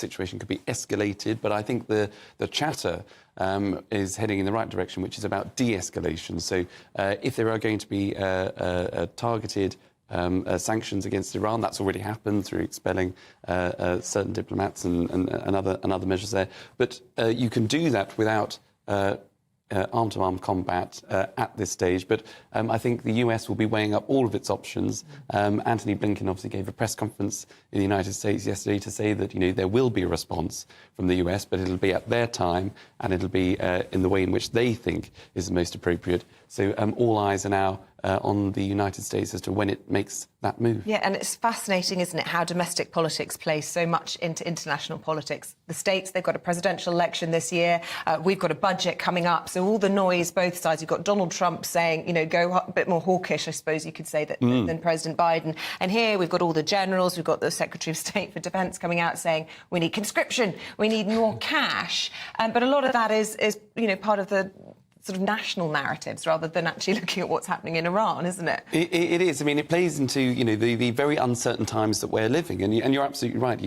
situation could be escalated, but I think the chatter is heading in the right direction, which is about de-escalation. So if there are going to be targeted sanctions against Iran, that's already happened through expelling certain diplomats and other measures there. But you can do that without arm-to-arm combat at this stage. But I think the US will be weighing up all of its options. Antony Blinken obviously gave a press conference in the United States yesterday to say that, there will be a response from the US, but it'll be at their time and it'll be in the way in which they think is the most appropriate. So all eyes are now on the United States as to when it makes that move. Yeah, and it's fascinating, isn't it, how domestic politics plays so much into international politics. The States, they've got a presidential election this year. We've got a budget coming up. So all the noise, both sides. You've got Donald Trump saying, go a bit more hawkish, I suppose you could say, than President Biden. And here we've got all the generals. We've got the Secretary of State for Defence coming out saying we need conscription, we need more cash. But a lot of that is part of the sort of national narratives rather than actually looking at what's happening in Iran, isn't it? It is. I mean, it plays into, the very uncertain times that we're living. And you're absolutely right.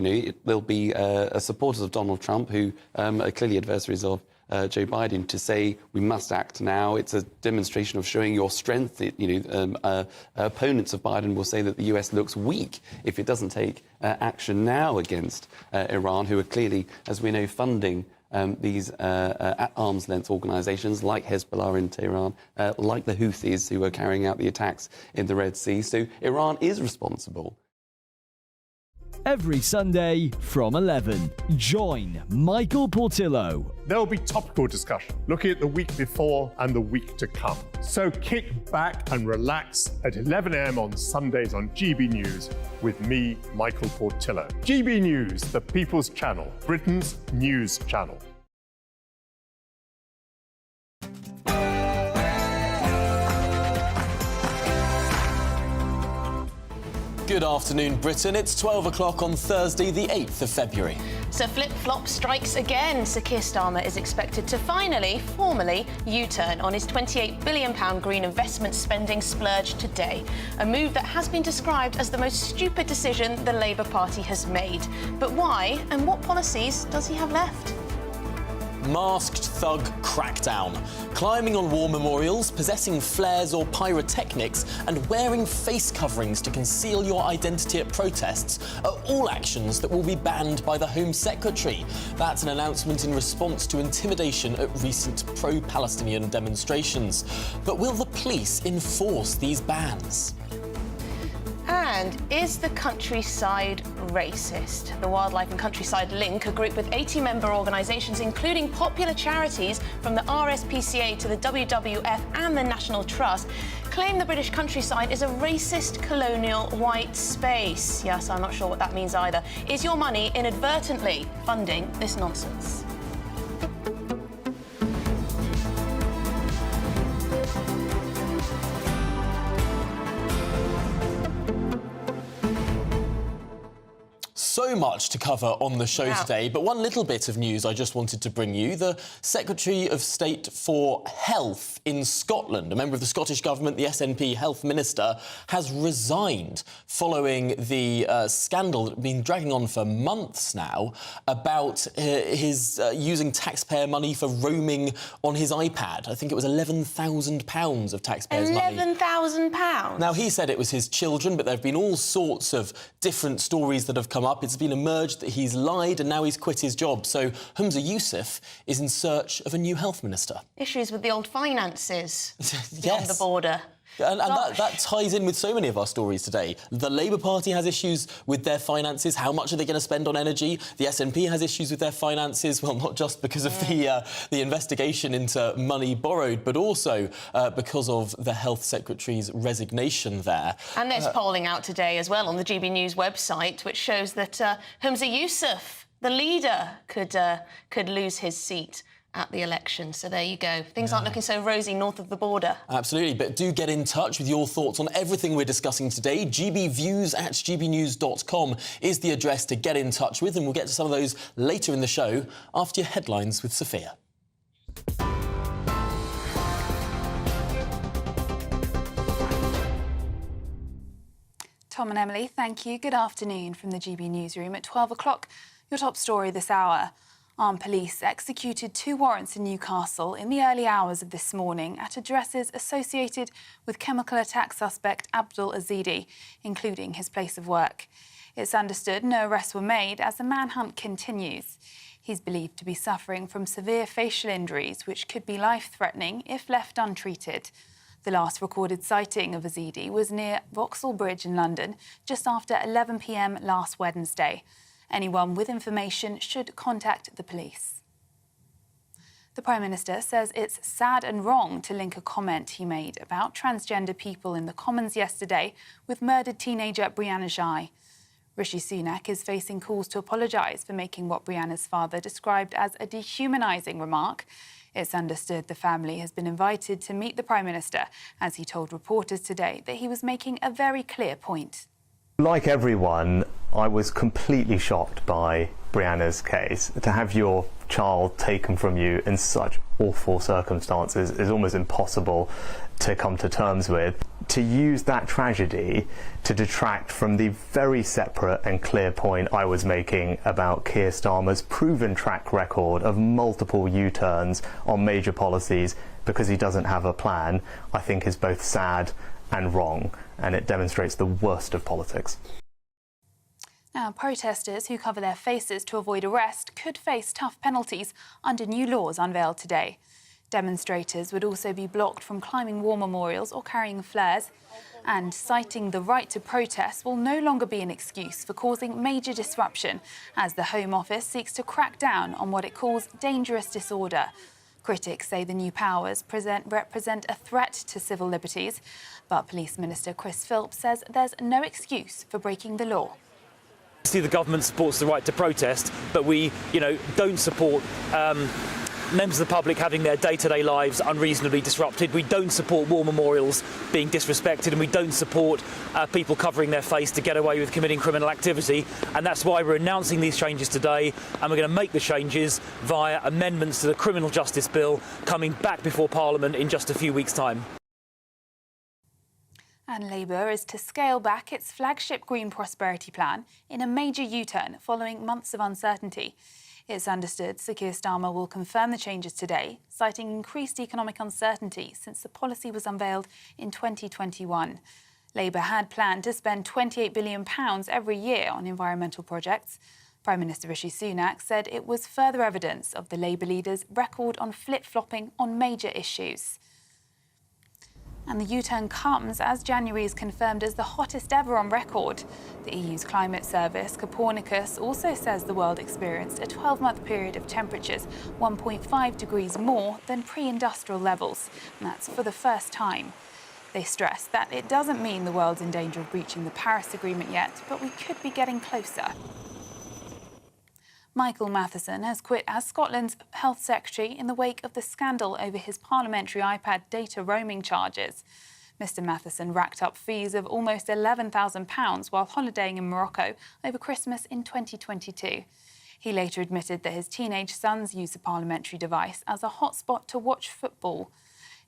There'll be supporters of Donald Trump who are clearly adversaries of Joe Biden to say we must act now. It's a demonstration of showing your strength. Opponents of Biden will say that the US looks weak if it doesn't take action now against Iran, who are clearly, as we know, funding these at arm's length organisations like Hezbollah in Tehran, like the Houthis who are carrying out the attacks in the Red Sea. So Iran is responsible. Every Sunday from 11, join Michael Portillo. There'll be topical discussion, looking at the week before and the week to come. So kick back and relax at 11 a.m. on Sundays on GB News with me, Michael Portillo. GB News, the People's Channel, Britain's news channel. Good afternoon, Britain. It's 12 o'clock on Thursday, the 8th of February. So flip-flop strikes again. Sir Keir Starmer is expected to formally U-turn on his £28 billion green investment spending splurge today. A move that has been described as the most stupid decision the Labour Party has made. But why and what policies does he have left? Masked thug crackdown. Climbing on war memorials, possessing flares or pyrotechnics, and wearing face coverings to conceal your identity at protests are all actions that will be banned by the Home Secretary. That's an announcement in response to intimidation at recent pro-Palestinian demonstrations. But will the police enforce these bans? And is the countryside racist? The Wildlife and Countryside Link, a group with 80 member organisations, including popular charities from the RSPCA to the WWF and the National Trust, claim the British countryside is a racist colonial white space. Yes, I'm not sure what that means either. Is your money inadvertently funding this nonsense? So much to cover on the show today, but one little bit of news I just wanted to bring you. The Secretary of State for Health in Scotland, a member of the Scottish Government, the SNP Health Minister, has resigned following the scandal that has been dragging on for months now about his using taxpayer money for roaming on his iPad. I think it was £11,000 of taxpayers' money. £11,000? Now, he said it was his children, but there have been all sorts of different stories that have come up. It's been emerged that he's lied and now he's quit his job. So Humza Yousaf is in search of a new health minister. Issues with the old finances beyond the border. And that ties in with so many of our stories today. The Labour Party has issues with their finances. How much are they going to spend on energy? The SNP has issues with their finances. Well, not just because of the investigation into money borrowed, but also because of the Health Secretary's resignation there. And there's polling out today as well on the GB News website, which shows that Humza Yousaf, the leader, could lose his seat at the election. So there you go. Things aren't looking so rosy north of the border. Absolutely. But do get in touch with your thoughts on everything we're discussing today. gbviews@gbnews.com is the address to get in touch with, and we'll get to some of those later in the show after your headlines with Sophia. Tom and Emily, thank you. Good afternoon from the GB Newsroom. At 12 o'clock, Your top story this hour. Armed police executed 2 warrants in Newcastle in the early hours of this morning at addresses associated with chemical attack suspect Abdul Ezedi, including his place of work. It's understood no arrests were made as the manhunt continues. He's believed to be suffering from severe facial injuries, which could be life-threatening if left untreated. The last recorded sighting of Ezedi was near Vauxhall Bridge in London, just after 11 p.m. last Wednesday. Anyone with information should contact the police. The Prime Minister says it's sad and wrong to link a comment he made about transgender people in the Commons yesterday with murdered teenager Brianna Ghey. Rishi Sunak is facing calls to apologise for making what Brianna's father described as a dehumanising remark. It's understood the family has been invited to meet the Prime Minister, as he told reporters today that he was making a very clear point. Like everyone, I was completely shocked by Brianna's case. To have your child taken from you in such awful circumstances is almost impossible to come to terms with. To use that tragedy to detract from the very separate and clear point I was making about Keir Starmer's proven track record of multiple U-turns on major policies because he doesn't have a plan, I think is both sad and wrong, and it demonstrates the worst of politics. Now, protesters who cover their faces to avoid arrest could face tough penalties under new laws unveiled today. Demonstrators would also be blocked from climbing war memorials or carrying flares, and citing the right to protest will no longer be an excuse for causing major disruption, as the Home Office seeks to crack down on what it calls dangerous disorder. Critics say the new powers represent a threat to civil liberties, but Police Minister Chris Philp says there's no excuse for breaking the law. See, the government supports the right to protest, but we, don't support members of the public having their day-to-day lives unreasonably disrupted. We don't support war memorials being disrespected, and we don't support people covering their face to get away with committing criminal activity. And that's why we're announcing these changes today, and we're going to make the changes via amendments to the Criminal Justice Bill coming back before Parliament in just a few weeks' time. And Labour is to scale back its flagship Green Prosperity Plan in a major U-turn following months of uncertainty. It's understood Sir Keir Starmer will confirm the changes today, citing increased economic uncertainty since the policy was unveiled in 2021. Labour had planned to spend £28 billion every year on environmental projects. Prime Minister Rishi Sunak said it was further evidence of the Labour leader's record on flip-flopping on major issues. And the U-turn comes as January is confirmed as the hottest ever on record. The EU's climate service, Copernicus, also says the world experienced a 12-month period of temperatures 1.5 degrees more than pre-industrial levels, and that's for the first time. They stress that it doesn't mean the world's in danger of breaching the Paris Agreement yet, but we could be getting closer. Michael Matheson has quit as Scotland's Health Secretary in the wake of the scandal over his parliamentary iPad data roaming charges. Mr Matheson racked up fees of almost £11,000 while holidaying in Morocco over Christmas in 2022. He later admitted that his teenage sons used the parliamentary device as a hotspot to watch football.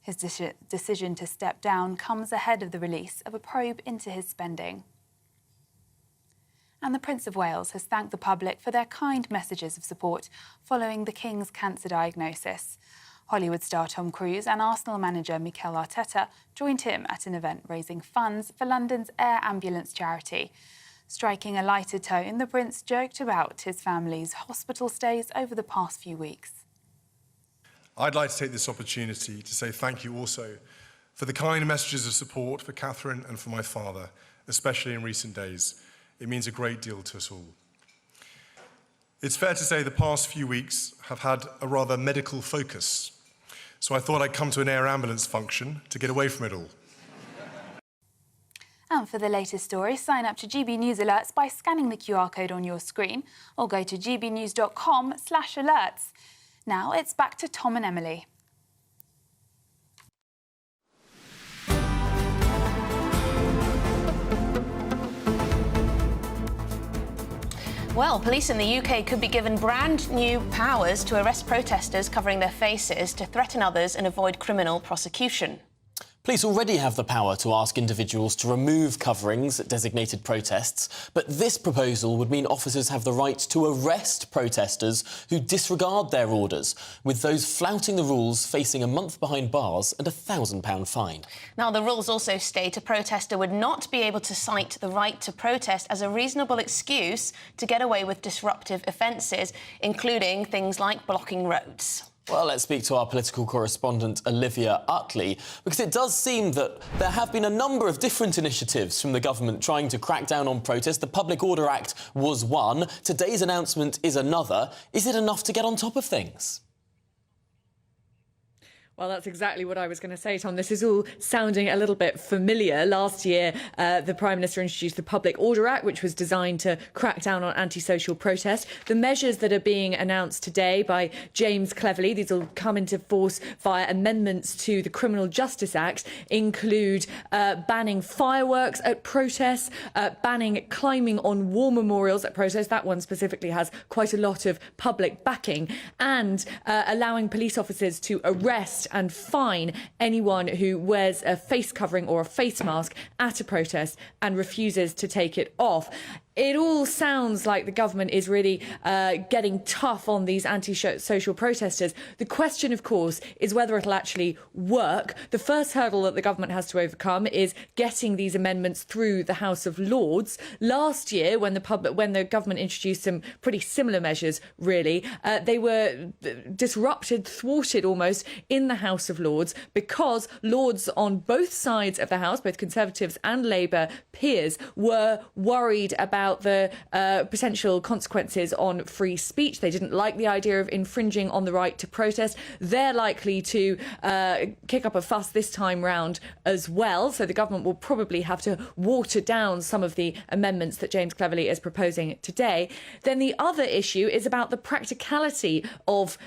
His decision to step down comes ahead of the release of a probe into his spending. And the Prince of Wales has thanked the public for their kind messages of support following the King's cancer diagnosis. Hollywood star Tom Cruise and Arsenal manager Mikel Arteta joined him at an event raising funds for London's air ambulance charity. Striking a lighter tone, the Prince joked about his family's hospital stays over the past few weeks. I'd like to take this opportunity to say thank you also for the kind messages of support for Catherine and for my father, especially in recent days. It means a great deal to us all. It's fair to say the past few weeks have had a rather medical focus, so I thought I'd come to an air ambulance function to get away from it all. And for the latest story, sign up to GB News Alerts by scanning the QR code on your screen or go to gbnews.com/alerts. Now it's back to Tom and Emily. Well, police in the UK could be given brand new powers to arrest protesters covering their faces to threaten others and avoid criminal prosecution. Police already have the power to ask individuals to remove coverings at designated protests, but this proposal would mean officers have the right to arrest protesters who disregard their orders, with those flouting the rules facing a month behind bars and a £1,000 fine. Now, the rules also state a protester would not be able to cite the right to protest as a reasonable excuse to get away with disruptive offences, including things like blocking roads. Well, let's speak to our political correspondent, Olivia Utley, because it does seem that there have been a number of different initiatives from the government trying to crack down on protest. The Public Order Act was one. Today's announcement is another. Is it enough to get on top of things? Well, that's exactly what I was going to say, Tom. This is all sounding a little bit familiar. Last year, the Prime Minister introduced the Public Order Act, which was designed to crack down on antisocial protest. The measures that are being announced today by James Cleverly, these will come into force via amendments to the Criminal Justice Act, include banning fireworks at protests, banning climbing on war memorials at protests. That one specifically has quite a lot of public backing, and allowing police officers to arrest and fine anyone who wears a face covering or a face mask at a protest and refuses to take it off. It all sounds like the government is really getting tough on these anti-social protesters. The question, of course, is whether it'll actually work. The first hurdle that the government has to overcome is getting these amendments through the House of Lords. Last year, when the government introduced some pretty similar measures, really, they were disrupted, thwarted almost, in the House of Lords because Lords on both sides of the House, both Conservatives and Labour peers, were worried about the potential consequences on free speech. They didn't like the idea of infringing on the right to protest. They're likely to kick up a fuss this time round as well. So the government will probably have to water down some of the amendments that James Cleverly is proposing today. Then the other issue is about the practicality of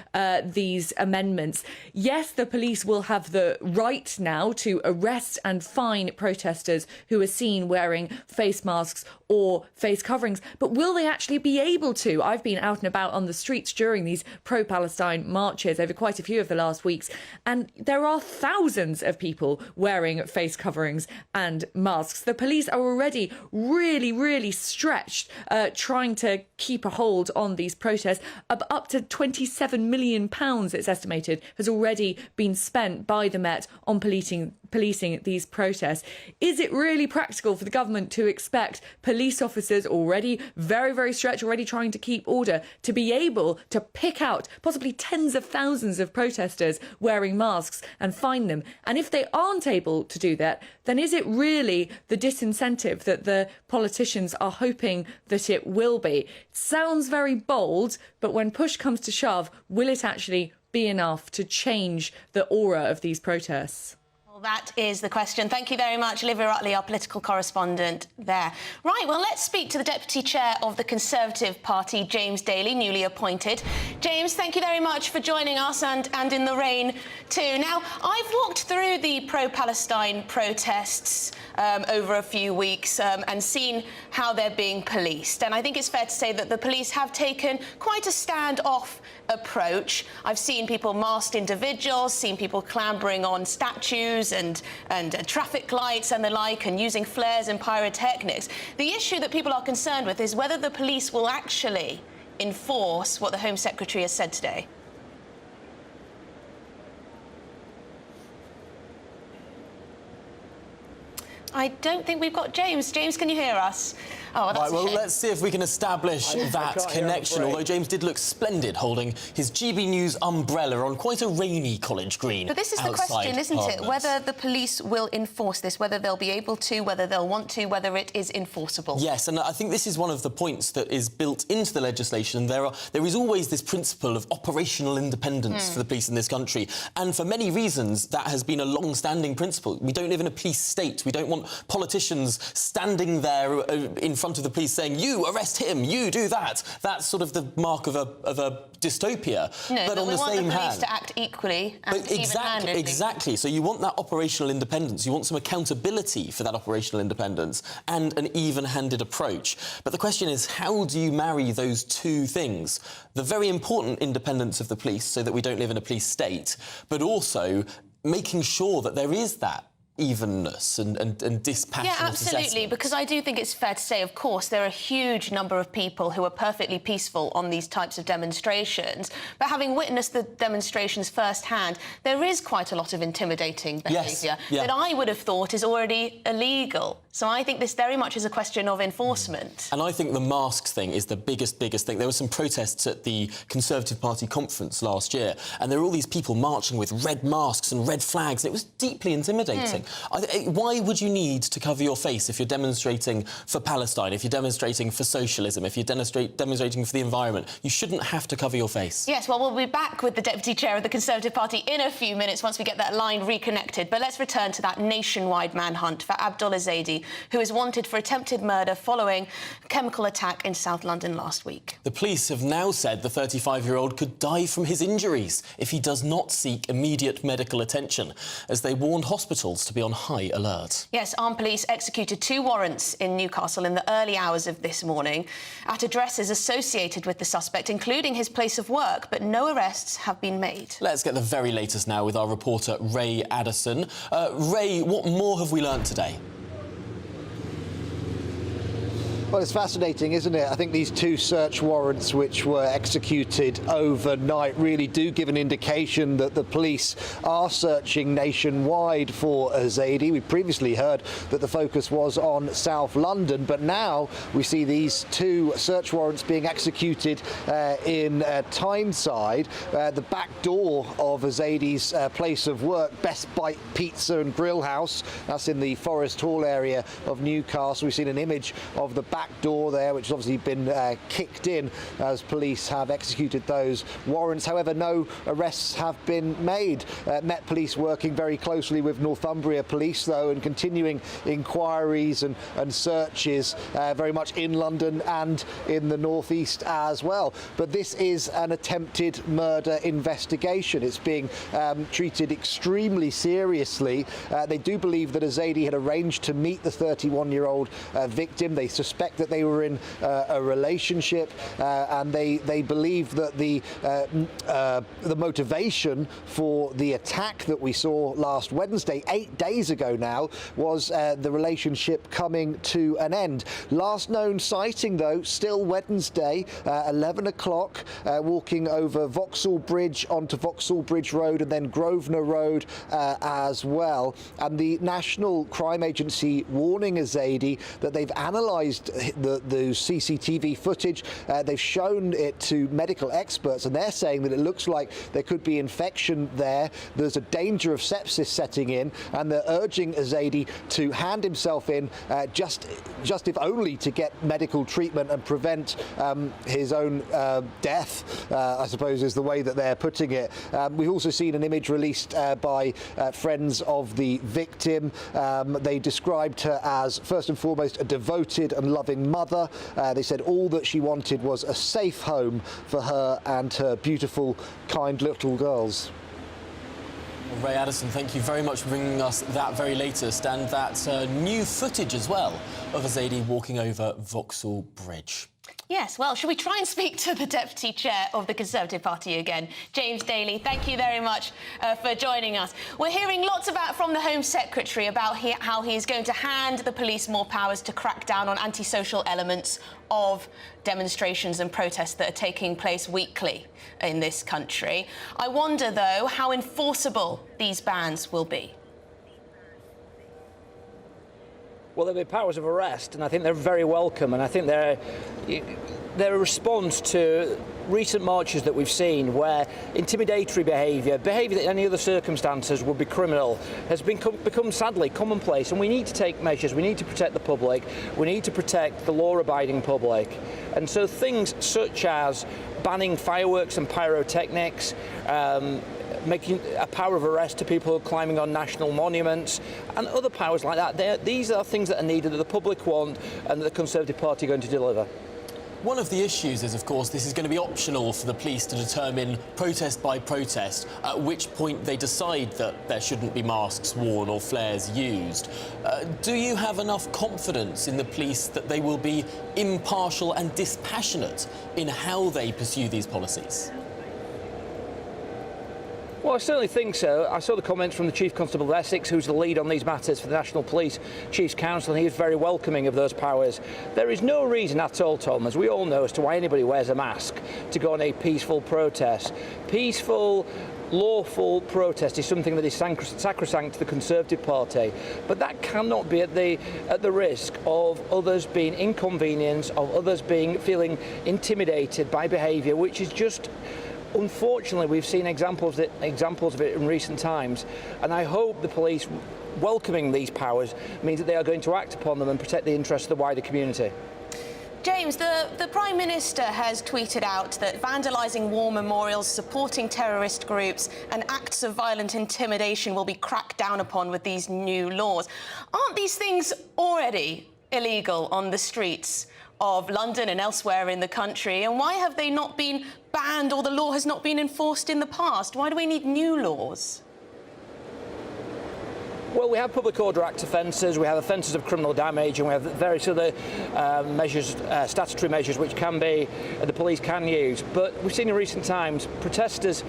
these amendments. Yes, the police will have the right now to arrest and fine protesters who are seen wearing face masks or face coverings, but will they actually be able to? I've been out and about on the streets during these pro-Palestine marches over quite a few of the last weeks, and there are thousands of people wearing face coverings and masks. The police are already really, really stretched trying to keep a hold on these protests. Up to £27 million, it's estimated, has already been spent by the Met on policing these protests. Is it really practical for the government to expect police officers, already very, very stretched, already trying to keep order, to be able to pick out possibly tens of thousands of protesters wearing masks and fine them? And if they aren't able to do that, then is it really the disincentive that the politicians are hoping that it will be? It sounds very bold, but when push comes to shove, will it actually be enough to change the aura of these protests? That is the question. Thank you very much, Olivia Utley, our political correspondent there. Right, well, let's speak to the Deputy Chair of the Conservative Party, James Daly, newly appointed. James, thank you very much for joining us, and in the rain too. Now, I've walked through the pro-Palestine protests over a few weeks and seen how they're being policed. And I think it's fair to say that the police have taken quite a standoff approach. I've seen people masked individuals, seen people clambering on statues and traffic lights and the like, and using flares and pyrotechnics. The issue that people are concerned with is whether the police will actually enforce what the Home Secretary has said today. I don't think we've got James. James, can you hear us? Oh, that's right, well, a shame. let's see if we can establish that connection, although James did look splendid holding his GBNews umbrella on quite a rainy college green. But this is the question, isn't it? Whether the police will enforce this, whether they'll be able to, whether they'll want to, whether it is enforceable. Yes, and I think this is one of the points that is built into the legislation. There is always this principle of operational independence for the police in this country, and for many reasons that has been a long-standing principle. We don't live in a police state. We don't want politicians standing there in front of the police saying, you arrest him, you do that. That's sort of the mark of a dystopia. No, but on we the want same the police hand, to act equally and even-handedly. Exactly. So you want that operational independence. You want some accountability for that operational independence and an even-handed approach. But the question is, how do you marry those two things? The very important independence of the police so that we don't live in a police state, but also making sure that there is that evenness and dispassionate Yeah, absolutely, assessment? because I do think it's fair to say, of course, there are a huge number of people who are perfectly peaceful on these types of demonstrations, but having witnessed the demonstrations firsthand, there is quite a lot of intimidating behaviour that I would have thought is already illegal. So I think this very much is a question of enforcement. And I think the masks thing is the biggest thing. There were some protests at the Conservative Party conference last year, and there were all these people marching with red masks and red flags. It was deeply intimidating. Why would you need to cover your face if you're demonstrating for Palestine, if you're demonstrating for socialism, if you're demonstrating for the environment? You shouldn't have to cover your face. Yes, well, we'll be back with the Deputy Chair of the Conservative Party in a few minutes once we get that line reconnected. But let's return to that nationwide manhunt for Abdul Ezedi, who is wanted for attempted murder following a chemical attack in South London last week. The police have now said the 35-year-old could die from his injuries if he does not seek immediate medical attention, as they warned hospitals to be on high alert. Yes, armed police executed 2 warrants in Newcastle in the early hours of this morning at addresses associated with the suspect, including his place of work, but no arrests have been made. Let's get the very latest now with our reporter Ray Addison. Ray, what more have we learnt today? Well, it's fascinating, isn't it? I think these 2 search warrants which were executed overnight really do give an indication that the police are searching nationwide for Ezedi. We previously heard that the focus was on South London, but now we see these 2 search warrants being executed in Tyneside. The back door of Ezedi's place of work, Best Bite Pizza and Grill House, that's in the Forest Hall area of Newcastle. We've seen an image of the back door there, which has obviously been kicked in as police have executed those warrants. However, no arrests have been made. Met Police working very closely with Northumbria Police, though, and continuing inquiries and searches very much in London and in the northeast as well. But this is an attempted murder investigation. It's being treated extremely seriously. They do believe that Ezedi had arranged to meet the 31-year-old victim. They suspect that they were in a relationship, and they believe that the motivation for the attack that we saw last Wednesday, 8 days ago now, was the relationship coming to an end. Last known sighting, though, still Wednesday, 11 o'clock, walking over Vauxhall Bridge onto Vauxhall Bridge Road and then Grosvenor Road as well. And the National Crime Agency warning Ezedi that they've analysed the CCTV footage. They've shown it to medical experts, and they're saying that it looks like there could be infection there. There's a danger of sepsis setting in, and they're urging Ezedi to hand himself in just if only to get medical treatment and prevent his own death, I suppose is the way that they're putting it. We've also seen an image released by friends of the victim. They described her as, first and foremost, a devoted and loving mother. They said all that she wanted was a safe home for her and her beautiful, kind little girls. Ray Addison, thank you very much for bringing us that very latest and that new footage as well of Ezedi walking over Vauxhall Bridge. Yes, well, should we try and speak to the Deputy Chair of the Conservative Party again? James Daly, thank you very much for joining us. We're hearing lots from the Home Secretary about how he is going to hand the police more powers to crack down on antisocial elements of demonstrations and protests that are taking place weekly in this country. I wonder, though, how enforceable these bans will be. Well, there'll be powers of arrest, and I think they're very welcome, and I think they're a response to recent marches that we've seen where intimidatory behaviour that in any other circumstances would be criminal, has become sadly commonplace, and we need to take measures. We need to protect the public. We need to protect the law-abiding public. And so things such as banning fireworks and pyrotechnics, making a power of arrest to people climbing on national monuments and other powers like that. These are things that are needed, that the public want and that the Conservative Party are going to deliver. One of the issues is, of course, this is going to be optional for the police to determine protest by protest, at which point they decide that there shouldn't be masks worn or flares used. Do you have enough confidence in the police that they will be impartial and dispassionate in how they pursue these policies? Well, I certainly think so. I saw the comments from the Chief Constable of Essex, who's the lead on these matters for the National Police Chiefs Council, and he is very welcoming of those powers. There is no reason at all, Tom, as we all know, as to why anybody wears a mask to go on a peaceful protest. Peaceful, lawful protest is something that is sacrosanct to the Conservative Party, but that cannot be at the risk of others being inconvenienced, of others feeling intimidated by behaviour which is just... Unfortunately, we've seen examples of it in recent times, and I hope the police welcoming these powers means that they are going to act upon them and protect the interests of the wider community. James, the Prime Minister has tweeted out that vandalising war memorials, supporting terrorist groups and acts of violent intimidation will be cracked down upon with these new laws. Aren't these things already illegal on the streets of London and elsewhere in the country? And why have they not been banned, or the law has not been enforced in the past? Why do we need new laws? Well, we have Public Order Act offences, we have offences of criminal damage, and we have various other measures, statutory measures, which the police can use. But we've seen in recent times protesters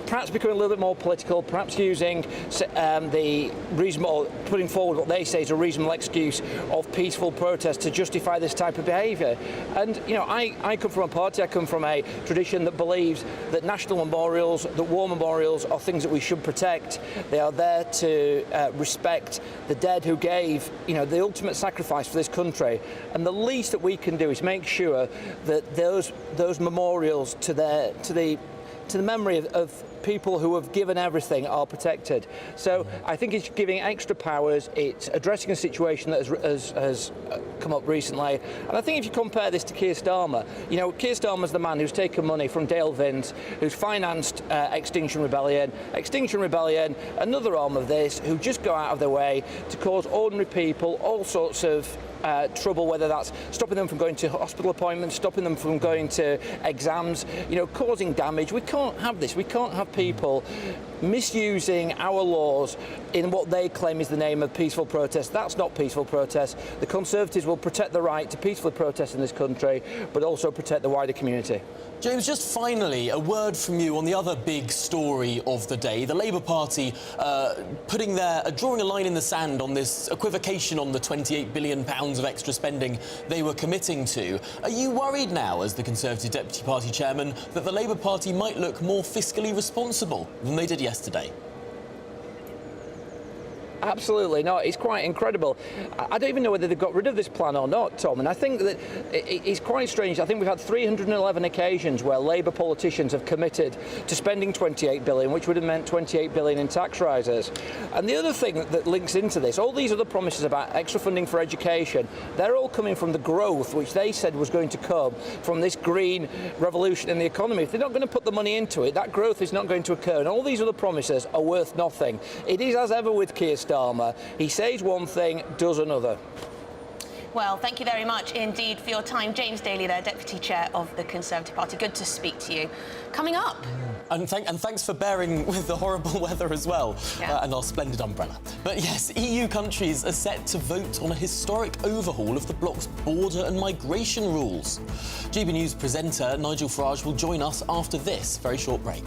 perhaps becoming a little bit more political, perhaps using the reasonable, putting forward what they say is a reasonable excuse of peaceful protest to justify this type of behaviour. And, you know, I come from a party, I come from a tradition that believes that national memorials, that war memorials are things that we should protect. They are there to respect the dead who gave, you know, the ultimate sacrifice for this country. And the least that we can do is make sure that those memorials to the memory of people who have given everything are protected. So I think it's giving extra powers, it's addressing a situation that has come up recently. And I think if you compare this to Keir Starmer, you know, Keir Starmer's the man who's taken money from Dale Vince, who's financed Extinction Rebellion, another arm of this, who just go out of their way to cause ordinary people all sorts of trouble, whether that's stopping them from going to hospital appointments, stopping them from going to exams, you know, causing damage. We can't have this. We can't have people misusing our laws in what they claim is the name of peaceful protest. That's not peaceful protest. The Conservatives will protect the right to peacefully protest in this country, but also protect the wider community. James, just finally, a word from you on the other big story of the day. The Labour Party drawing a line in the sand on this equivocation on the £28 billion of extra spending they were committing to. Are you worried now, as the Conservative Deputy Party Chairman, that the Labour Party might look more fiscally responsible than they did yesterday? Absolutely not. It's quite incredible. I don't even know whether they've got rid of this plan or not, Tom, and I think that it's quite strange. I think we've had 311 occasions where Labour politicians have committed to spending 28 billion, which would have meant 28 billion in tax rises. And the other thing that links into this, all these other promises about extra funding for education, they're all coming from the growth which they said was going to come from this green revolution in the economy. If they're not going to put the money into it, that growth is not going to occur, and all these other promises are worth nothing. It is as ever with Keir Starmer. He says one thing, does another. Well, thank you very much indeed for your time. James Daly there, Deputy Chair of the Conservative Party. Good to speak to you. Coming up... And thanks for bearing with the horrible weather as well, and our splendid umbrella. But yes, EU countries are set to vote on a historic overhaul of the bloc's border and migration rules. GB News presenter Nigel Farage will join us after this very short break.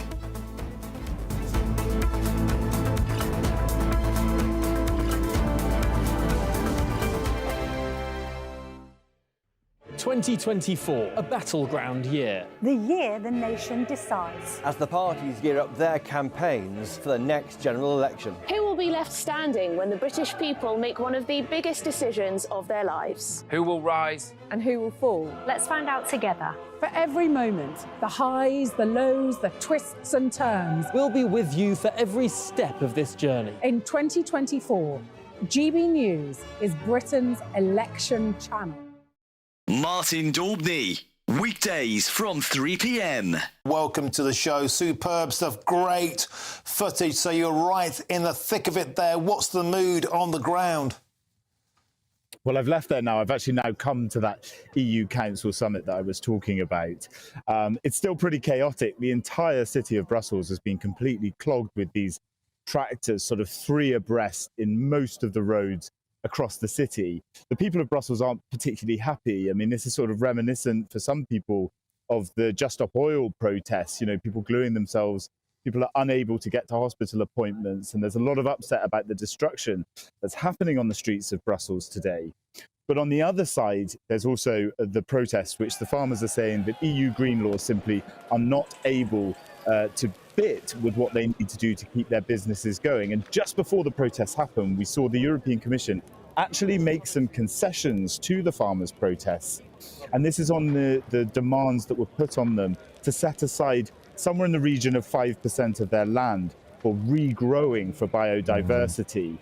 2024, a battleground year. The year the nation decides. As the parties gear up their campaigns for the next general election. Who will be left standing when the British people make one of the biggest decisions of their lives? Who will rise? And who will fall? Let's find out together. For every moment, the highs, the lows, the twists and turns. We'll be with you for every step of this journey. In 2024, GB News is Britain's election channel. Martin Daubney, weekdays from 3 p.m. Welcome to the show. Superb stuff, great footage. So you're right in the thick of it there. What's the mood on the ground? Well, I've left there now. I've actually now come to that EU Council summit that I was talking about. It's still pretty chaotic. The entire city of Brussels has been completely clogged with these tractors, sort of three abreast in most of the roads across the city. The people of Brussels aren't particularly happy. I mean, this is sort of reminiscent for some people of the Just Stop Oil protests, you know, people gluing themselves People are unable to get to hospital appointments, and there's a lot of upset about the destruction that's happening on the streets of Brussels today. But on the other side, there's also the protests, which the farmers are saying that EU green laws simply are not able to fit with what they need to do to keep their businesses going. And just before the protests happened, we saw the European Commission actually make some concessions to the farmers' protests. And this is on the demands that were put on them to set aside somewhere in the region of 5% of their land for regrowing for biodiversity.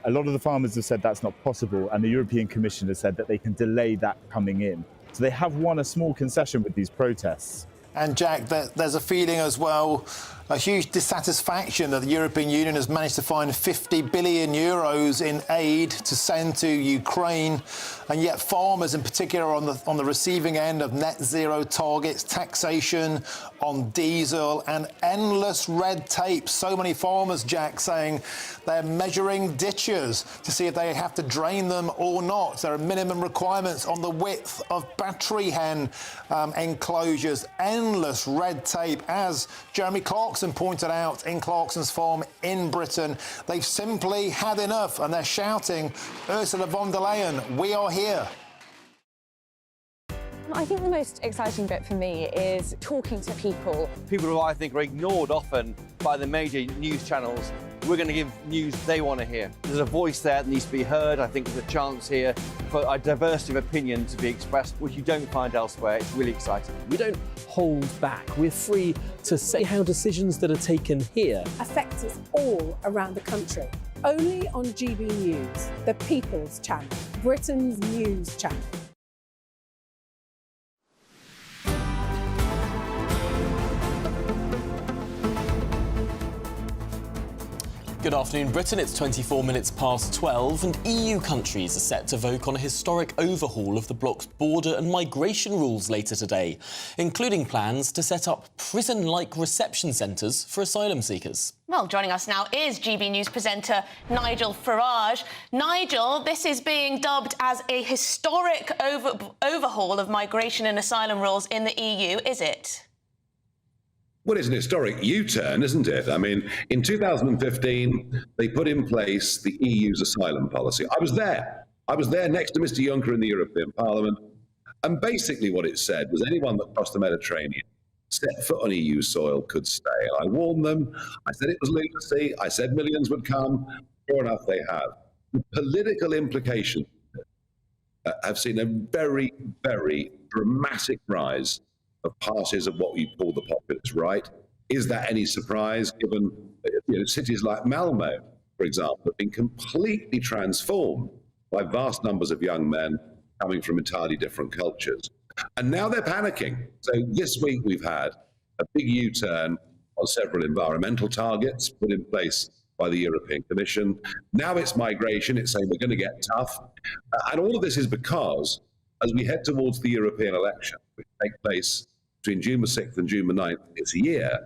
A lot of the farmers have said that's not possible, and the European Commission has said that they can delay that coming in. So they have won a small concession with these protests. And Jack, there's a feeling as well, a huge dissatisfaction that the European Union has managed to find 50 billion euros in aid to send to Ukraine, and yet farmers in particular are on the receiving end of net zero targets, taxation on diesel and endless red tape. So many farmers, Jack, saying they're measuring ditches to see if they have to drain them or not. There are minimum requirements on the width of battery hen enclosures, endless red tape. As Jeremy Clarkson pointed out in Clarkson's farm in Britain, they've simply had enough, and they're shouting, Ursula von der Leyen, we are here. I think the most exciting bit for me is talking to people. People who I think are ignored often by the major news channels. We're going to give news they want to hear. There's a voice there that needs to be heard. I think there's a chance here for a diversity of opinion to be expressed, which you don't find elsewhere. It's really exciting. We don't hold back. We're free to say how decisions that are taken here affect us all around the country. Only on GBNews, the People's Channel, Britain's news channel. Good afternoon, Britain. It's 24 minutes past 12, and EU countries are set to vote on a historic overhaul of the bloc's border and migration rules later today, including plans to set up prison-like reception centres for asylum seekers. Well, joining us now is GB News presenter Nigel Farage. Nigel, this is being dubbed as a historic overhaul of migration and asylum rules in the EU, is it? Well, it's an historic U-turn, isn't it? I mean, in 2015, they put in place the EU's asylum policy. I was there. I was there next to Mr. Juncker in the European Parliament. And basically what it said was anyone that crossed the Mediterranean, set foot on EU soil, could stay. I warned them. I said it was lunacy. I said millions would come. Sure enough, they have. The political implications have seen a very, very dramatic rise of parties of what we call the populist right. Is that any surprise, given cities like Malmo, for example, have been completely transformed by vast numbers of young men coming from entirely different cultures? And now they're panicking. So this week we've had a big U-turn on several environmental targets put in place by the European Commission. Now it's migration. It's saying we're going to get tough. And all of this is because as we head towards the European election, which take place between June the 6th and June the 9th this year,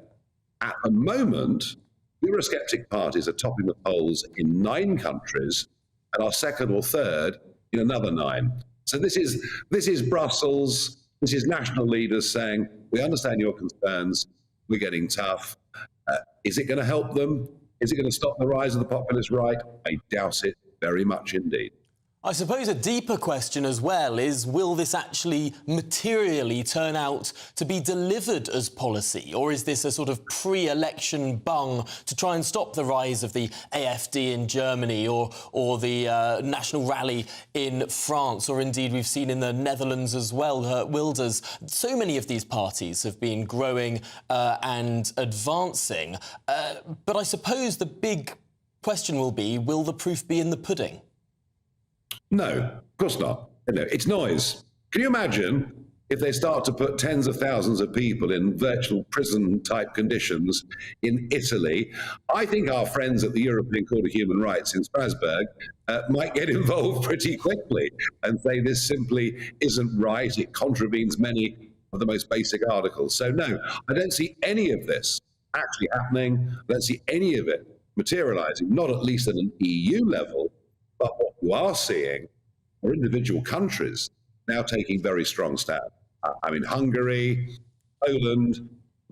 at the moment, Eurosceptic parties are topping the polls in 9 countries and are second or third in another 9. So this is Brussels, this is national leaders saying, we understand your concerns, we're getting tough. Is it going to help them? Is it going to stop the rise of the populist right? I doubt it very much indeed. I suppose a deeper question as well is, will this actually materially turn out to be delivered as policy? Or is this a sort of pre-election bung to try and stop the rise of the AfD in Germany or the National Rally in France, or indeed we've seen in the Netherlands as well, Wilders? So many of these parties have been growing and advancing. But I suppose the big question will be, will the proof be in the pudding? No, of course not. It's noise. Can you imagine if they start to put tens of thousands of people in virtual prison-type conditions in Italy? I think our friends at the European Court of Human Rights in Strasbourg might get involved pretty quickly and say this simply isn't right. It contravenes many of the most basic articles. So no, I don't see any of this actually happening. I don't see any of it materialising, not at least at an EU level. But what you are seeing are individual countries now taking very strong stand. I mean, Hungary, Poland,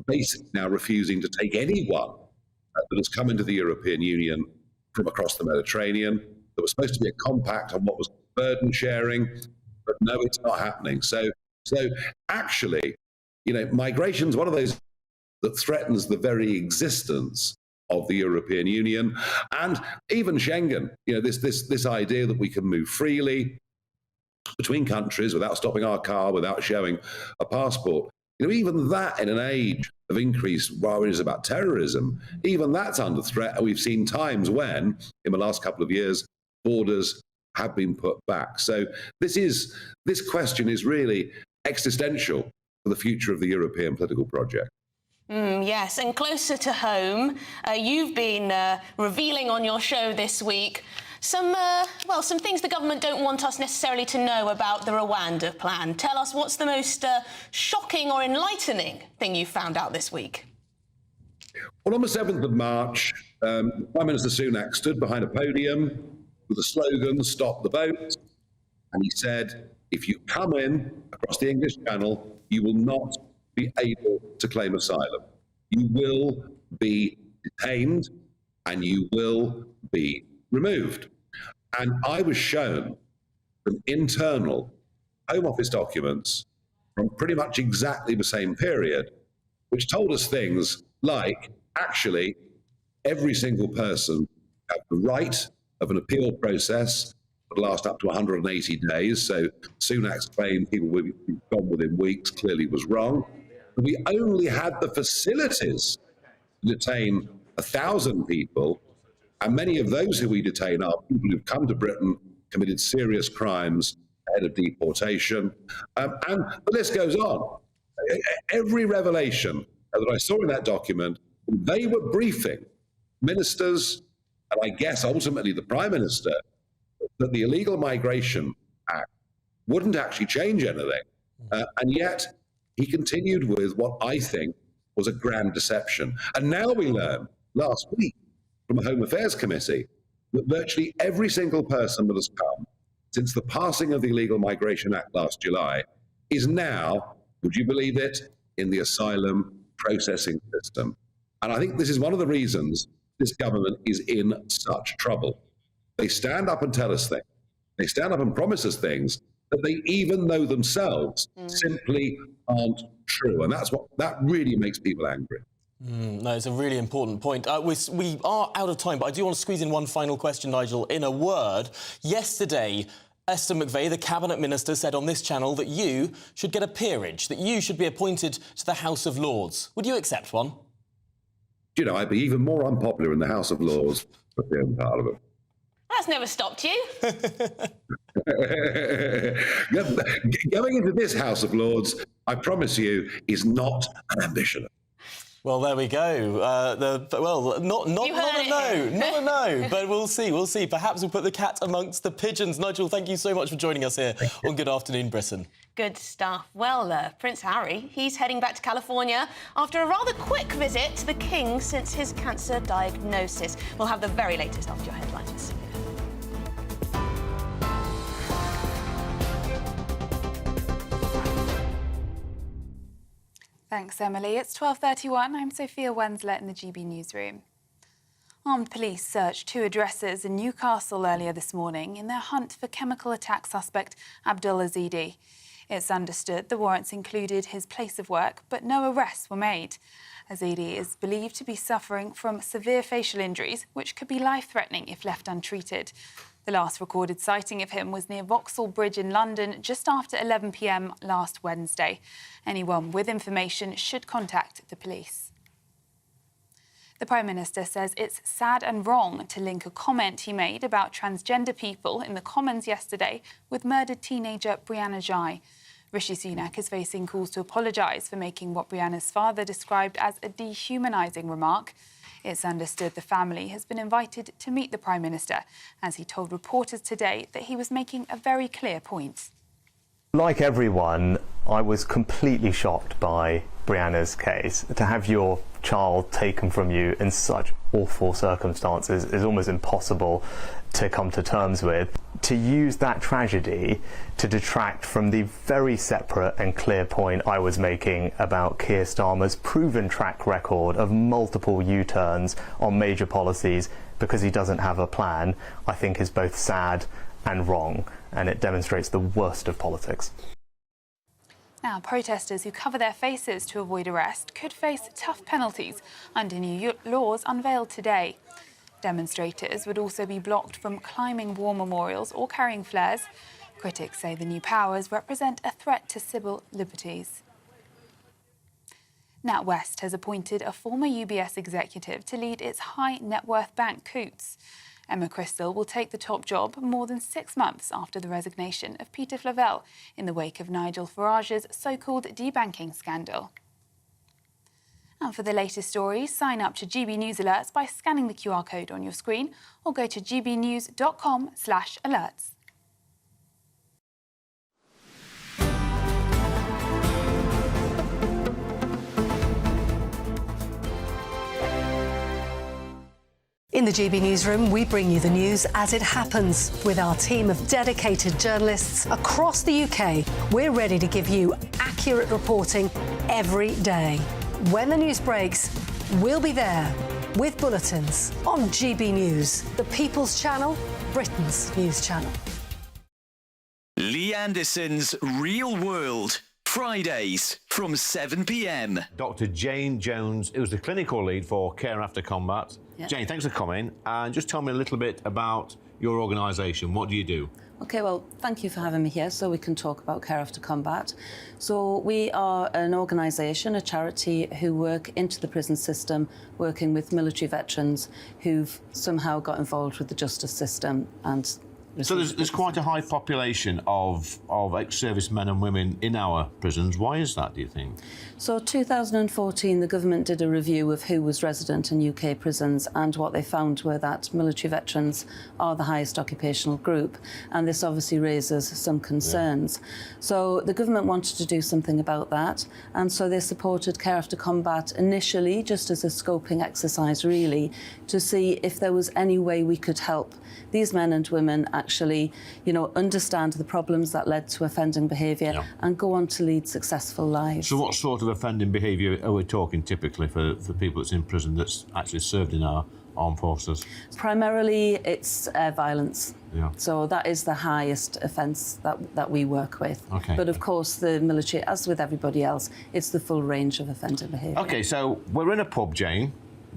basically now refusing to take anyone that has come into the European Union from across the Mediterranean. There was supposed to be a compact on what was burden sharing, but no, it's not happening. So actually, migration is one of those that threatens the very existence of the European Union and even Schengen. This idea that we can move freely between countries without stopping our car, without showing a passport. Even that, in an age of increased worries about terrorism, even that's under threat. And we've seen times when, in the last couple of years, borders have been put back. So this question is really existential for the future of the European political project. Yes, and closer to home, you've been revealing on your show this week some things the government don't want us necessarily to know about the Rwanda plan. Tell us, what's the most shocking or enlightening thing you found out this week? Well, on the 7th of March, Prime Minister Sunak stood behind a podium with a slogan, "Stop the boat," and he said, if you come in across the English Channel, you will not be able to claim asylum. You will be detained and you will be removed. And I was shown some internal Home Office documents from pretty much exactly the same period, which told us things like, actually, every single person had the right of an appeal process that would last up to 180 days. So Sunak's claim people would be gone within weeks clearly was wrong. We only had the facilities to detain 1,000 people, and many of those who we detain are people who've come to Britain, committed serious crimes ahead of deportation, and the list goes on. Every revelation that I saw in that document, they were briefing ministers, and I guess ultimately the Prime Minister, that the Illegal Migration Act wouldn't actually change anything, and yet he continued with what I think was a grand deception. And now we learn, last week, from the Home Affairs Committee, that virtually every single person that has come since the passing of the Illegal Migration Act last July is now, would you believe it, in the asylum processing system. And I think this is one of the reasons this government is in such trouble. They stand up and tell us things. They stand up and promise us things that they even know themselves simply aren't true. And that really makes people angry. No, it's a really important point. We are out of time, but I do want to squeeze in one final question, Nigel. In a word, yesterday, Esther McVey, the Cabinet Minister, said on this channel that you should get a peerage, that you should be appointed to the House of Lords. Would you accept one? I'd be even more unpopular in the House of Lords than in Parliament. That's never stopped you. Going into this House of Lords, I promise you, is not an ambition. Well, there we go. Not a no, but we'll see. Perhaps we'll put the cat amongst the pigeons. Nigel, thank you so much for joining us here on Good Afternoon Britain. Good stuff. Well, Prince Harry, he's heading back to California after a rather quick visit to the King since his cancer diagnosis. We'll have the very latest after your headlines. Thanks, Emily. It's 12:31. I'm Sophia Wensler in the GB newsroom. Armed police searched 2 addresses in Newcastle earlier this morning in their hunt for chemical attack suspect Abdul Ezedi. It's understood the warrants included his place of work, but no arrests were made. Ezedi is believed to be suffering from severe facial injuries, which could be life-threatening if left untreated. The last recorded sighting of him was near Vauxhall Bridge in London just after 11 p.m. last Wednesday. Anyone with information should contact the police. The Prime Minister says it's sad and wrong to link a comment he made about transgender people in the Commons yesterday with murdered teenager Brianna Ghey. Rishi Sunak is facing calls to apologise for making what Brianna's father described as a dehumanising remark. It's understood the family has been invited to meet the Prime Minister, as he told reporters today that he was making a very clear point. Like everyone, I was completely shocked by Brianna's case, to have your child taken from you in such awful circumstances is almost impossible to come to terms with. To use that tragedy to detract from the very separate and clear point I was making about Keir Starmer's proven track record of multiple U-turns on major policies because he doesn't have a plan, I think is both sad and wrong, and it demonstrates the worst of politics. Now, protesters who cover their faces to avoid arrest could face tough penalties under new laws unveiled today. Demonstrators would also be blocked from climbing war memorials or carrying flares. Critics say the new powers represent a threat to civil liberties. NatWest has appointed a former UBS executive to lead its high net worth bank Coutts. Emma Crystal will take the top job more than 6 months after the resignation of Peter Flavell in the wake of Nigel Farage's so-called debanking scandal. And for the latest stories, sign up to GB News Alerts by scanning the QR code on your screen or go to gbnews.com/alerts. In the GB Newsroom, we bring you the news as it happens. With our team of dedicated journalists across the UK, we're ready to give you accurate reporting every day. When the news breaks, we'll be there with bulletins on GB News, the People's Channel, Britain's news channel. Lee Anderson's Real World, Fridays from 7 p.m. Dr. Jane Jones, who's the clinical lead for Care After Combat. Yeah. Jane, thanks for coming. And just tell me a little bit about your organisation. What do you do? OK, well, thank you for having me here so we can talk about Care After Combat. So we are an organisation, a charity, who work into the prison system, working with military veterans who've somehow got involved with the justice system and... So there's quite a high population of ex-servicemen and women in our prisons. Why is that, do you think? So 2014, the government did a review of who was resident in UK prisons, and what they found were that military veterans are the highest occupational group, and this obviously raises some concerns. Yeah. So the government wanted to do something about that, and so they supported Care After Combat initially just as a scoping exercise, really, to see if there was any way we could help these men and women actually, understand the problems that led to offending behaviour and go on to lead successful lives. So what sort of offending behaviour are we talking typically for people that's in prison that's actually served in our armed forces? Primarily, it's violence. Yeah. So that is the highest offence that we work with. Okay. But of course, the military, as with everybody else, it's the full range of offending behaviour. OK, so we're in a pub, Jane,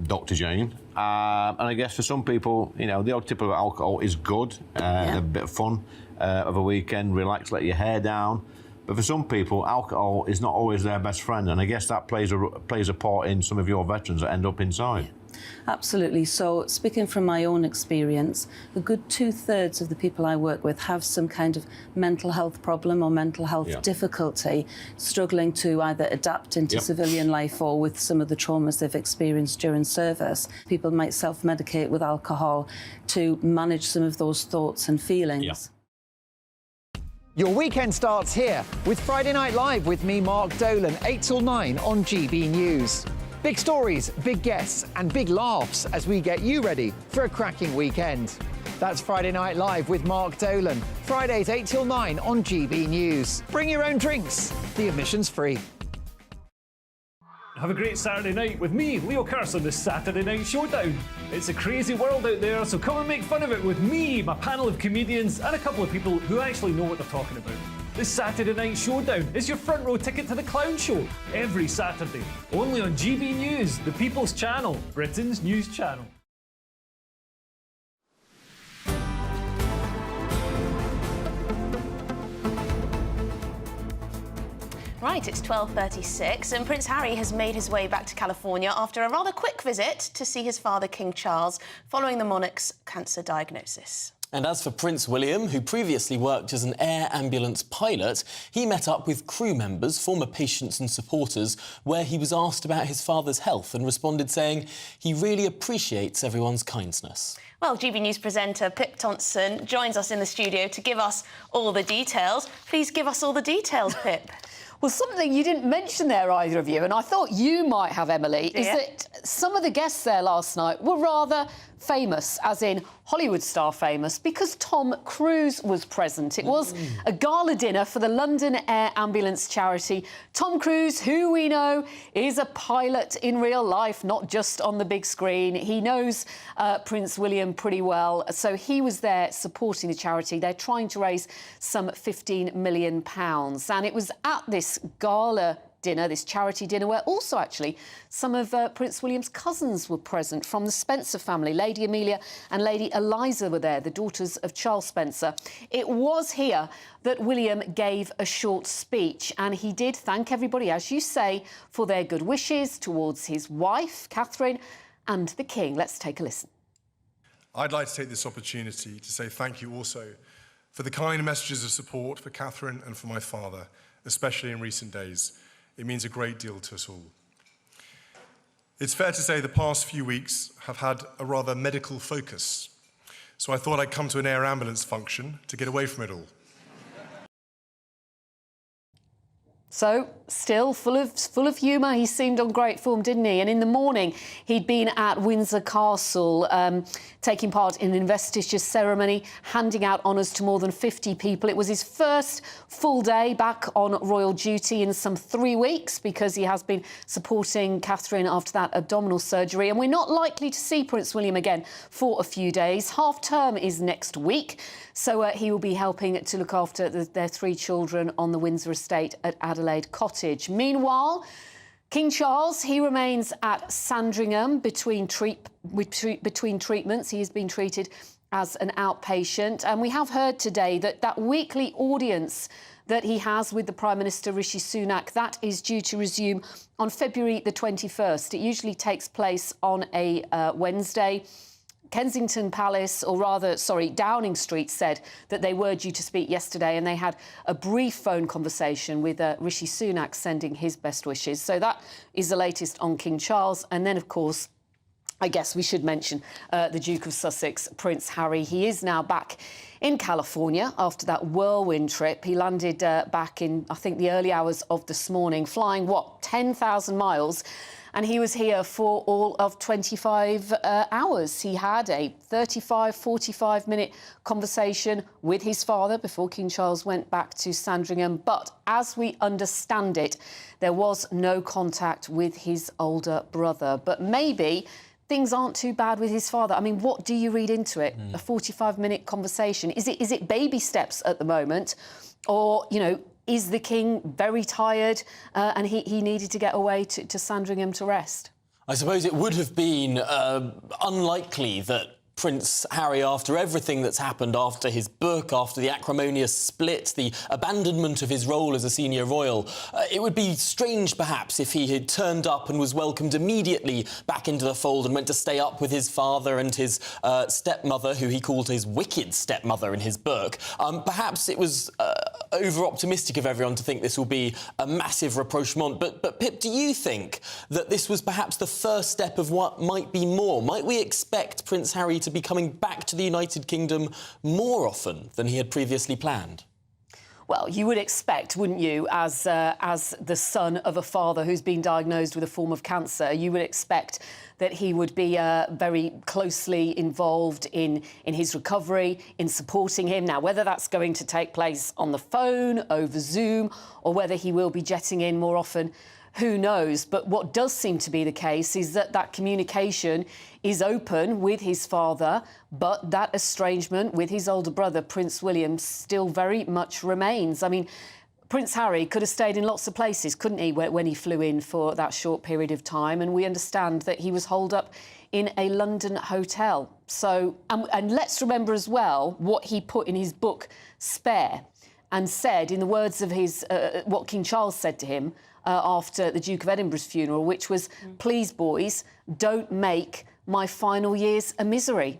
Dr. Jane, and I guess for some people, the odd tip of alcohol is good, a bit of fun of a weekend, relax, let your hair down. But for some people, alcohol is not always their best friend, and I guess that plays a part in some of your veterans that end up inside. Yeah. Absolutely. So, speaking from my own experience, a good 2/3 of the people I work with have some kind of mental health problem or mental health difficulty, struggling to either adapt into civilian life or with some of the traumas they've experienced during service. People might self-medicate with alcohol to manage some of those thoughts and feelings. Yeah. Your weekend starts here with Friday Night Live with me, Mark Dolan, 8 till 9 on GB News. Big stories, big guests and big laughs as we get you ready for a cracking weekend. That's Friday Night Live with Mark Dolan. Fridays 8 till 9 on GB News. Bring your own drinks. The admission's free. Have a great Saturday night with me, Leo Curse, on the Saturday Night Showdown. It's a crazy world out there, so come and make fun of it with me, my panel of comedians, and a couple of people who actually know what they're talking about. This Saturday Night Showdown is your front row ticket to the clown show every Saturday, only on GB News, the People's Channel, Britain's news channel. Right, it's 12:36 and Prince Harry has made his way back to California after a rather quick visit to see his father, King Charles, following the monarch's cancer diagnosis. And as for Prince William, who previously worked as an air ambulance pilot, he met up with crew members, former patients and supporters, where he was asked about his father's health and responded saying he really appreciates everyone's kindness. Well, GB News presenter Pip Thompson joins us in the studio to give us all the details. Please give us all the details, Pip. Well, something you didn't mention there, either of you, and I thought you might have, Emily, is Yeah. that some of the guests there last night were rather famous, as in Hollywood star famous, because Tom Cruise was present. It was a gala dinner for the London Air Ambulance charity. Tom Cruise, who we know is a pilot in real life, not just on the big screen. He knows Prince William pretty well, so he was there supporting the charity. They're trying to raise some £15 million. And it was at this gala dinner, this charity dinner, where also actually some of Prince William's cousins were present from the Spencer family. Lady Amelia and Lady Eliza were there, the daughters of Charles Spencer. It was here that William gave a short speech, and he did thank everybody, as you say, for their good wishes towards his wife, Catherine, and the King. Let's take a listen. I'd like to take this opportunity to say thank you also for the kind messages of support for Catherine and for my father, especially in recent days. It means a great deal to us all. It's fair to say the past few weeks have had a rather medical focus, so I thought I'd come to an air ambulance function to get away from it all. So, still full of humour. He seemed on great form, didn't he? And in the morning, he'd been at Windsor Castle, taking part in an investiture ceremony, handing out honours to more than 50 people. It was his first full day back on royal duty in some 3 weeks, because he has been supporting Catherine after that abdominal surgery. And we're not likely to see Prince William again for a few days. Half term is next week, so he will be helping to look after their 3 children on the Windsor estate at Adelaide Cottage. Meanwhile, King Charles, he remains at Sandringham between treatments. He has been treated as an outpatient. And we have heard today that that weekly audience that he has with the Prime Minister Rishi Sunak, that is due to resume on February the 21st. It usually takes place on a Wednesday. Kensington Palace, or rather, sorry, Downing Street said that they were due to speak yesterday, and they had a brief phone conversation with Rishi Sunak sending his best wishes. So that is the latest on King Charles. And then, of course, I guess we should mention the Duke of Sussex, Prince Harry. He is now back in California after that whirlwind trip. He landed back in, I think, the early hours of this morning, flying, 10,000 miles. And he was here for all of 25 hours. He had a 45-minute conversation with his father before King Charles went back to Sandringham. But as we understand it, there was no contact with his older brother. But maybe things aren't too bad with his father. I mean, what do you read into it? A 45-minute conversation. Is it baby steps at the moment? Or, you know, is the King very tired and he needed to get away to Sandringham to rest? I suppose it would have been unlikely that Prince Harry, after everything that's happened, after his book, after the acrimonious split, the abandonment of his role as a senior royal, it would be strange, perhaps, if he had turned up and was welcomed immediately back into the fold and went to stay up with his father and his stepmother, who he called his wicked stepmother in his book. Perhaps it was over-optimistic of everyone to think this will be a massive rapprochement. But Pip, do you think that this was perhaps the first step of what might be more? Might we expect Prince Harry to be coming back to the United Kingdom more often than he had previously planned? Well, you would expect, wouldn't you, as the son of a father who's been diagnosed with a form of cancer, you would expect that he would be very closely involved in his recovery, in supporting him. Now, whether that's going to take place on the phone, over Zoom, or whether he will be jetting in more often, who knows? But what does seem to be the case is that communication is open with his father, but that estrangement with his older brother, Prince William, still very much remains. I mean, Prince Harry could have stayed in lots of places, couldn't he, when he flew in for that short period of time? And we understand that he was holed up in a London hotel. So, and let's remember as well what he put in his book, Spare, and said, in the words of his what King Charles said to him after the Duke of Edinburgh's funeral, which was, please, boys, don't make my final years a misery.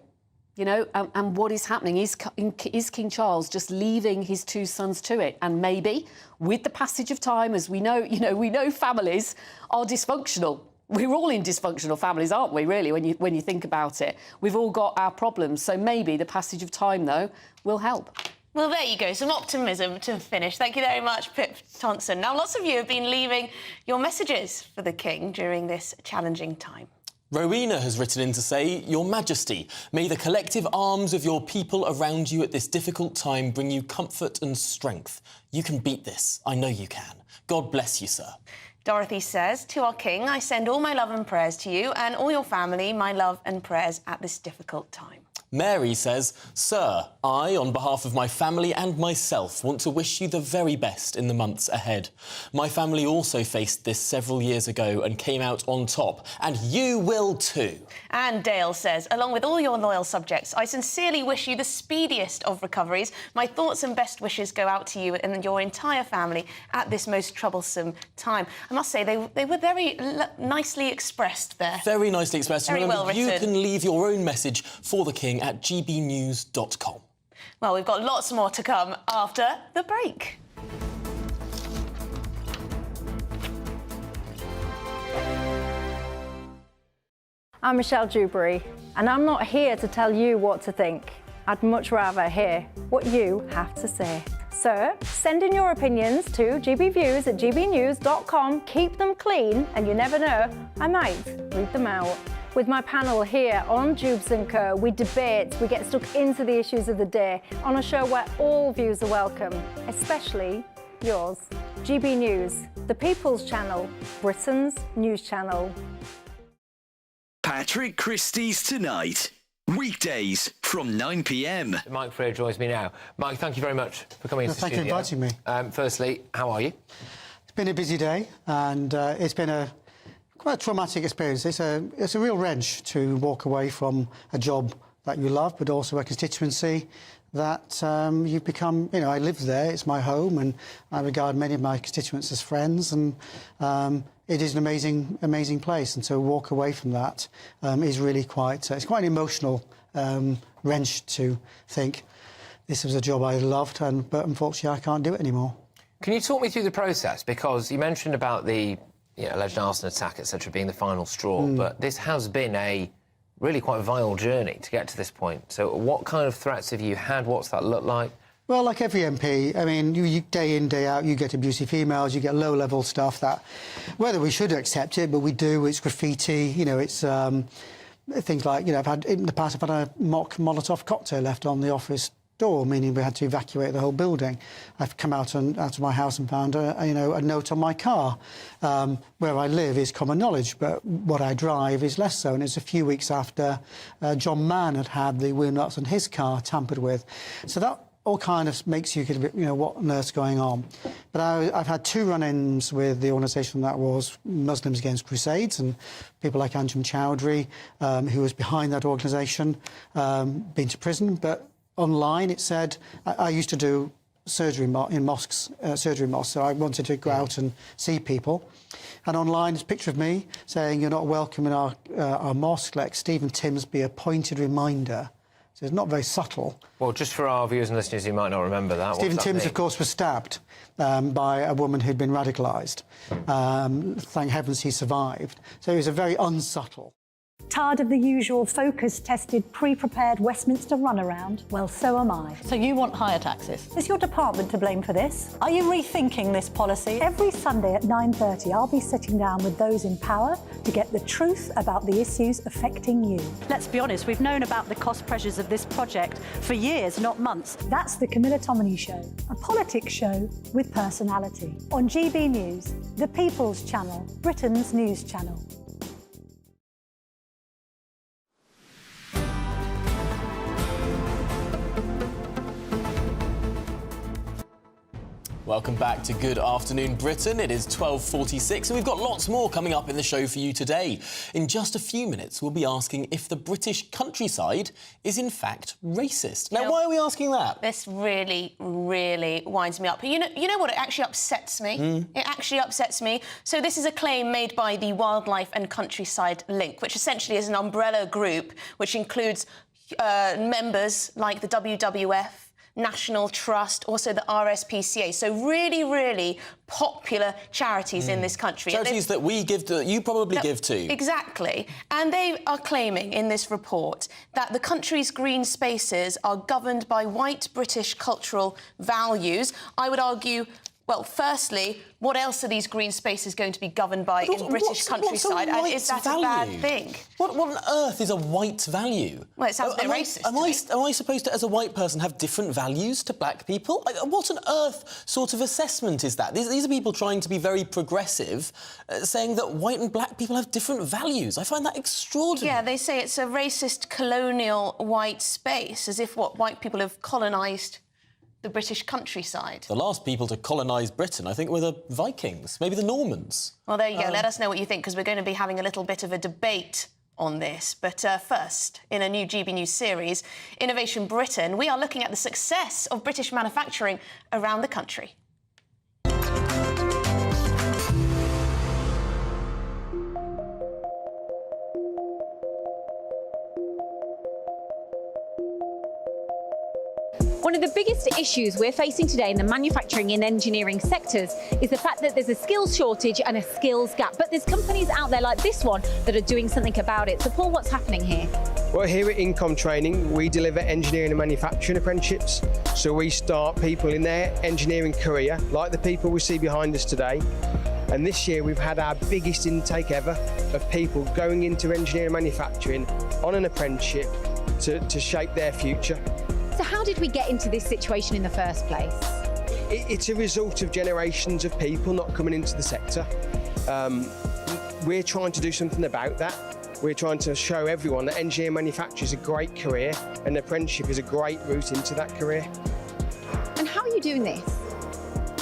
You know, and what is happening is King Charles just leaving his 2 sons to it. And maybe, with the passage of time, as we know, we know families are dysfunctional. We're all in dysfunctional families, aren't we, really, when you think about it? We've all got our problems. So maybe the passage of time, though, will help. Well, there you go, some optimism to finish. Thank you very much, Pip Thompson. Now, lots of you have been leaving your messages for the King during this challenging time. Rowena has written in to say, Your Majesty, may the collective arms of your people around you at this difficult time bring you comfort and strength. You can beat this. I know you can. God bless you, sir. Dorothy says, to our King, I send all my love and prayers to you and all your family, my love and prayers at this difficult time. Mary says, Sir, I, on behalf of my family and myself, want to wish you the very best in the months ahead. My family also faced this several years ago and came out on top, and you will too. And Dale says, along with all your loyal subjects, I sincerely wish you the speediest of recoveries. My thoughts and best wishes go out to you and your entire family at this most troublesome time. I must say, they were very nicely expressed there. Very nicely expressed. Very Remember, well written. you can leave your own message for the King at gbnews.com. Well, we've got lots more to come after the break. I'm Michelle Dewberry, and I'm not here to tell you what to think. I'd much rather hear what you have to say. So, send in your opinions to gbviews@gbnews.com. Keep them clean, and you never know, I might read them out. With my panel here on Jubes & Co, we debate, we get stuck into the issues of the day on a show where all views are welcome, especially yours. GB News, the People's Channel, Britain's news channel. Patrick Christie's Tonight. Weekdays from 9 p.m. Mike Freer joins me now. Mike, thank you very much for coming into the studio. Thank you for inviting me. Firstly, how are you? It's been a busy day, and it's been quite a traumatic experience. It's a real wrench to walk away from a job that you love, but also a constituency that you've become. You know, I live there; it's my home, and I regard many of my constituents as friends, and it is an amazing place. And to walk away from that is really quite. It's quite an emotional wrench to think this was a job I loved, but unfortunately I can't do it anymore. Can you talk me through the process? Because you mentioned about the alleged arson attack, etc., being the final straw, but this has been a really quite vile journey to get to this point. So what kind of threats have you had? What's that look like? Well, like every MP, I mean, you day in, day out, you get abusive emails, you get low-level stuff that, whether we should accept it, but we do, it's graffiti, you know, it's things like, you know, in the past I've had a mock Molotov cocktail left on the office door, meaning we had to evacuate the whole building. I've come out of my house and found a note on my car. Where I live is common knowledge, but what I drive is less so. And it's a few weeks after John Mann had the wheel nuts on his car tampered with. So that all kind of makes you get a bit, you know, what on earth's going on. But I've had two run-ins with the organisation that was Muslims Against Crusades, and people like Anjem Chowdhury, who was behind that organisation, been to prison. But online it said, I used to do surgery in mosques, so I wanted to go out and see people. And online, it's a picture of me saying, you're not welcome in our mosque, let Stephen Timms be a pointed reminder. So it's not very subtle. Well, just for our viewers and listeners who might not remember that, Stephen Timms, of course, was stabbed by a woman who'd been radicalised. Thank heavens he survived. So it was a very unsubtle. Tired of the usual focus-tested, pre-prepared Westminster runaround? Well, so am I. So you want higher taxes? Is your department to blame for this? Are you rethinking this policy? Every Sunday at 9:30, I'll be sitting down with those in power to get the truth about the issues affecting you. Let's be honest, we've known about the cost pressures of this project for years, not months. That's the Camilla Tominey Show, a politics show with personality. On GB News, the People's Channel, Britain's news channel. Welcome back to Good Afternoon Britain. It is 12:46 and we've got lots more coming up in the show for you today. In just a few minutes, we'll be asking if the British countryside is in fact racist. Now, why are we asking that? This really, really winds me up. You know what? It actually upsets me. It actually upsets me. So this is a claim made by the Wildlife and Countryside Link, which essentially is an umbrella group which includes members like the WWF, National Trust, also the RSPCA. So really, really popular charities in this country. Charities that we give to, you probably give to. Exactly. And they are claiming in this report that the country's green spaces are governed by white British cultural values. I would argue, well, firstly, what else are these green spaces going to be governed by in British countryside? And is that a bad thing? What on earth is a white value? Well, it sounds a bit racist. Am I supposed to, as a white person, have different values to black people? What on earth sort of assessment is that? These are people trying to be very progressive, saying that white and black people have different values. I find that extraordinary. Yeah, they say it's a racist colonial white space, as if white people have colonised the British countryside. The last people to colonise Britain, I think, were the Vikings, maybe the Normans. Well, there you go. Let us know what you think, because we're going to be having a little bit of a debate on this. But first, in a new GB News series, Innovation Britain, we are looking at the success of British manufacturing around the country. One of the biggest issues we're facing today in the manufacturing and engineering sectors is the fact that there's a skills shortage and a skills gap. But there's companies out there like this one that are doing something about it. So, Paul, what's happening here? Well, here at Income Training, we deliver engineering and manufacturing apprenticeships. So we start people in their engineering career, like the people we see behind us today. And this year we've had our biggest intake ever of people going into engineering and manufacturing on an apprenticeship to shape their future. So how did we get into this situation in the first place? It's a result of generations of people not coming into the sector. We're trying to do something about that. We're trying to show everyone that engineering manufacture is a great career and apprenticeship is a great route into that career. And how are you doing this?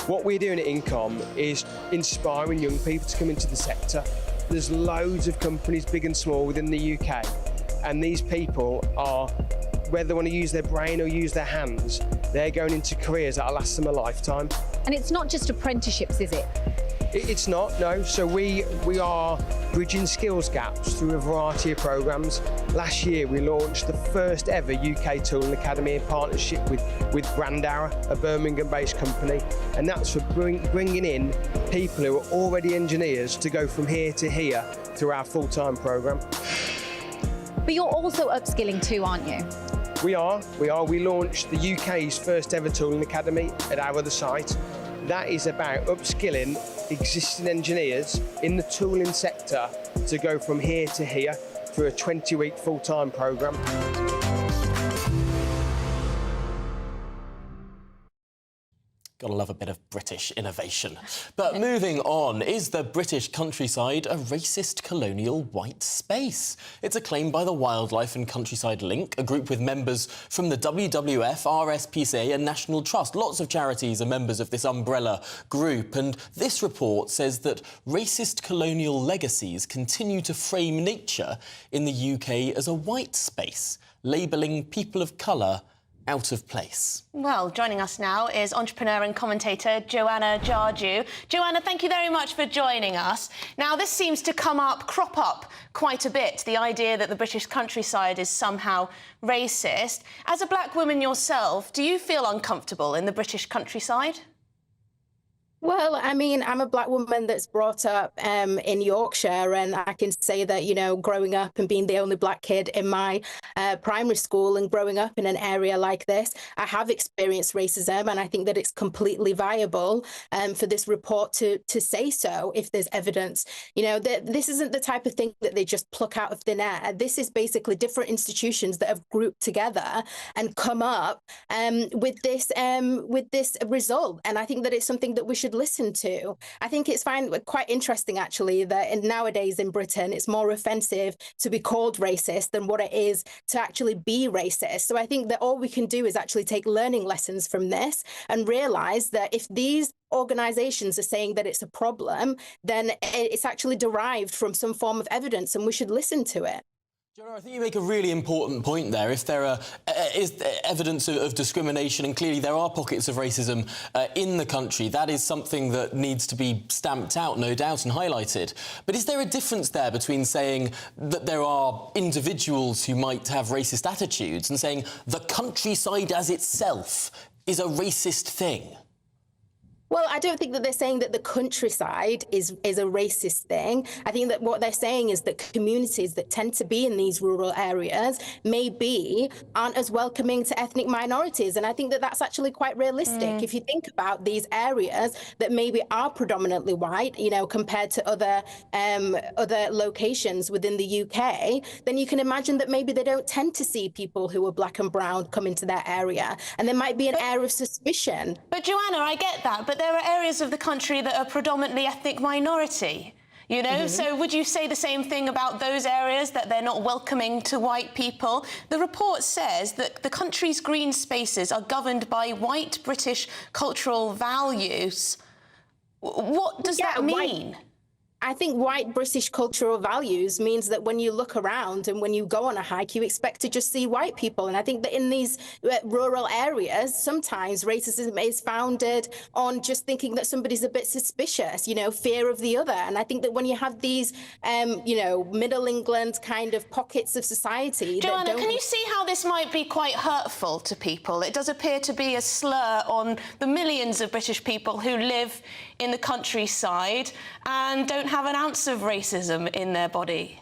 What we're doing at Income is inspiring young people to come into the sector. There's loads of companies, big and small, within the UK, and these people are, whether they want to use their brain or use their hands, they're going into careers that'll last them a lifetime. And it's not just apprenticeships, is it? It's not, no. So we are bridging skills gaps through a variety of programmes. Last year we launched the first ever UK Tooling Academy in partnership with Brandara, a Birmingham-based company, and that's for bringing in people who are already engineers to go from here to here through our full-time programme. But you're also upskilling too, aren't you? We are. We launched the UK's first ever Tooling Academy at our other site. That is about upskilling existing engineers in the tooling sector to go from here to here through a 20-week full-time programme. Gotta love a bit of British innovation. But moving on, is the British countryside a racist colonial white space? It's a claim by the Wildlife and Countryside Link, a group with members from the WWF, RSPCA and National Trust. Lots of charities are members of this umbrella group, and this report says that racist colonial legacies continue to frame nature in the UK as a white space, labelling people of colour out of place. Well, joining us now is entrepreneur and commentator Joanna Jarju. Joanna, thank you very much for joining us. Now, this seems to crop up quite a bit, the idea that the British countryside is somehow racist. As a black woman yourself, do you feel uncomfortable in the British countryside? Well, I mean, I'm a black woman that's brought up in Yorkshire, and I can say that, you know, growing up and being the only black kid in my primary school and growing up in an area like this, I have experienced racism, and I think that it's completely viable for this report to say so if there's evidence. You know, this isn't the type of thing that they just pluck out of thin air. This is basically different institutions that have grouped together and come up with this result, and I think that it's something that we should listen to. I think it's quite interesting, actually, that nowadays in Britain, it's more offensive to be called racist than what it is to actually be racist. So I think that all we can do is actually take learning lessons from this and realise that if these organisations are saying that it's a problem, then it's actually derived from some form of evidence and we should listen to it. Jonah, I think you make a really important point there. If there is evidence of discrimination, and clearly there are pockets of racism in the country, that is something that needs to be stamped out, no doubt, and highlighted. But is there a difference there between saying that there are individuals who might have racist attitudes and saying the countryside as itself is a racist thing? Well, I don't think that they're saying that the countryside is a racist thing. I think that what they're saying is that communities that tend to be in these rural areas aren't as welcoming to ethnic minorities. And I think that that's actually quite realistic. If you think about these areas that maybe are predominantly white, you know, compared to other locations within the UK, then you can imagine that maybe they don't tend to see people who are black and brown come into their area. And there might be an air of suspicion. But Joanna, I get that, but there are areas of the country that are predominantly ethnic minority, you know? So would you say the same thing about those areas, that they're not welcoming to white people? The report says that the country's green spaces are governed by white British cultural values. What does that mean? I think white British cultural values means that when you look around and when you go on a hike, you expect to just see white people. And I think that in these rural areas, sometimes racism is founded on just thinking that somebody's a bit suspicious, you know, fear of the other. And I think that when you have these, you know, Middle England kind of pockets of society... Joanna, can you see how this might be quite hurtful to people? It does appear to be a slur on the millions of British people who live in the countryside and don't have an ounce of racism in their body.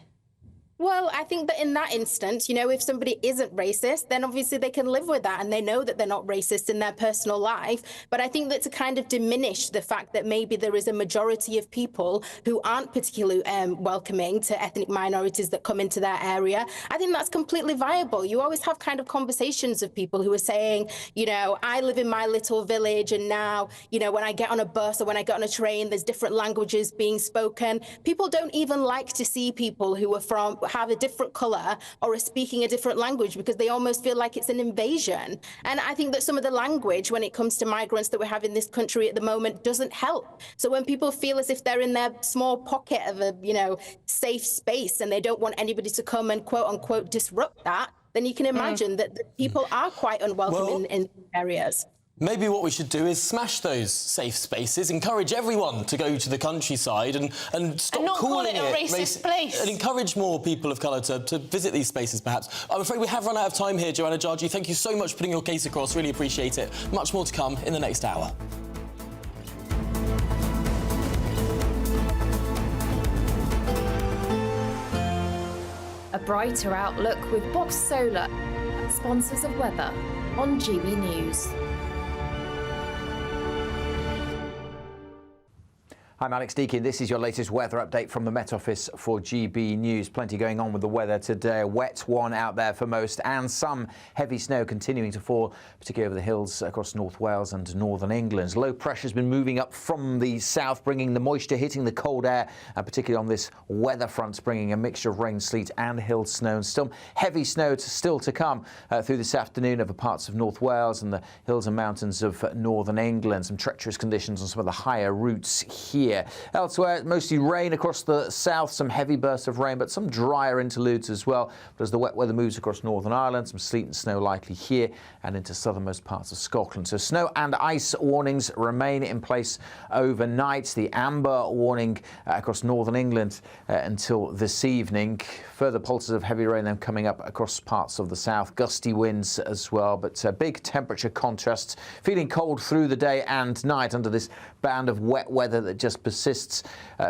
Well, I think that in that instance, you know, if somebody isn't racist, then obviously they can live with that and they know that they're not racist in their personal life. But I think that to kind of diminish the fact that maybe there is a majority of people who aren't particularly welcoming to ethnic minorities that come into their area, I think that's completely viable. You always have kind of conversations of people who are saying, you know, I live in my little village and now, you know, when I get on a bus or when I get on a train, there's different languages being spoken. People don't even like to see people who are have a different colour or are speaking a different language because they almost feel like it's an invasion. And I think that some of the language when it comes to migrants that we have in this country at the moment doesn't help. So when people feel as if they're in their small pocket of a, you know, safe space and they don't want anybody to come and quote unquote disrupt that, then you can imagine that the people are quite unwelcome in areas. Maybe what we should do is smash those safe spaces, encourage everyone to go to the countryside and stop calling it a racist place. And encourage more people of colour to visit these spaces, perhaps. I'm afraid we have run out of time here, Joanna Jarji. Thank you so much for putting your case across. Really appreciate it. Much more to come in the next hour. A brighter outlook with Box Solar, sponsors of weather on GB News. I'm Alex Deakin. This is your latest weather update from the Met Office for GB News. Plenty going on with the weather today. A wet one out there for most and some heavy snow continuing to fall, particularly over the hills across North Wales and northern England. Low pressure's been moving up from the south, bringing the moisture, hitting the cold air, and particularly on this weather front, bringing a mixture of rain, sleet and hill snow. And still heavy snow still to come through this afternoon over parts of North Wales and the hills and mountains of northern England. Some treacherous conditions on some of the higher routes here. Elsewhere, mostly rain across the south, some heavy bursts of rain, but some drier interludes as well. But as the wet weather moves across Northern Ireland, some sleet and snow likely here and into southernmost parts of Scotland. So snow and ice warnings remain in place overnight. The amber warning across northern England until this evening. Further pulses of heavy rain then coming up across parts of the south. Gusty winds as well, but big temperature contrasts. Feeling cold through the day and night under this band of wet weather that just persists.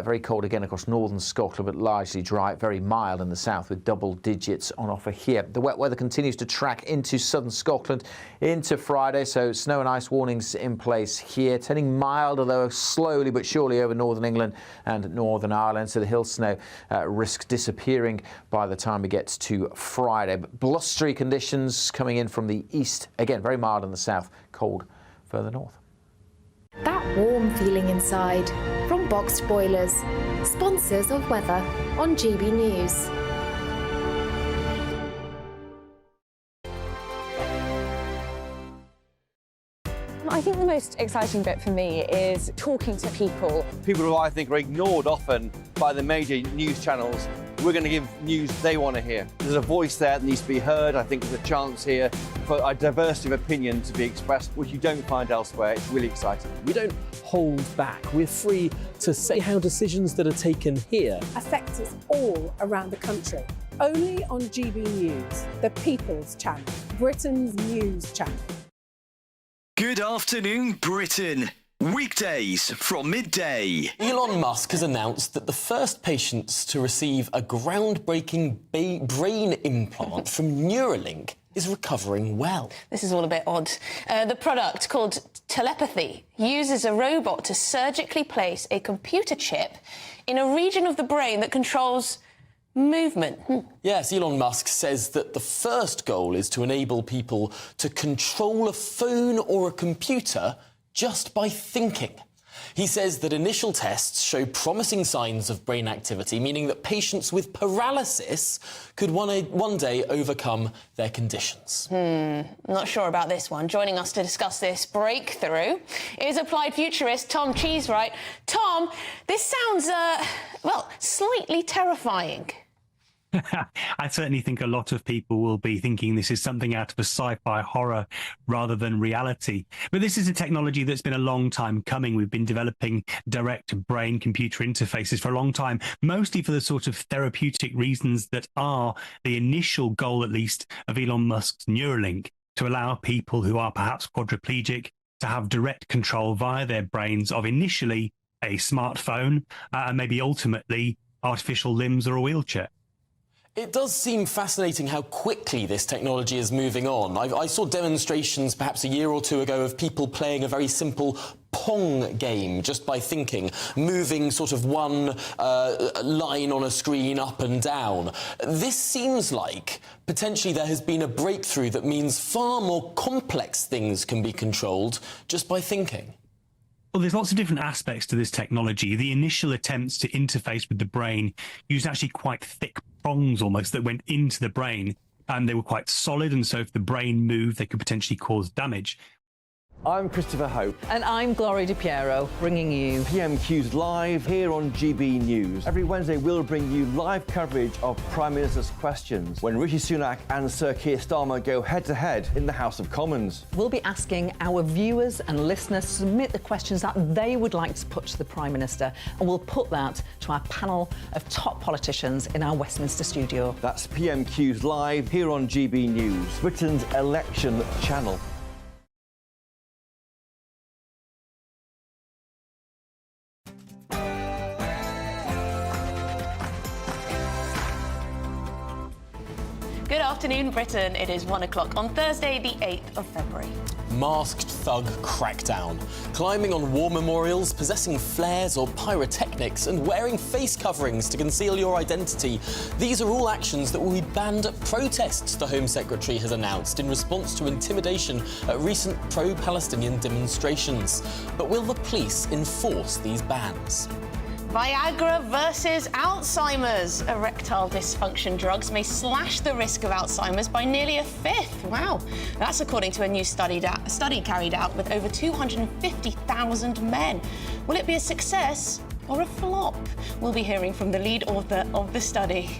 Very cold again across northern Scotland, but largely dry, very mild in the south with double digits on offer here. The wet weather continues to track into southern Scotland into Friday, so snow and ice warnings in place here. Turning mild, although slowly but surely over northern England and northern Ireland, so the hill snow risk disappearing by the time we get to Friday. But blustery conditions coming in from the east. Again, very mild in the south, cold further north. That warm feeling inside from Boxed Boilers, sponsors of weather on GB News. I think the most exciting bit for me is talking to people. People who I think are ignored often by the major news channels we're going to give news they want to hear. There's a voice there that needs to be heard. I think there's a chance here for a diversity of opinion to be expressed, which you don't find elsewhere. It's really exciting. We don't hold back. We're free to say how decisions that are taken here affect us all around the country. Only on GB News, the People's Channel, Britain's news channel. Good afternoon, Britain. Weekdays from midday. Elon Musk has announced that the first patients to receive a groundbreaking brain implant from Neuralink is recovering well. This is all a bit odd. The product, called telepathy, uses a robot to surgically place a computer chip in a region of the brain that controls movement. Yes, Elon Musk says that the first goal is to enable people to control a phone or a computer just by thinking. He says that initial tests show promising signs of brain activity, meaning that patients with paralysis could one day overcome their conditions. Not sure about this one. Joining us to discuss this breakthrough is applied futurist Tom Cheesewright. Tom, this sounds, well, slightly terrifying. I certainly think a lot of people will be thinking this is something out of a sci-fi horror rather than reality. But this is a technology that's been a long time coming. We've been developing direct brain-computer interfaces for a long time, mostly for the sort of therapeutic reasons that are the initial goal, at least, of Elon Musk's Neuralink, to allow people who are perhaps quadriplegic to have direct control via their brains of initially a smartphone and maybe ultimately artificial limbs or a wheelchair. It does seem fascinating how quickly this technology is moving on. I saw demonstrations perhaps a year or two ago of people playing a very simple Pong game just by thinking, moving sort of one line on a screen up and down. This seems like potentially there has been a breakthrough that means far more complex things can be controlled just by thinking. Well, there's lots of different aspects to this technology. The initial attempts to interface with the brain used actually quite thick prongs almost that went into the brain, and they were quite solid, and so if the brain moved, they could potentially cause damage. I'm Christopher Hope. And I'm Gloria DiPiero, bringing you PMQ's Live here on GB News. Every Wednesday, we'll bring you live coverage of Prime Minister's questions when Rishi Sunak and Sir Keir Starmer go head-to-head in the House of Commons. We'll be asking our viewers and listeners to submit the questions that they would like to put to the Prime Minister, and we'll put that to our panel of top politicians in our Westminster studio. That's PMQ's Live here on GB News, Britain's election channel. Good afternoon, Britain. It is 1 o'clock on Thursday, the 8th of February. Masked thug crackdown. Climbing on war memorials, possessing flares or pyrotechnics, and wearing face coverings to conceal your identity. These are all actions that will be banned at protests, the Home Secretary has announced in response to intimidation at recent pro-Palestinian demonstrations. But will the police enforce these bans? Viagra versus Alzheimer's. Erectile dysfunction drugs may slash the risk of Alzheimer's by nearly a fifth. Wow. That's according to a new study carried out with over 250,000 men. Will it be a success or a flop? We'll be hearing from the lead author of the study.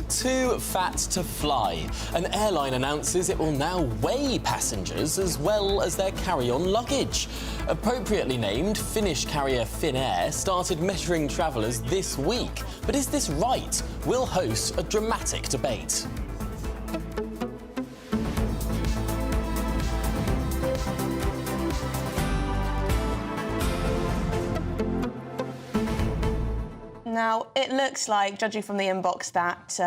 Too fat to fly. An airline announces it will now weigh passengers as well as their carry-on luggage. Appropriately named, Finnish carrier Finnair started measuring travellers this week. But is this right? We'll host a dramatic debate. Now, it looks like, judging from the inbox, that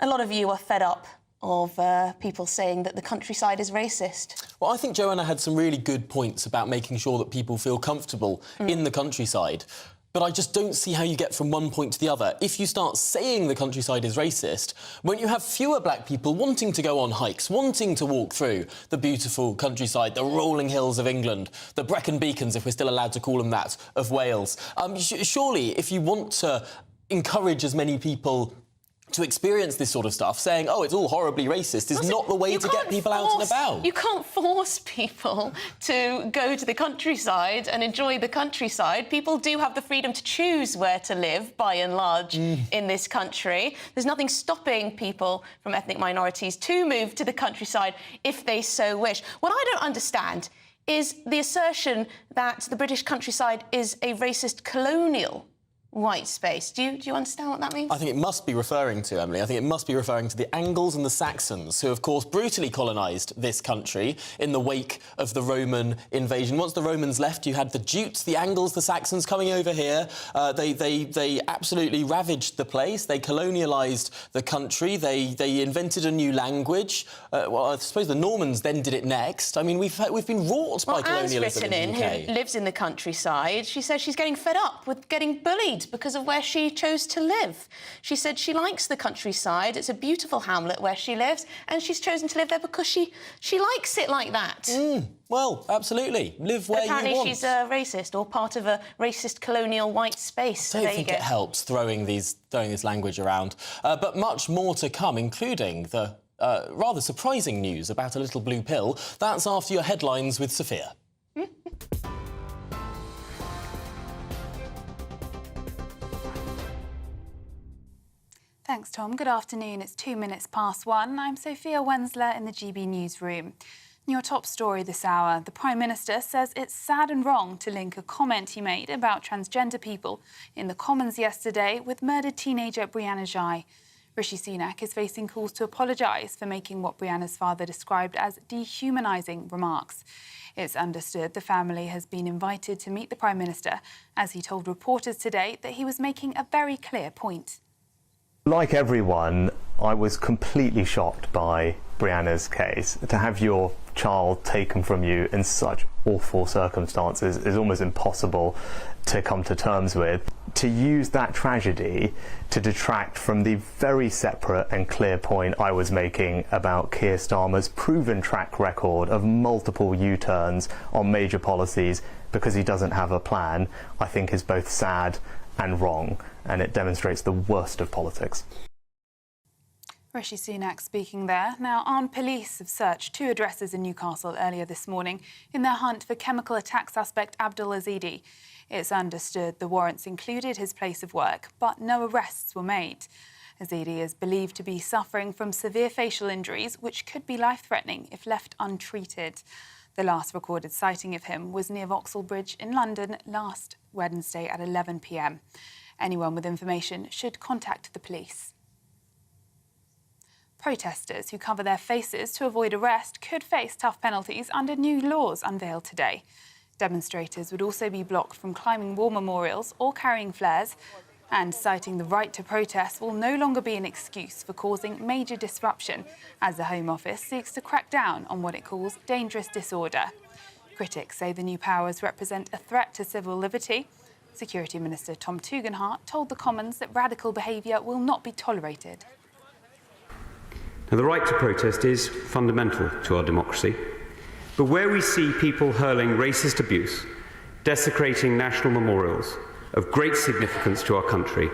a lot of you are fed up of people saying that the countryside is racist. Well, I think Joanna had some really good points about making sure that people feel comfortable in the countryside. But I just don't see how you get from one point to the other. If you start saying the countryside is racist, won't you have fewer black people wanting to go on hikes, wanting to walk through the beautiful countryside, the rolling hills of England, the Brecon Beacons, if we're still allowed to call them that, of Wales? Surely, if you want to encourage as many people to experience this sort of stuff, saying, oh, it's all horribly racist, is not the way to get people out and about. You can't force people to go to the countryside and enjoy the countryside. People do have the freedom to choose where to live, by and large, in this country. There's nothing stopping people from ethnic minorities to move to the countryside if they so wish. What I don't understand is the assertion that the British countryside is a racist colonial white space. Do you understand what that means? I think it must be referring to, Emily, I think it must be referring to the Angles and the Saxons, who, of course, brutally colonised this country in the wake of the Roman invasion. Once the Romans left, you had the Jutes, the Angles, the Saxons coming over here. They absolutely ravaged the place. They colonialised the country. They invented a new language. Well, I suppose the Normans then did it next. I mean, we've been wrought by colonialism in the UK. Who lives in the countryside, she says she's getting fed up with getting bullied because of where she chose to live. She said she likes the countryside. It's a beautiful hamlet where she lives, and she's chosen to live there because she likes it like that. Well, absolutely. Live where you want. Apparently she's a racist or part of a racist colonial white space. I don't think it helps throwing this language around. But much more to come, including the rather surprising news about a little blue pill. That's after your headlines with Sophia. Thanks, Tom. Good afternoon. It's 2 minutes past 1. I'm Sophia Wensler in the GB newsroom. Your top story this hour. The Prime Minister says it's sad and wrong to link a comment he made about transgender people in the Commons yesterday with murdered teenager Brianna Ghey. Rishi Sunak is facing calls to apologise for making what Brianna's father described as dehumanising remarks. It's understood the family has been invited to meet the Prime Minister, as he told reporters today that he was making a very clear point. Like everyone, I was completely shocked by Brianna's case. To have your child taken from you in such awful circumstances is almost impossible to come to terms with. To use that tragedy to detract from the very separate and clear point I was making about Keir Starmer's proven track record of multiple U-turns on major policies because he doesn't have a plan, I think is both sad and wrong, and it demonstrates the worst of politics. Rishi Sunak speaking there. Now, armed police have searched 2 addresses in Newcastle earlier this morning in their hunt for chemical attack suspect Abdul Ezedi. It's understood the warrants included his place of work, but no arrests were made. Ezedi is believed to be suffering from severe facial injuries, which could be life-threatening if left untreated. The last recorded sighting of him was near Vauxhall Bridge in London last Wednesday at 11 p.m. Anyone with information should contact the police. Protesters who cover their faces to avoid arrest could face tough penalties under new laws unveiled today. Demonstrators would also be blocked from climbing war memorials or carrying flares, and citing the right to protest will no longer be an excuse for causing major disruption, as the Home Office seeks to crack down on what it calls dangerous disorder. Critics say the new powers represent a threat to civil liberty. Security Minister Tom Tugendhat told the Commons that radical behaviour will not be tolerated. Now, the right to protest is fundamental to our democracy, but where we see people hurling racist abuse, desecrating national memorials of great significance to our country,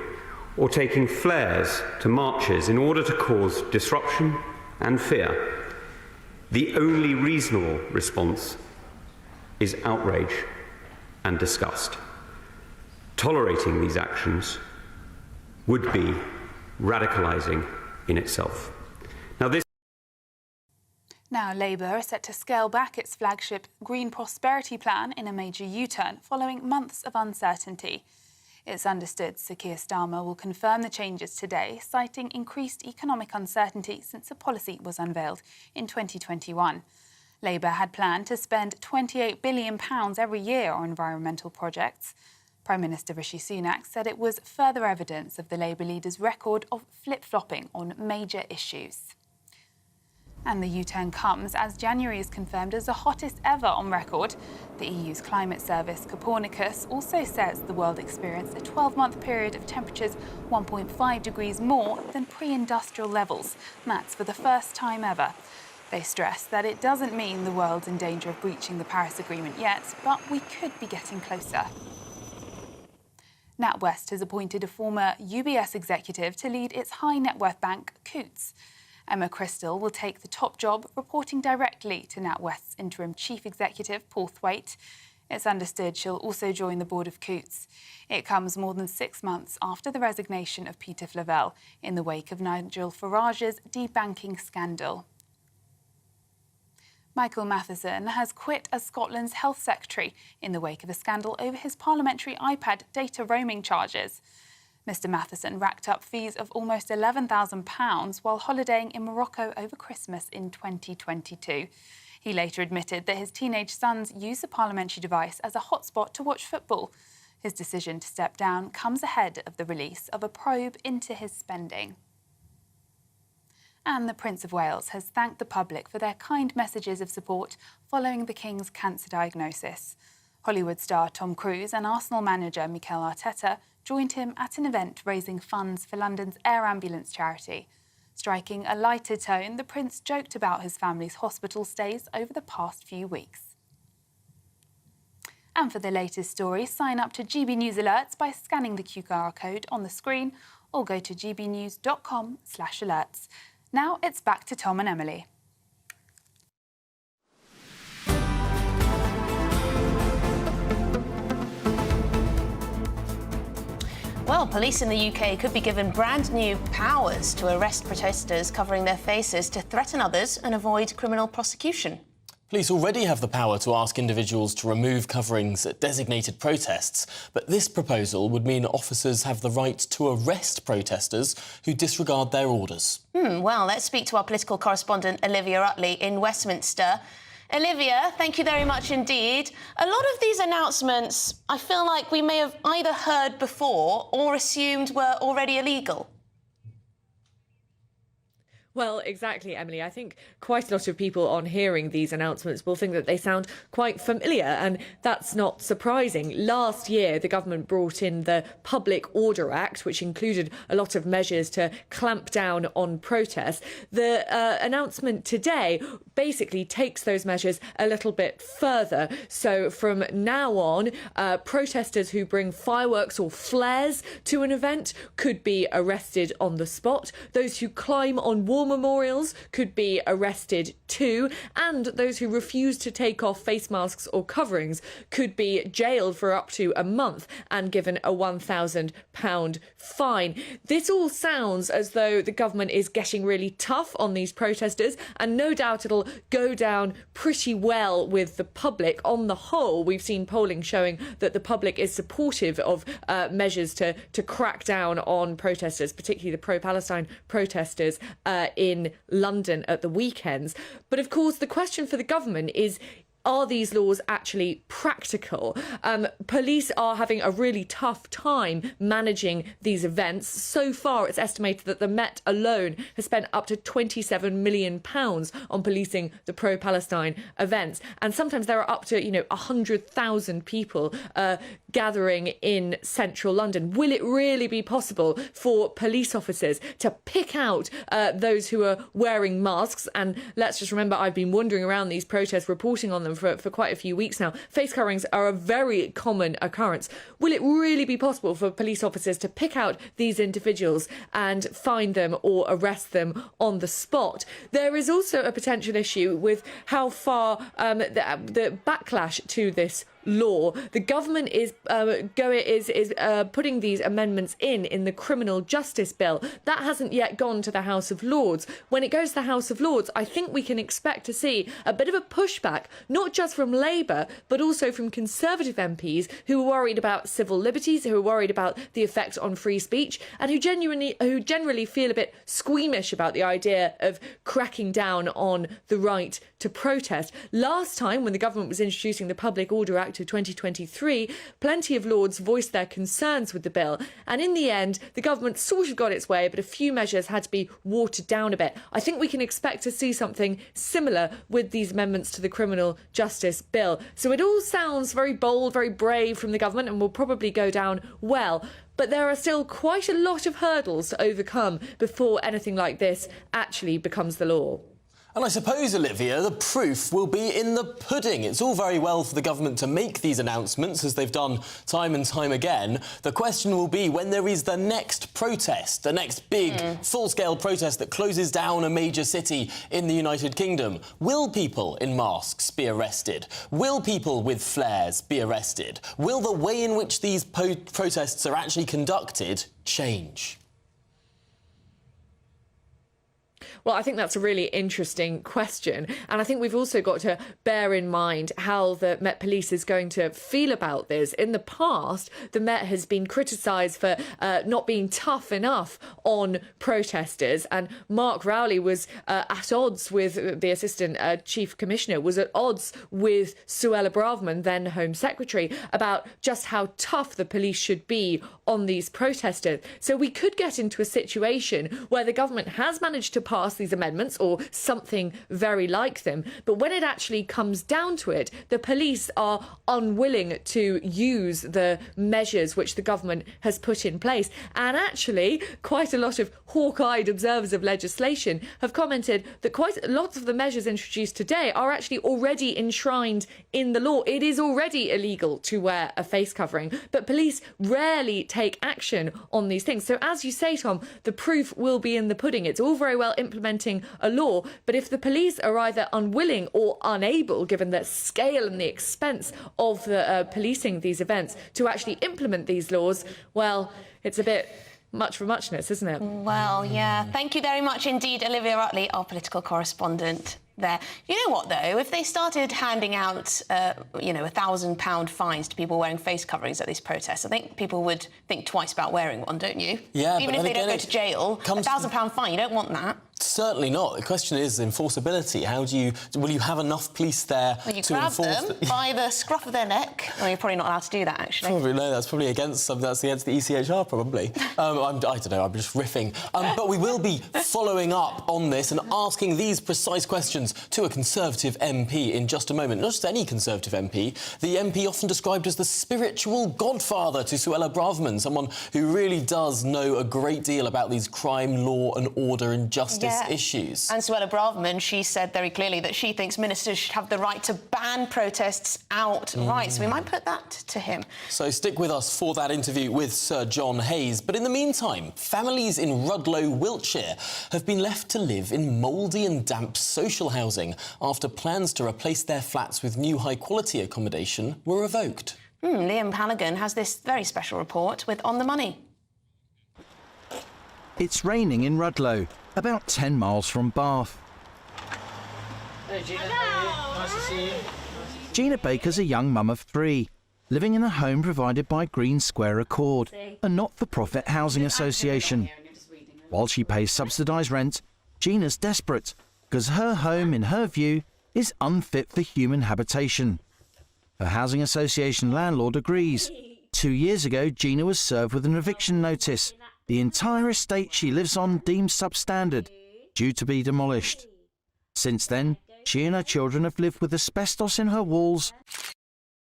or taking flares to marches in order to cause disruption and fear, the only reasonable response is outrage and disgust. Tolerating these actions would be radicalising in itself. Now, Labour is set to scale back its flagship Green Prosperity Plan in a major U-turn following months of uncertainty. It's understood Sir Keir Starmer will confirm the changes today, citing increased economic uncertainty since the policy was unveiled in 2021. Labour had planned to spend £28 billion every year on environmental projects. Prime Minister Rishi Sunak said it was further evidence of the Labour leader's record of flip-flopping on major issues. And the U-turn comes as January is confirmed as the hottest ever on record. The EU's climate service, Copernicus, also says the world experienced a 12-month period of temperatures 1.5 degrees more than pre-industrial levels. And that's for the first time ever. They stress that it doesn't mean the world's in danger of breaching the Paris Agreement yet, but we could be getting closer. NatWest has appointed a former UBS executive to lead its high net worth bank, Coutts. Emma Crystal will take the top job, reporting directly to NatWest's interim chief executive, Paul Thwaite. It's understood she'll also join the board of Coutts. It comes more than 6 months after the resignation of Peter Flavelle in the wake of Nigel Farage's debanking scandal. Michael Matheson has quit as Scotland's Health Secretary in the wake of a scandal over his parliamentary iPad data roaming charges. Mr Matheson racked up fees of almost £11,000 while holidaying in Morocco over Christmas in 2022. He later admitted that his teenage sons use the parliamentary device as a hotspot to watch football. His decision to step down comes ahead of the release of a probe into his spending. And the Prince of Wales has thanked the public for their kind messages of support following the King's cancer diagnosis. Hollywood star Tom Cruise and Arsenal manager Mikel Arteta joined him at an event raising funds for London's air ambulance charity. Striking a lighter tone, the Prince joked about his family's hospital stays over the past few weeks. And for the latest stories, sign up to GB News Alerts by scanning the QR code on the screen or go to gbnews.com/alerts. Now it's back to Tom and Emily. Well, police in the UK could be given brand new powers to arrest protesters covering their faces to threaten others and avoid criminal prosecution. Police already have the power to ask individuals to remove coverings at designated protests, but this proposal would mean officers have the right to arrest protesters who disregard their orders. Well, let's speak to our political correspondent Olivia Utley in Westminster. Olivia, thank you very much indeed. A lot of these announcements, I feel like we may have either heard before or assumed were already illegal. Well, exactly, Emily. I think quite a lot of people on hearing these announcements will think that they sound quite familiar, and that's not surprising. Last year, the government brought in the Public Order Act, which included a lot of measures to clamp down on protests. The announcement today basically takes those measures a little bit further. So from now on, protesters who bring fireworks or flares to an event could be arrested on the spot. Those who climb on war memorials could be arrested too, and those who refuse to take off face masks or coverings could be jailed for up to a month and given a £1,000 fine. This all sounds as though the government is getting really tough on these protesters, and no doubt it'll go down pretty well with the public. On the whole, we've seen polling showing that the public is supportive of measures to crack down on protesters, particularly the pro-Palestine protesters in London at the weekends. But of course, the question for the government is, are these laws actually practical? Police are having a really tough time managing these events. So far, it's estimated that the Met alone has spent up to £27 million on policing the pro-Palestine events. And sometimes there are up to, 100,000 people gathering in central London. Will it really be possible for police officers to pick out those who are wearing masks? And let's just remember, I've been wandering around these protests, reporting on them for quite a few weeks now. Face coverings are a very common occurrence. Will it really be possible for police officers to pick out these individuals and find them or arrest them on the spot? There is also a potential issue with how far the backlash to this law. The government is putting these amendments in the criminal justice bill. That hasn't yet gone to the House of Lords. When it goes to the House of Lords, I think we can expect to see a bit of a pushback, not just from Labour, but also from Conservative MPs who are worried about civil liberties, who are worried about the effect on free speech, and who generally feel a bit squeamish about the idea of cracking down on the right to protest. Last time, when the government was introducing the Public Order Act of 2023, plenty of Lords voiced their concerns with the bill, and in the end the government sort of got its way, but a few measures had to be watered down a bit. I think we can expect to see something similar with these amendments to the criminal justice bill. So it all sounds very bold, very brave from the government, and will probably go down well. But there are still quite a lot of hurdles to overcome before anything like this actually becomes the law. And I suppose, Olivia, the proof will be in the pudding. It's all very well for the government to make these announcements, as they've done time and time again. The question will be when there is the next protest, the next big, full-scale protest that closes down a major city in the United Kingdom. Will people in masks be arrested? Will people with flares be arrested? Will the way in which these protests are actually conducted change? Well, I think that's a really interesting question. And I think we've also got to bear in mind how the Met Police is going to feel about this. In the past, the Met has been criticised for not being tough enough on protesters. And Mark Rowley was at odds with the Assistant Chief Commissioner, was at odds with Suella Braverman, then Home Secretary, about just how tough the police should be on these protesters. So we could get into a situation where the government has managed to pass these amendments or something very like them, but when it actually comes down to it, the police are unwilling to use the measures which the government has put in place. And actually, quite a lot of hawk-eyed observers of legislation have commented that quite a lot of the measures introduced today are actually already enshrined in the law. It is already illegal to wear a face covering, but police rarely take action on these things. So as you say, Tom, the proof will be in the pudding. It's all very well implementing a law, but if the police are either unwilling or unable, given the scale and the expense of the policing these events, to actually implement these laws, well, it's a bit much for muchness, isn't it? Well, yeah. Thank you very much indeed, Olivia Rutley, our political correspondent there. You know what, though? If they started handing out, £1,000 fines to people wearing face coverings at these protests, I think people would think twice about wearing one, don't you? Yeah, even if they don't go to jail, £1,000 fine, you don't want that. Certainly not. The question is enforceability. Will you have enough police there Well, you to grab enforce them by the scruff of their neck. Well, you're probably not allowed to do that, actually. Probably no. That's probably against the ECHR, probably. I don't know. I'm just riffing. But we will be following up on this and asking these precise questions to a Conservative MP in just a moment. Not just any Conservative MP. The MP often described as the spiritual godfather to Suella Braverman, someone who really does know a great deal about these crime, law and order and justice issues. And Suella Braverman, she said very clearly that she thinks ministers should have the right to ban protests outright. So we might put that to him. So stick with us for that interview with Sir John Hayes. But in the meantime, families in Rudloe, Wiltshire, have been left to live in mouldy and damp social housing after plans to replace their flats with new high-quality accommodation were revoked. Liam Halligan has this very special report with On the Money. It's raining in Rudloe, about 10 miles from Bath. Hey Gina, how are you? Nice to see you. Gina Baker's a young mum of 3, living in a home provided by Green Square Accord, a not-for-profit housing association. While she pays subsidised rent, Gina's desperate, because her home, in her view, is unfit for human habitation. Her housing association landlord agrees. 2 years ago, Gina was served with an eviction notice. The entire estate she lives on deemed substandard, due to be demolished. Since then, she and her children have lived with asbestos in her walls,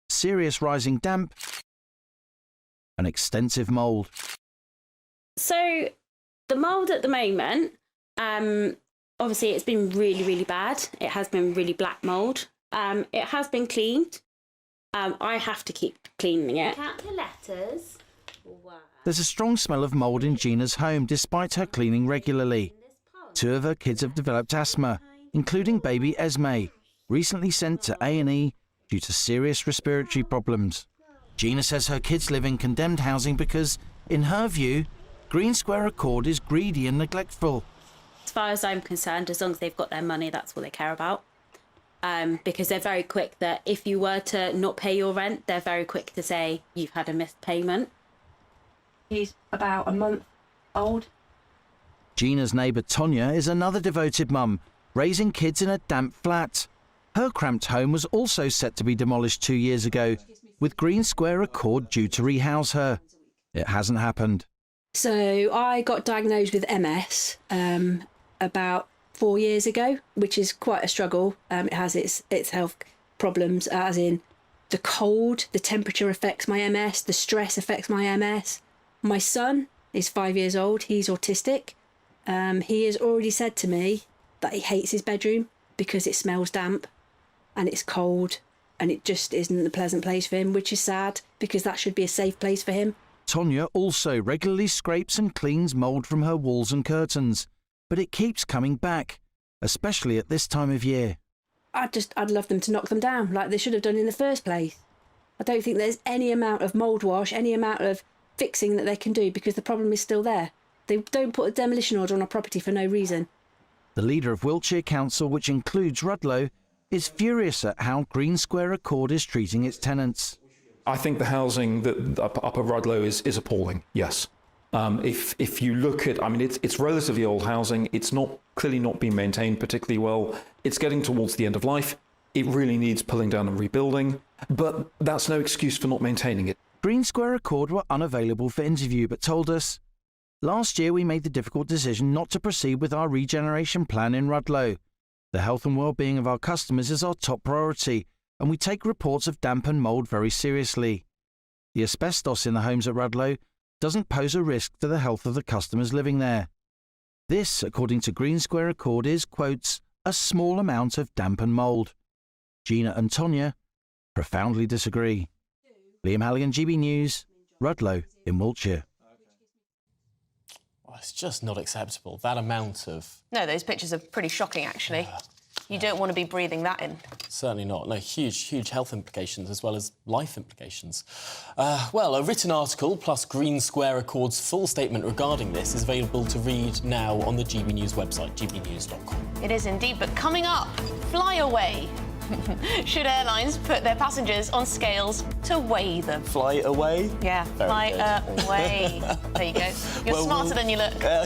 serious rising damp, and extensive mould. So, the mould at the moment, obviously it's been really, really bad. It has been really black mould. It has been cleaned. I have to keep cleaning it. Count the letters. There's a strong smell of mould in Gina's home despite her cleaning regularly. 2 of her kids have developed asthma, including baby Esme, recently sent to A&E due to serious respiratory problems. Gina says her kids live in condemned housing because, in her view, Green Square Accord is greedy and neglectful. As far as I'm concerned, as long as they've got their money, that's all they care about. Because they're very quick that if you were to not pay your rent, they're very quick to say you've had a missed payment. He's about a month old. Gina's neighbour Tonya is another devoted mum, raising kids in a damp flat. Her cramped home was also set to be demolished 2 years ago, with Green Square Accord due to rehouse her. It hasn't happened. So I got diagnosed with MS about 4 years ago, which is quite a struggle. It has its health problems, as in the cold, the temperature affects my MS, the stress affects my MS. My son is 5 years old. He's autistic. He has already said to me that he hates his bedroom because it smells damp and it's cold and it just isn't a pleasant place for him, which is sad because that should be a safe place for him. Tonya also regularly scrapes and cleans mould from her walls and curtains, but it keeps coming back, especially at this time of year. I'd love them to knock them down like they should have done in the first place. I don't think there's any amount of mould wash, any amount of fixing that they can do because the problem is still there. They don't put a demolition order on a property for no reason. The leader of Wiltshire Council, which includes Rudloe, is furious at how Green Square Accord is treating its tenants. I think the housing that up at Rudloe is appalling, yes. If you look at, I mean, it's relatively old housing. It's clearly not being maintained particularly well. It's getting towards the end of life. It really needs pulling down and rebuilding, but that's no excuse for not maintaining it. Green Square Accord were unavailable for interview, but told us, "Last year we made the difficult decision not to proceed with our regeneration plan in Rudloe. The health and well-being of our customers is our top priority, and we take reports of damp and mould very seriously. The asbestos in the homes at Rudloe doesn't pose a risk to the health of the customers living there. This, according to Green Square Accord, is, quotes, a small amount of damp and mould." Gina and Tonya profoundly disagree. Liam Halligan, GB News, Rudloe in Wiltshire. Well, it's just not acceptable, that amount of... No, those pictures are pretty shocking, actually. You don't want to be breathing that in. Certainly not. No, huge health implications as well as life implications. Well, a written article plus Green Square Accord's full statement regarding this is available to read now on the GB News website, gbnews.com. It is indeed, but coming up, fly away. Should airlines put their passengers on scales to weigh them? Fly away? Yeah, fly away. There you go. You're smarter than you look. I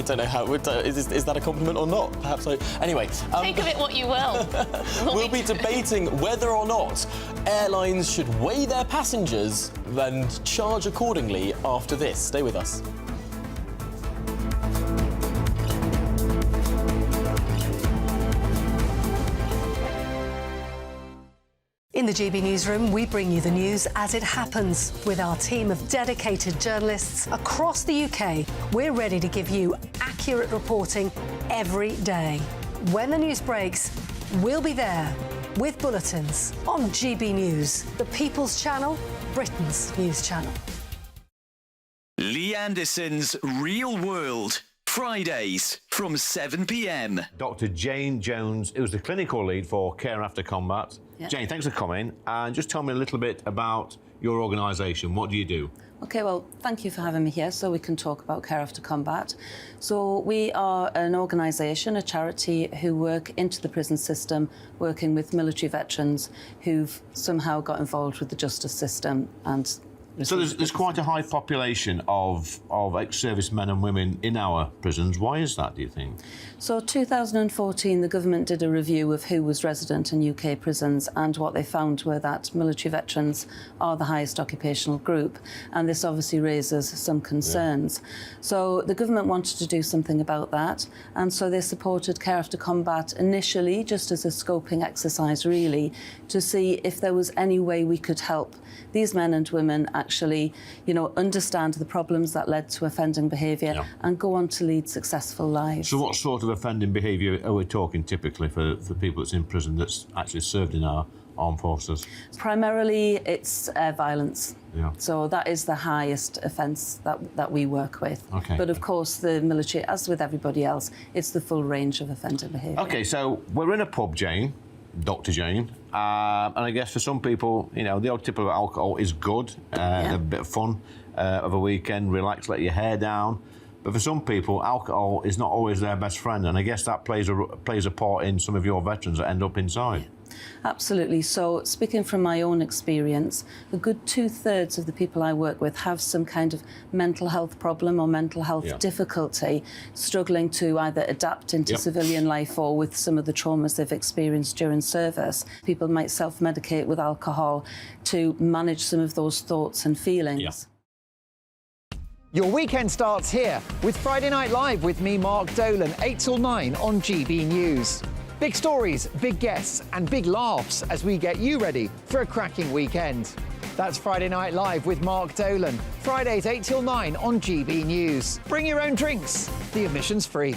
don't know how... Is that a compliment or not? Perhaps so. Anyway... Take of it what you will. We'll be debating whether or not airlines should weigh their passengers and charge accordingly after this. Stay with us. In the GB Newsroom, we bring you the news as it happens. With our team of dedicated journalists across the UK, we're ready to give you accurate reporting every day. When the news breaks, we'll be there with bulletins on GB News, the People's Channel, Britain's news channel. Lee Anderson's Real World. Fridays from 7 p.m. Dr. Jane Jones, who's the clinical lead for Care After Combat. Yep. Jane, thanks for coming. And just tell me a little bit about your organisation. What do you do? OK, well, thank you for having me here so we can talk about Care After Combat. So we are an organisation, a charity, who work into the prison system, working with military veterans who've somehow got involved with the justice system and... So there's quite a high population of ex-servicemen and women in our prisons. Why is that, do you think? So 2014, the government did a review of who was resident in UK prisons, and what they found were that military veterans are the highest occupational group, and this obviously raises some concerns. Yeah. So the government wanted to do something about that, and so they supported Care After Combat initially, just as a scoping exercise, really, to see if there was any way we could help these men and women actually, you know, understand the problems that led to offending behaviour and go on to lead successful lives. So what sort of offending behaviour are we talking typically for people that's in prison that's actually served in our armed forces? Primarily, it's violence. Yeah. So that is the highest offence that we work with. Okay. But of course, the military, as with everybody else, it's the full range of offending behaviour. OK, so we're in a pub, Jane, Dr. Jane, and I guess for some people, you know, the odd tip of alcohol is good, a bit of fun of a weekend, relax, let your hair down. But for some people, alcohol is not always their best friend, and I guess that plays a part in some of your veterans that end up inside. Absolutely. So, speaking from my own experience, a good 2/3 of the people I work with have some kind of mental health problem or mental health difficulty, struggling to either adapt into civilian life or with some of the traumas they've experienced during service. People might self-medicate with alcohol to manage some of those thoughts and feelings. Your weekend starts here with Friday Night Live with me, Mark Dolan, 8 till 9 on GB News. Big stories, big guests and big laughs as we get you ready for a cracking weekend. That's Friday Night Live with Mark Dolan. Fridays 8 till 9 on GB News. Bring your own drinks. The admission's free.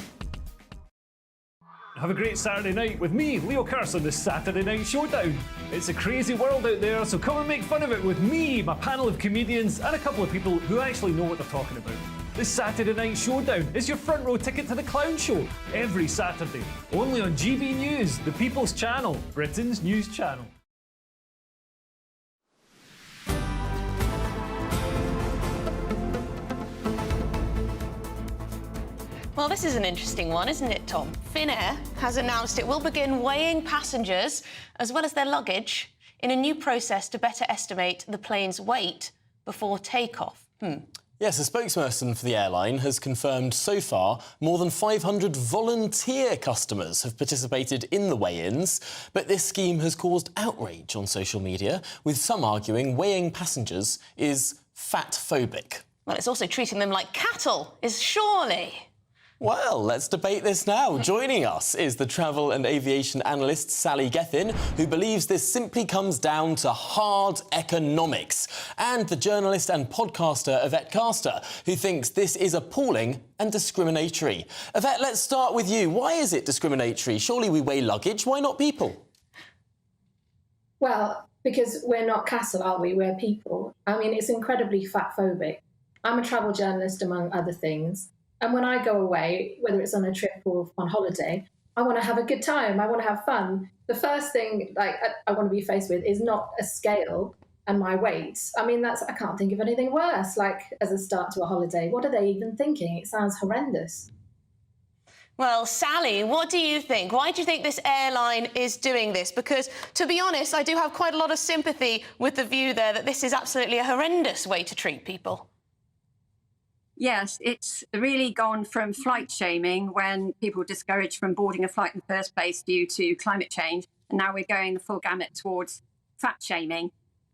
Have a great Saturday night with me, Leo Curse, on the Saturday Night Showdown. It's a crazy world out there, so come and make fun of it with me, my panel of comedians, and a couple of people who actually know what they're talking about. The Saturday Night Showdown is your front row ticket to the clown show every Saturday, only on GB News, the People's Channel, Britain's news channel. Well, this is an interesting one, isn't it, Tom? Finnair has announced it will begin weighing passengers as well as their luggage in a new process to better estimate the plane's weight before takeoff. Yes, a spokesperson for the airline has confirmed so far more than 500 volunteer customers have participated in the weigh-ins, but this scheme has caused outrage on social media, with some arguing weighing passengers is fat-phobic. Well, it's also treating them like cattle, is surely. Well, let's debate this now. Joining us is the travel and aviation analyst Sally Gethin, who believes this simply comes down to hard economics, and the journalist and podcaster Yvette Caster, who thinks this is appalling and discriminatory. Yvette, let's start with you. Why is it discriminatory? Surely we weigh luggage. Why not people? Well, because we're not cattle, are we? We're people. I mean, it's incredibly fat-phobic. I'm a travel journalist, among other things. And when I go away, whether it's on a trip or on holiday, I want to have a good time. I want to have fun. The first thing I want to be faced with is not a scale and my weight. I mean, I can't think of anything worse, as a start to a holiday. What are they even thinking? It sounds horrendous. Well, Sally, what do you think? Why do you think this airline is doing this? Because, to be honest, I do have quite a lot of sympathy with the view there that this is absolutely a horrendous way to treat people. Yes, it's really gone from flight shaming when people were discouraged from boarding a flight in the first place due to climate change, and now we're going the full gamut towards fat shaming.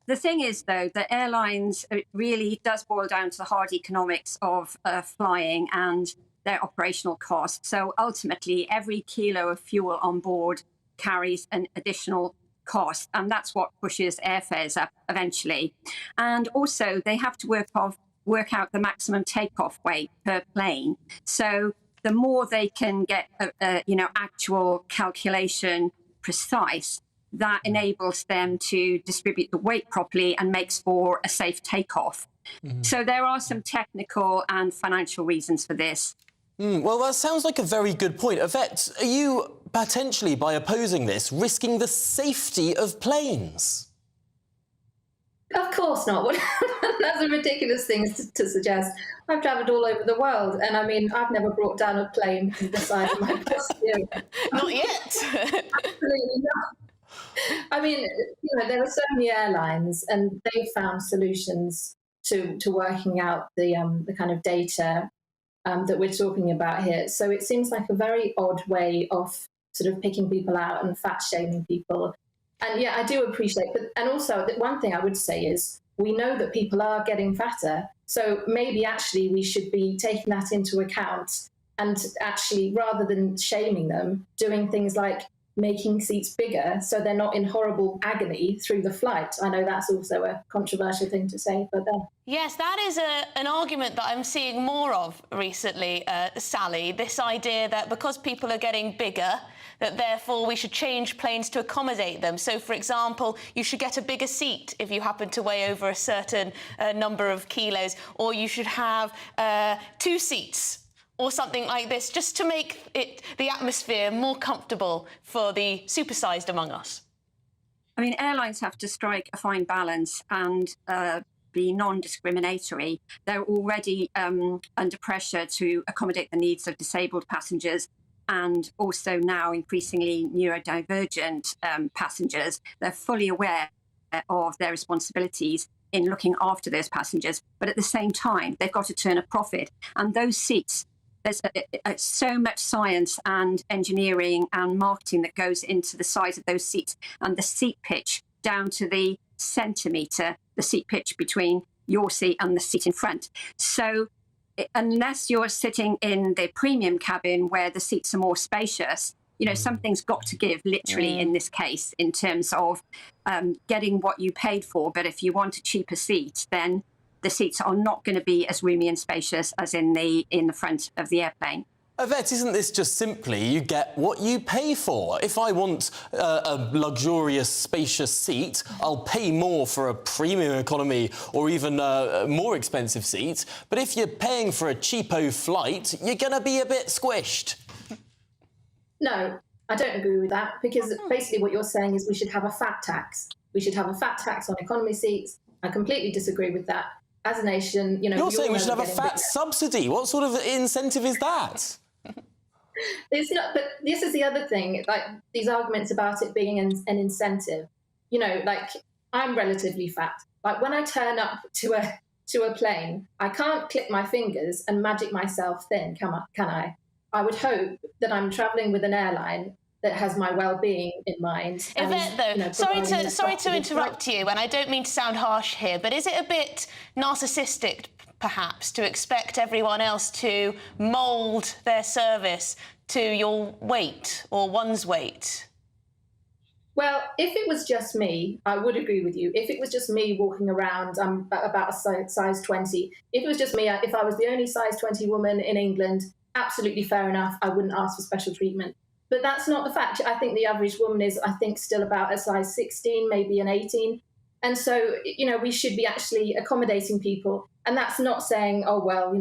The thing is, though, that airlines, it really does boil down to the hard economics of flying and their operational costs. So ultimately, every kilo of fuel on board carries an additional cost, and that's what pushes airfares up eventually. And also, they have to work out the maximum takeoff weight per plane. So the more they can get actual calculation precise, that enables them to distribute the weight properly and makes for a safe takeoff. So there are some technical and financial reasons for this. Well, that sounds like a very good point. Yvette, are you potentially, by opposing this, risking the safety of planes? Of course not. That's a ridiculous thing to suggest. I've travelled all over the world, and I mean, I've never brought down a plane from the side of my posterior. Not yet. Absolutely not. I mean, there are so many airlines, and they've found solutions to working out the kind of data that we're talking about here. So it seems like a very odd way of sort of picking people out and fat shaming people. And yeah, I do appreciate that. And also, one thing I would say is we know that people are getting fatter. So maybe actually we should be taking that into account and actually, rather than shaming them, doing things like making seats bigger so they're not in horrible agony through the flight. I know that's also a controversial thing to say, but Yes, that is an argument that I'm seeing more of recently, Sally, this idea that because people are getting bigger, that therefore we should change planes to accommodate them. So, for example, you should get a bigger seat if you happen to weigh over a certain number of kilos, or you should have 2 seats or something like this, just to make the atmosphere more comfortable for the supersized among us. I mean, airlines have to strike a fine balance and be non-discriminatory. They're already under pressure to accommodate the needs of disabled passengers, and also now increasingly neurodivergent passengers. They're fully aware of their responsibilities in looking after those passengers, but at the same time, they've got to turn a profit. And those seats, there's so much science and engineering and marketing that goes into the size of those seats and the seat pitch down to the centimetre, the seat pitch between your seat and the seat in front. So unless you're sitting in the premium cabin where the seats are more spacious, something's got to give, literally, in this case, in terms of getting what you paid for. But if you want a cheaper seat, then the seats are not going to be as roomy and spacious as in the front of the airplane. Yvette, isn't this just simply you get what you pay for? If I want a luxurious, spacious seat, I'll pay more for a premium economy or even a more expensive seat. But if you're paying for a cheapo flight, you're going to be a bit squished. No, I don't agree with that, because basically what you're saying is we should have a fat tax. We should have a fat tax on economy seats. I completely disagree with that. As a nation, You're saying we should have a fat subsidy. What sort of incentive is that? It's not, but this is the other thing, like these arguments about it being an incentive. Like I'm relatively fat. Like when I turn up to a plane, I can't click my fingers and magic myself thin, can I? I would hope that I'm travelling with an airline that has my well-being in mind. Yvette, though, sorry to interrupt you, and I don't mean to sound harsh here, but is it a bit narcissistic, perhaps, to expect everyone else to mould their service to your weight or one's weight? Well, if it was just me, I would agree with you. If it was just me walking around, I'm about a size 20. If it was just me, if I was the only size 20 woman in England, absolutely fair enough. I wouldn't ask for special treatment. But that's not the fact. I think the average woman is, still about a size 16, maybe an 18. And so, we should be actually accommodating people. And that's not saying, oh, well,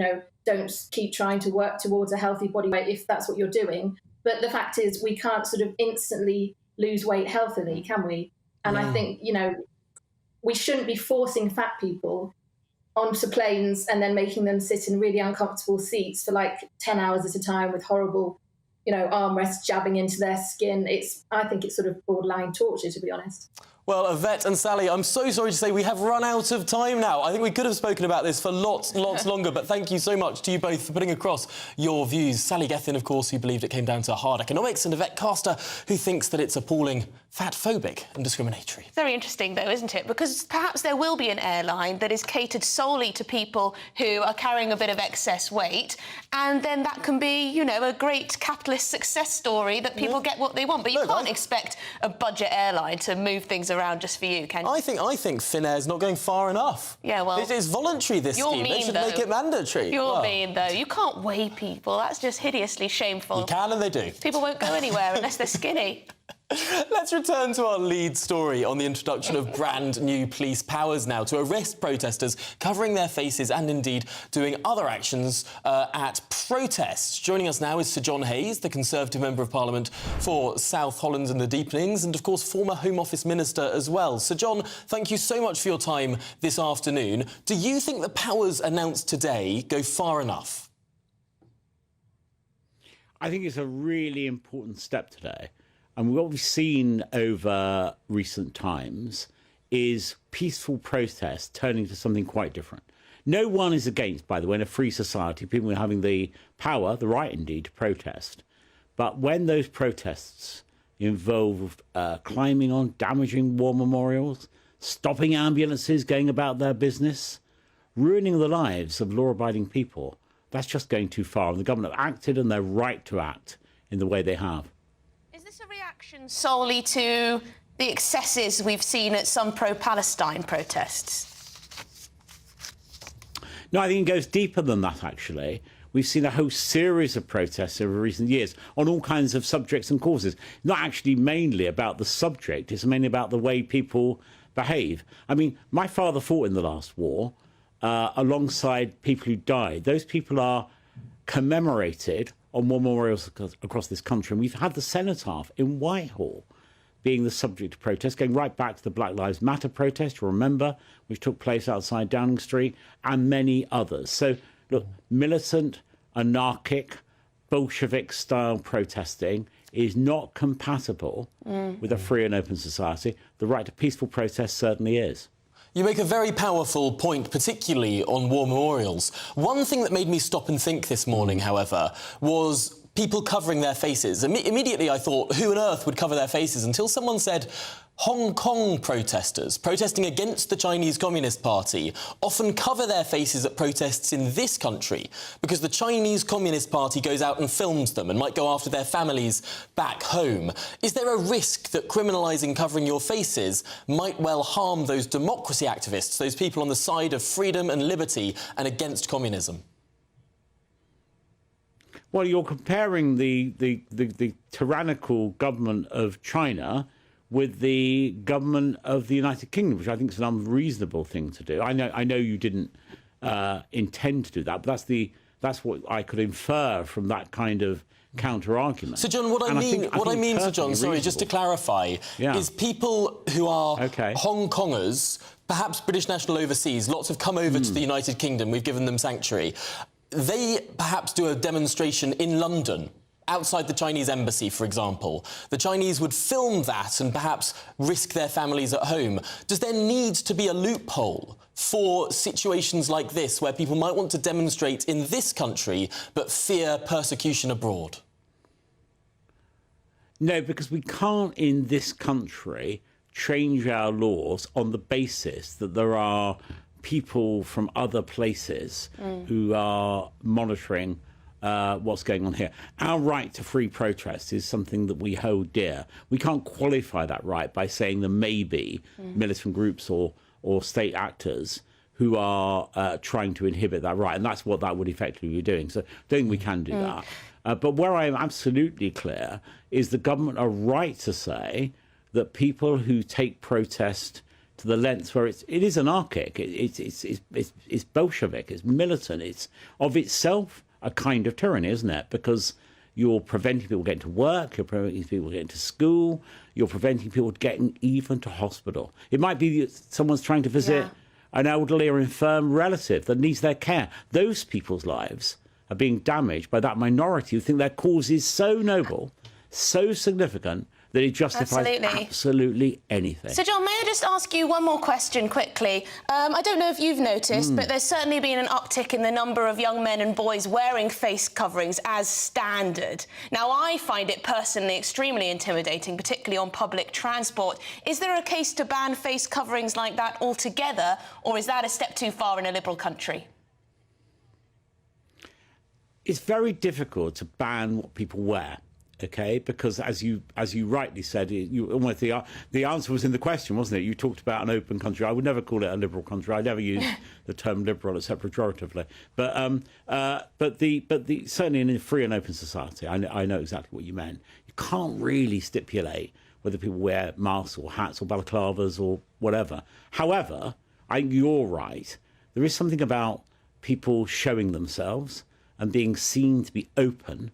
don't keep trying to work towards a healthy body weight if that's what you're doing. But the fact is we can't sort of instantly lose weight healthily, can we? And I think, we shouldn't be forcing fat people onto planes and then making them sit in really uncomfortable seats for like 10 hours at a time with horrible armrests jabbing into their skin. I think it's sort of borderline torture, to be honest. Well, Yvette and Sally, I'm so sorry to say we have run out of time now. I think we could have spoken about this for lots longer, but thank you so much to you both for putting across your views. Sally Gethin, of course, who believed it came down to hard economics, and Yvette Caster, who thinks that it's appalling, fat-phobic and discriminatory. Very interesting, though, isn't it? Because perhaps there will be an airline that is catered solely to people who are carrying a bit of excess weight, and then that can be, a great capitalist success story that people get what they want. But you can't expect a budget airline to move things around just for you, can you? I think Finnair's not going far enough. Yeah, well... It is voluntary, this scheme. They should make it mandatory. You're mean, though. You can't weigh people. That's just hideously shameful. You can, and they do. People won't go anywhere unless they're skinny. Let's return to our lead story on the introduction of brand new police powers now to arrest protesters covering their faces and indeed doing other actions at protests. Joining us now is Sir John Hayes, the Conservative Member of Parliament for South Holland and the Deepenings, and of course former Home Office Minister as well. Sir John, thank you so much for your time this afternoon. Do you think the powers announced today go far enough? I think it's a really important step today. And what we've seen over recent times is peaceful protest turning to something quite different. No one is against, by the way, in a free society, people having the power, the right indeed, to protest. But when those protests involve climbing on, damaging war memorials, stopping ambulances going about their business, ruining the lives of law-abiding people, that's just going too far. And the government have acted, and they're right to act in the way they have. Solely to the excesses we've seen at some pro-Palestine protests? No, I think it goes deeper than that, actually. We've seen a whole series of protests over recent years on all kinds of subjects and causes. Not actually mainly about the subject, it's mainly about the way people behave. I mean, my father fought in the last war alongside people who died. Those people are commemorated on war memorials across this country. And we've had the cenotaph in Whitehall being the subject of protest, going right back to the Black Lives Matter protest, you remember, which took place outside Downing Street, and many others. So, look, militant, anarchic, Bolshevik-style protesting is not compatible with a free and open society. The right to peaceful protest certainly is. You make a very powerful point, particularly on war memorials. One thing that made me stop and think this morning, however, was people covering their faces. Immediately I thought, who on earth would cover their faces? Until someone said, Hong Kong protesters protesting against the Chinese Communist Party often cover their faces at protests in this country because the Chinese Communist Party goes out and films them and might go after their families back home. Is there a risk that criminalising covering your faces might well harm those democracy activists, those people on the side of freedom and liberty and against communism? Well, you're comparing the tyrannical government of China with the government of the United Kingdom, which I think is an unreasonable thing to do. I know you didn't intend to do that, but that's what I could infer from that kind of counter-argument. So, John, what I mean, Sir John, sorry, just to clarify, is people who are Hong Kongers, perhaps British national overseas, lots have come over to the United Kingdom, we've given them sanctuary, they perhaps do a demonstration in London, outside the Chinese embassy, for example. The Chinese would film that and perhaps risk their families at home. Does there need to be a loophole for situations like this, where people might want to demonstrate in this country but fear persecution abroad? No, because we can't, in this country, change our laws on the basis that there are people from other places who are monitoring what's going on here. Our right to free protest is something that we hold dear. We can't qualify that right by saying there may be militant groups or state actors who are trying to inhibit that right, and that's what that would effectively be doing. So I don't think we can do that. But where I am absolutely clear is the government are right to say that people who take protest to the lengths where it is anarchic, it's Bolshevik, it's militant, it's of itself a kind of tyranny, isn't it? Because you're preventing people getting to work, you're preventing people getting to school, you're preventing people getting even to hospital. It might be that someone's trying to visit an elderly or infirm relative that needs their care. Those people's lives are being damaged by that minority who think their cause is so noble, so significant, that it justifies absolutely anything. So, John, may I just ask you one more question quickly? I don't know if you've noticed, but there's certainly been an uptick in the number of young men and boys wearing face coverings as standard. Now, I find it personally extremely intimidating, particularly on public transport. Is there a case to ban face coverings like that altogether, or is that a step too far in a liberal country? It's very difficult to ban what people wear. Okay, because as you rightly said, you almost the answer was in the question, wasn't it? You talked about an open country. I would never call it a liberal country. I never use the term liberal except pejoratively. But certainly in a free and open society, I know exactly what you meant. You can't really stipulate whether people wear masks or hats or balaclavas or whatever. However, I think you're right. There is something about people showing themselves and being seen to be open.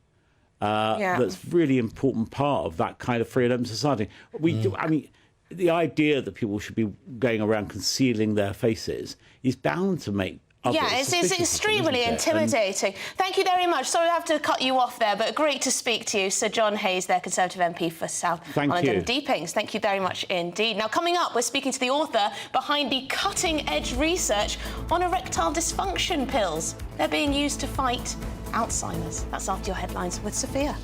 That's really important part of that kind of free and open society. I mean, the idea that people should be going around concealing their faces is bound to make others it's extremely intimidating. Thank you very much. Sorry I have to cut you off there, but great to speak to you. Sir John Hayes, their Conservative MP for South London Deepings. Thank you very much indeed. Now, coming up, we're speaking to the author behind the cutting-edge research on erectile dysfunction pills. They're being used to fight Alzheimer's. That's after your headlines with Sophia.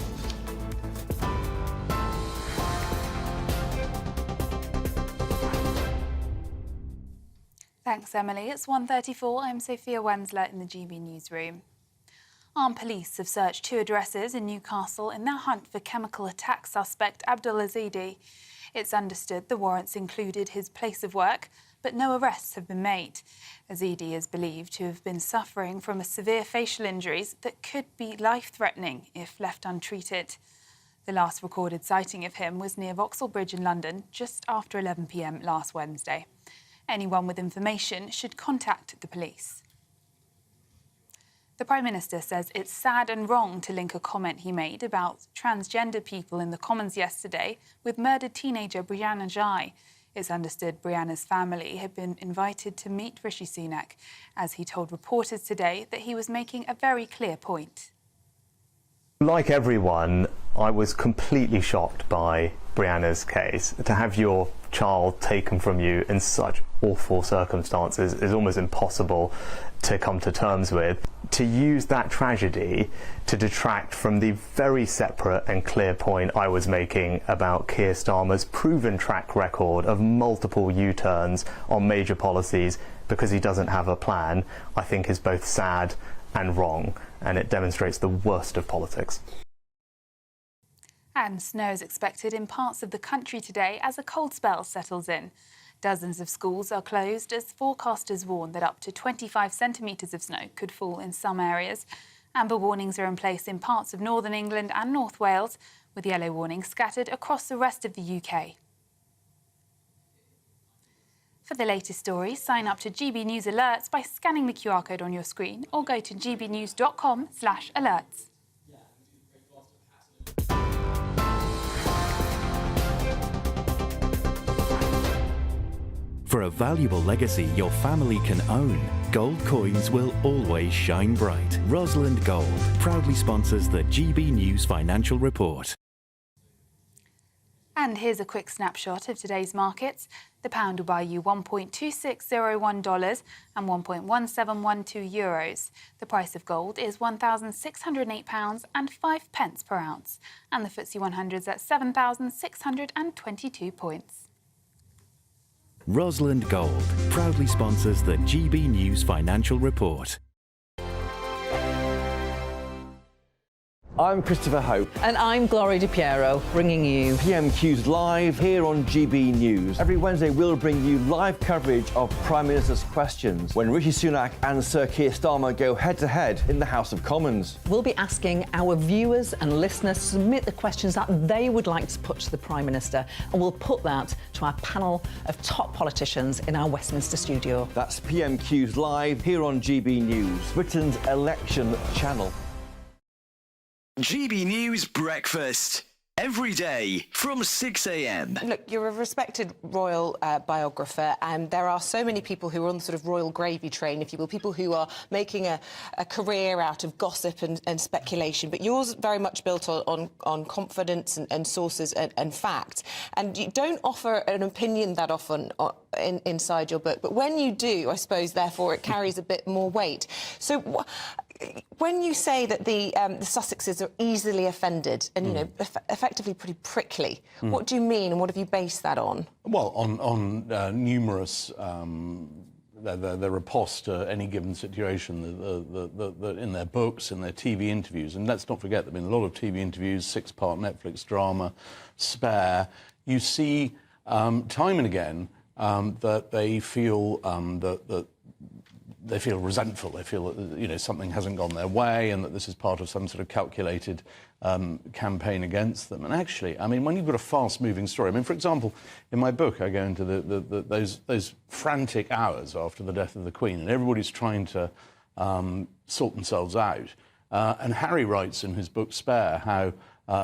Thanks, Emily. It's 1:34. I'm Sophia Wensler in the GB newsroom. Armed police have searched 2 addresses in Newcastle in their hunt for chemical attack suspect Abdul Ezedi. It's understood the warrants included his place of work, but no arrests have been made. Ezedi is believed to have been suffering from severe facial injuries that could be life-threatening if left untreated. The last recorded sighting of him was near Vauxhall Bridge in London just after 11 p.m. last Wednesday. Anyone with information should contact the police. The Prime Minister says it's sad and wrong to link a comment he made about transgender people in the Commons yesterday with murdered teenager Brianna Ghey. It's understood Brianna's family had been invited to meet Rishi Sunak, as he told reporters today that he was making a very clear point. Like everyone, I was completely shocked by Brianna's case. To have your child taken from you in such awful circumstances is almost impossible to come to terms with. To use that tragedy to detract from the very separate and clear point I was making about Keir Starmer's proven track record of multiple U-turns on major policies because he doesn't have a plan, I think is both sad and wrong, and it demonstrates the worst of politics. And snow is expected in parts of the country today as a cold spell settles in. Dozens of schools are closed as forecasters warn that up to 25 centimetres of snow could fall in some areas. Amber warnings are in place in parts of northern England and North Wales, with yellow warnings scattered across the rest of the UK. For the latest stories, sign up to GB News Alerts by scanning the QR code on your screen or go to gbnews.com/alerts. For a valuable legacy your family can own, gold coins will always shine bright. Rosalind Gold proudly sponsors the GB News Financial Report. And here's a quick snapshot of today's markets. The pound will buy you $1.2601 and 1.1712 euros. The price of gold is £1,608 and 5 pence per ounce. And the FTSE 100's at 7,622 points. Rosalind Gold proudly sponsors the GB News Financial Report. I'm Christopher Hope. And I'm Gloria DiPiero, bringing you PMQ's Live here on GB News. Every Wednesday, we'll bring you live coverage of Prime Minister's questions when Rishi Sunak and Sir Keir Starmer go head-to-head in the House of Commons. We'll be asking our viewers and listeners to submit the questions that they would like to put to the Prime Minister, and we'll put that to our panel of top politicians in our Westminster studio. That's PMQ's Live here on GB News, Britain's election channel. GB News Breakfast. Every day from 6 a.m. Look, you're a respected royal biographer, and there are so many people who are on the sort of royal gravy train, if you will, people who are making a career out of gossip and speculation. But yours very much built on confidence and sources and facts. And you don't offer an opinion that often inside your book. But when you do, I suppose, therefore, it carries a bit more weight. So when you say that the Sussexes are easily offended and, you know, effectively pretty prickly, what do you mean and what have you based that on? Well, on numerous their riposte to any given situation in their books, in their TV interviews. And let's not forget, there have been a lot of TV interviews, 6-part Netflix drama, Spare. You see time and again that they feel that they feel resentful. They feel that, you know, something hasn't gone their way and that this is part of some sort of calculated campaign against them. And actually, I mean, when you've got a fast-moving story, I mean, for example, in my book, I go into those frantic hours after the death of the Queen, and everybody's trying to sort themselves out. And Harry writes in his book Spare how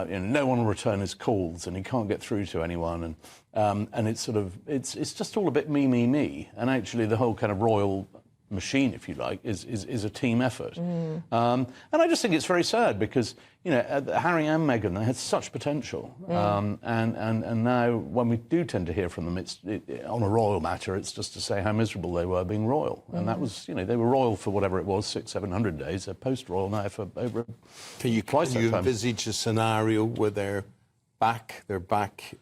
you know, no one will return his calls and he can't get through to anyone, and it's sort of it's just all a bit me. And actually, the whole kind of royal machine, if you like, is a team effort. And I just think it's very sad because, you know, Harry and Meghan, they had such potential. And now when we do tend to hear from them, on a royal matter, it's just to say how miserable they were being royal. And that was, you know, they were royal for whatever it was, 600-700 days. They're post-royal now for over twice that time. Can you envisage a scenario where they're back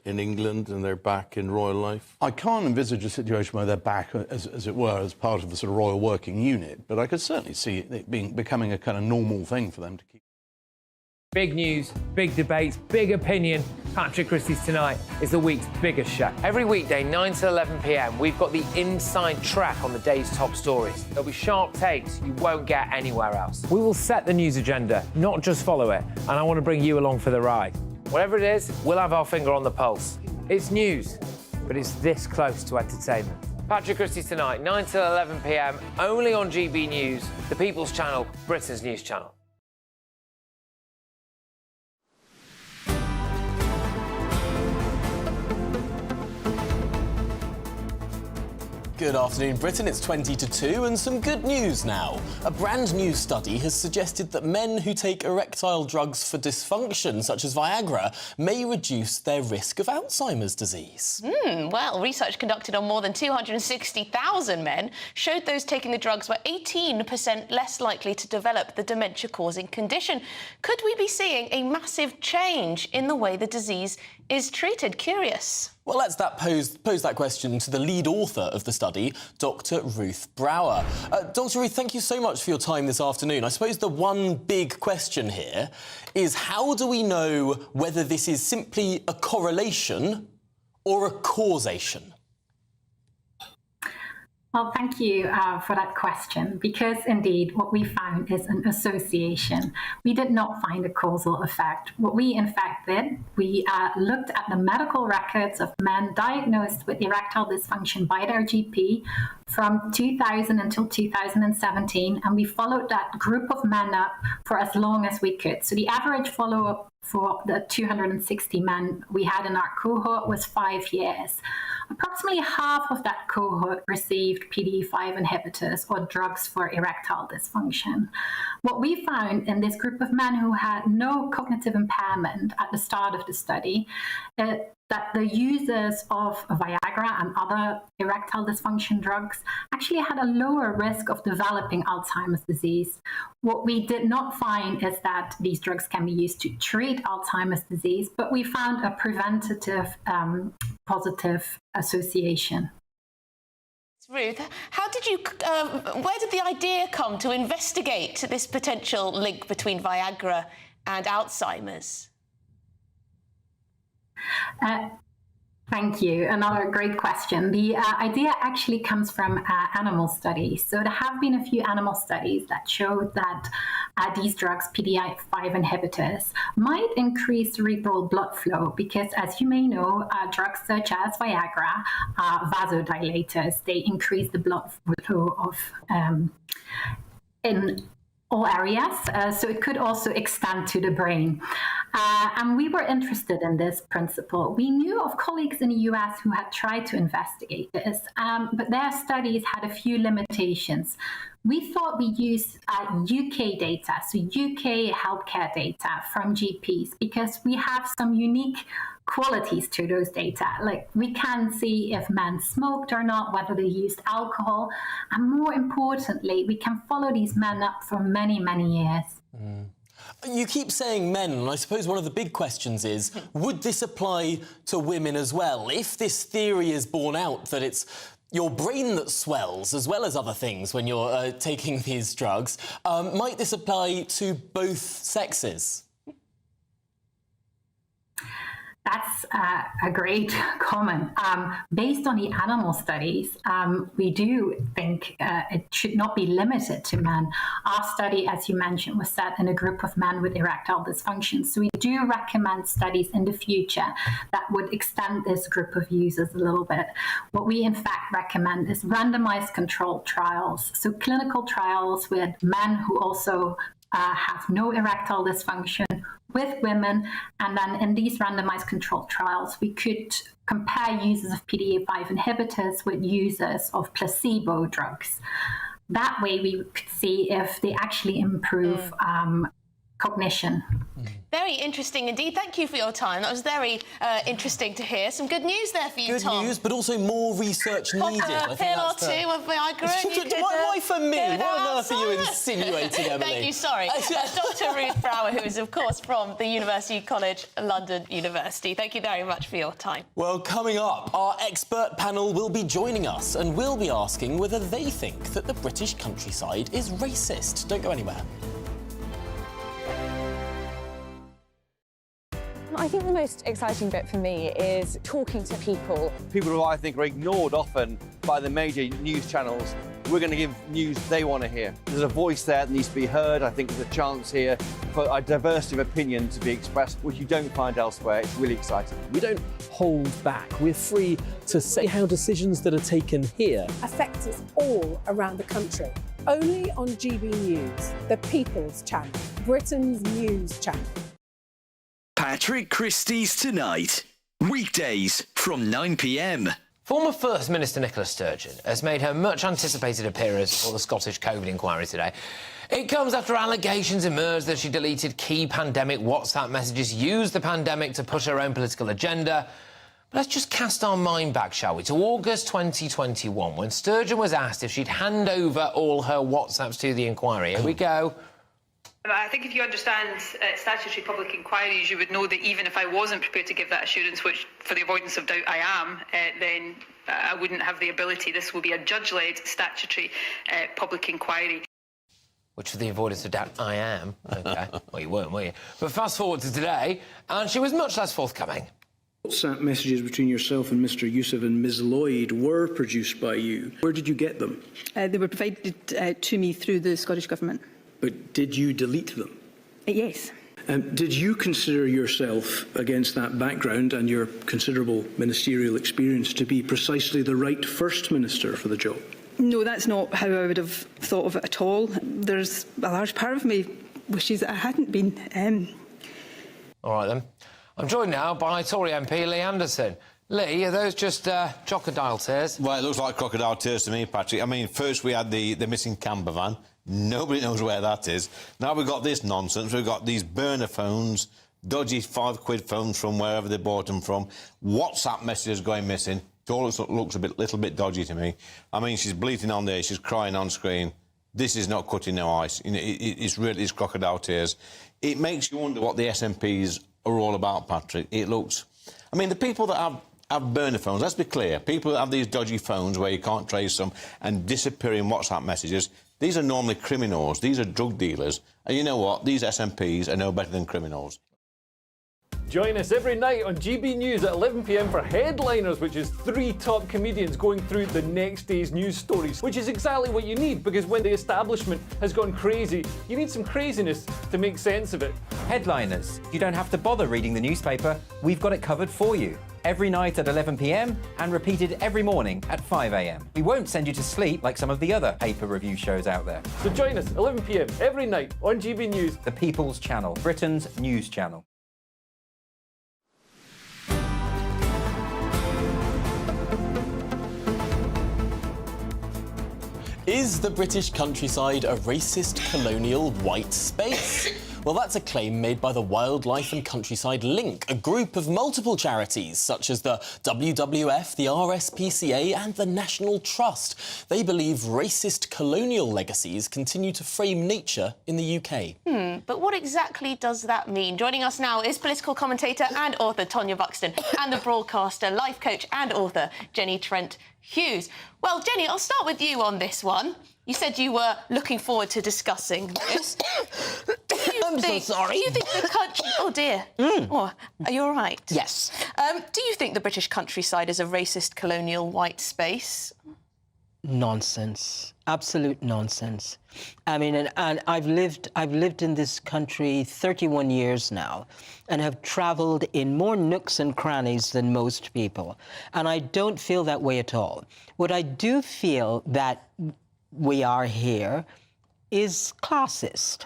in England and they're back in royal life? I can't envisage a situation where they're back, as it were, as part of the sort of royal working unit, but I could certainly see it becoming a kind of normal thing for them to keep. Big news, big debates, big opinion. Patrick Christie's Tonight is the week's biggest show. Every weekday, 9 to 11 p.m, we've got the inside track on the day's top stories. There'll be sharp takes you won't get anywhere else. We will set the news agenda, not just follow it, and I want to bring you along for the ride. Whatever it is, we'll have our finger on the pulse. It's news, but it's this close to entertainment. Patrick Christie's Tonight, 9 till 11 p.m, only on GB News, the People's Channel, Britain's news channel. Good afternoon, Britain. It's 20 to 2 and some good news now. A brand new study has suggested that men who take erectile drugs for dysfunction, such as Viagra, may reduce their risk of Alzheimer's disease. Well, research conducted on more than 260,000 men showed those taking the drugs were 18% less likely to develop the dementia-causing condition. Could we be seeing a massive change in the way the disease is treated? Curious. Well, let's pose that question to the lead author of the study, Dr. Ruth Brower. Dr. Ruth, thank you so much for your time this afternoon. I suppose the one big question here is how do we know whether this is simply a correlation or a causation? Well, thank you for that question, because indeed what we found is an association. We did not find a causal effect. What we in fact did, we looked at the medical records of men diagnosed with erectile dysfunction by their GP from 2000 until 2017, and we followed that group of men up for as long as we could. So the average follow-up for the 260 men we had in our cohort was 5 years. Approximately half of that cohort received PDE5 inhibitors or drugs for erectile dysfunction. What we found in this group of men who had no cognitive impairment at the start of the study, that the users of Viagra and other erectile dysfunction drugs actually had a lower risk of developing Alzheimer's disease. What we did not find is that these drugs can be used to treat Alzheimer's disease, but we found a preventative positive association. Ruth, how did you, where did the idea come to investigate this potential link between Viagra and Alzheimer's? Thank you. Another great question. The idea actually comes from animal studies. So there have been a few animal studies that showed that these drugs, PDE5 inhibitors, might increase cerebral blood flow because, as you may know, drugs such as Viagra are vasodilators. They increase the blood flow of in all areas, so it could also extend to the brain. And we were interested in this principle. We knew of colleagues in the US who had tried to investigate this, but their studies had a few limitations. We thought we used UK data, so UK healthcare data from GPs, because we have some unique qualities to those data. Like, we can see if men smoked or not, whether they used alcohol, and more importantly, we can follow these men up for many, many years. You keep saying men, and I suppose one of the big questions is, would this apply to women as well? If this theory is borne out that it's your brain that swells as well as other things when you're taking these drugs, might this apply to both sexes? That's a great comment. Based on the animal studies, we do think it should not be limited to men. Our study, as you mentioned, was set in a group of men with erectile dysfunction. So we do recommend studies in the future that would extend this group of users a little bit. What we in fact recommend is randomized controlled trials. So clinical trials with men who also have no erectile dysfunction with women, and then in these randomized controlled trials, we could compare users of PDE5 inhibitors with users of placebo drugs. That way, we could see if they actually improve cognition. Very interesting indeed. Thank you for your time. That was very interesting to hear. Some good news there for you, Tom. Good news, but also more research needed. A pill or two of Viagra. Why for me? What on earth are you insinuating, Emily? Thank you, sorry. Dr. Ruth Brower, who is, of course, from the University College London University. Thank you very much for your time. Well, coming up, our expert panel will be joining us, and we'll be asking whether they think that the British countryside is racist. Don't go anywhere. I think the most exciting bit for me is talking to people. People who I think are ignored often by the major news channels. We're going to give news they want to hear. There's a voice there that needs to be heard. I think there's a chance here for a diversity of opinion to be expressed, which you don't find elsewhere. It's really exciting. We don't hold back. We're free to say how decisions that are taken here affect us all around the country. Only on GB News, the People's Channel, Britain's news channel. Patrick Christie's Tonight. Weekdays from 9 p.m. Former First Minister Nicola Sturgeon has made her much-anticipated appearance before the Scottish COVID inquiry today. It comes after allegations emerged that she deleted key pandemic WhatsApp messages, used the pandemic to push her own political agenda. But let's just cast our mind back, shall we, to August 2021, when Sturgeon was asked if she'd hand over all her WhatsApps to the inquiry. Here we go. I think if you understand statutory public inquiries, you would know that even if I wasn't prepared to give that assurance, which for the avoidance of doubt I am, then I wouldn't have the ability. This will be a judge-led statutory public inquiry. Which, for the avoidance of doubt, I am. OK. Well, you weren't, were you? But fast forward to today, and she was much less forthcoming. WhatsApp messages between yourself and Mr. Youssef and Ms. Lloyd were produced by you. Where did you get them? They were provided to me through the Scottish Government. But did you delete them? Yes. Did you consider yourself, against that background and your considerable ministerial experience, to be precisely the right First Minister for the job? No, that's not how I would have thought of it at all. There's a large part of me wishes that I hadn't been. All right, then. I'm joined now by Tory MP Lee Anderson. Lee, are those just crocodile tears? Well, it looks like crocodile tears to me, Patrick. I mean, first we had the missing camper van. Nobody knows where that is. Now we've got this nonsense. We've got these burner phones, dodgy £5 phones from wherever they bought them from, WhatsApp messages going missing. It all looks a little bit dodgy to me. I mean, she's bleating on there, she's crying on screen. This is not cutting no ice. You know, it's crocodile tears. It makes you wonder what the SNPs are all about, Patrick. It looks... I mean, the people that have burner phones, let's be clear, people that have these dodgy phones where you can't trace them and disappearing WhatsApp messages, these are normally criminals, these are drug dealers. And you know what? These SNPs are no better than criminals. Join us every night on GB News at 11 p.m. for Headliners, which is 3 top comedians going through the next day's news stories, which is exactly what you need, because when the establishment has gone crazy, you need some craziness to make sense of it. Headliners. You don't have to bother reading the newspaper. We've got it covered for you. Every night at 11 p.m. and repeated every morning at 5 a.m. We won't send you to sleep like some of the other paper review shows out there. So join us 11 p.m. every night on GB News. The People's Channel, Britain's news channel. Is the British countryside a racist colonial white space? Well, that's a claim made by the Wildlife and Countryside Link, a group of multiple charities such as the WWF, the RSPCA and the National Trust. They believe racist colonial legacies continue to frame nature in the UK. But what exactly does that mean? Joining us now is political commentator and author Tonya Buxton and the broadcaster, life coach and author Jenny Trent-Hughes. Well, Jenny, I'll start with you on this one. You said you were looking forward to discussing this. I'm so sorry. Do you think the country... Oh, dear. Oh, are you all right? Yes. Do you think the British countryside is a racist colonial white space? Nonsense. Absolute nonsense. I mean, and I've lived in this country 31 years now and have travelled in more nooks and crannies than most people. And I don't feel that way at all. What I do feel that we are here is classist.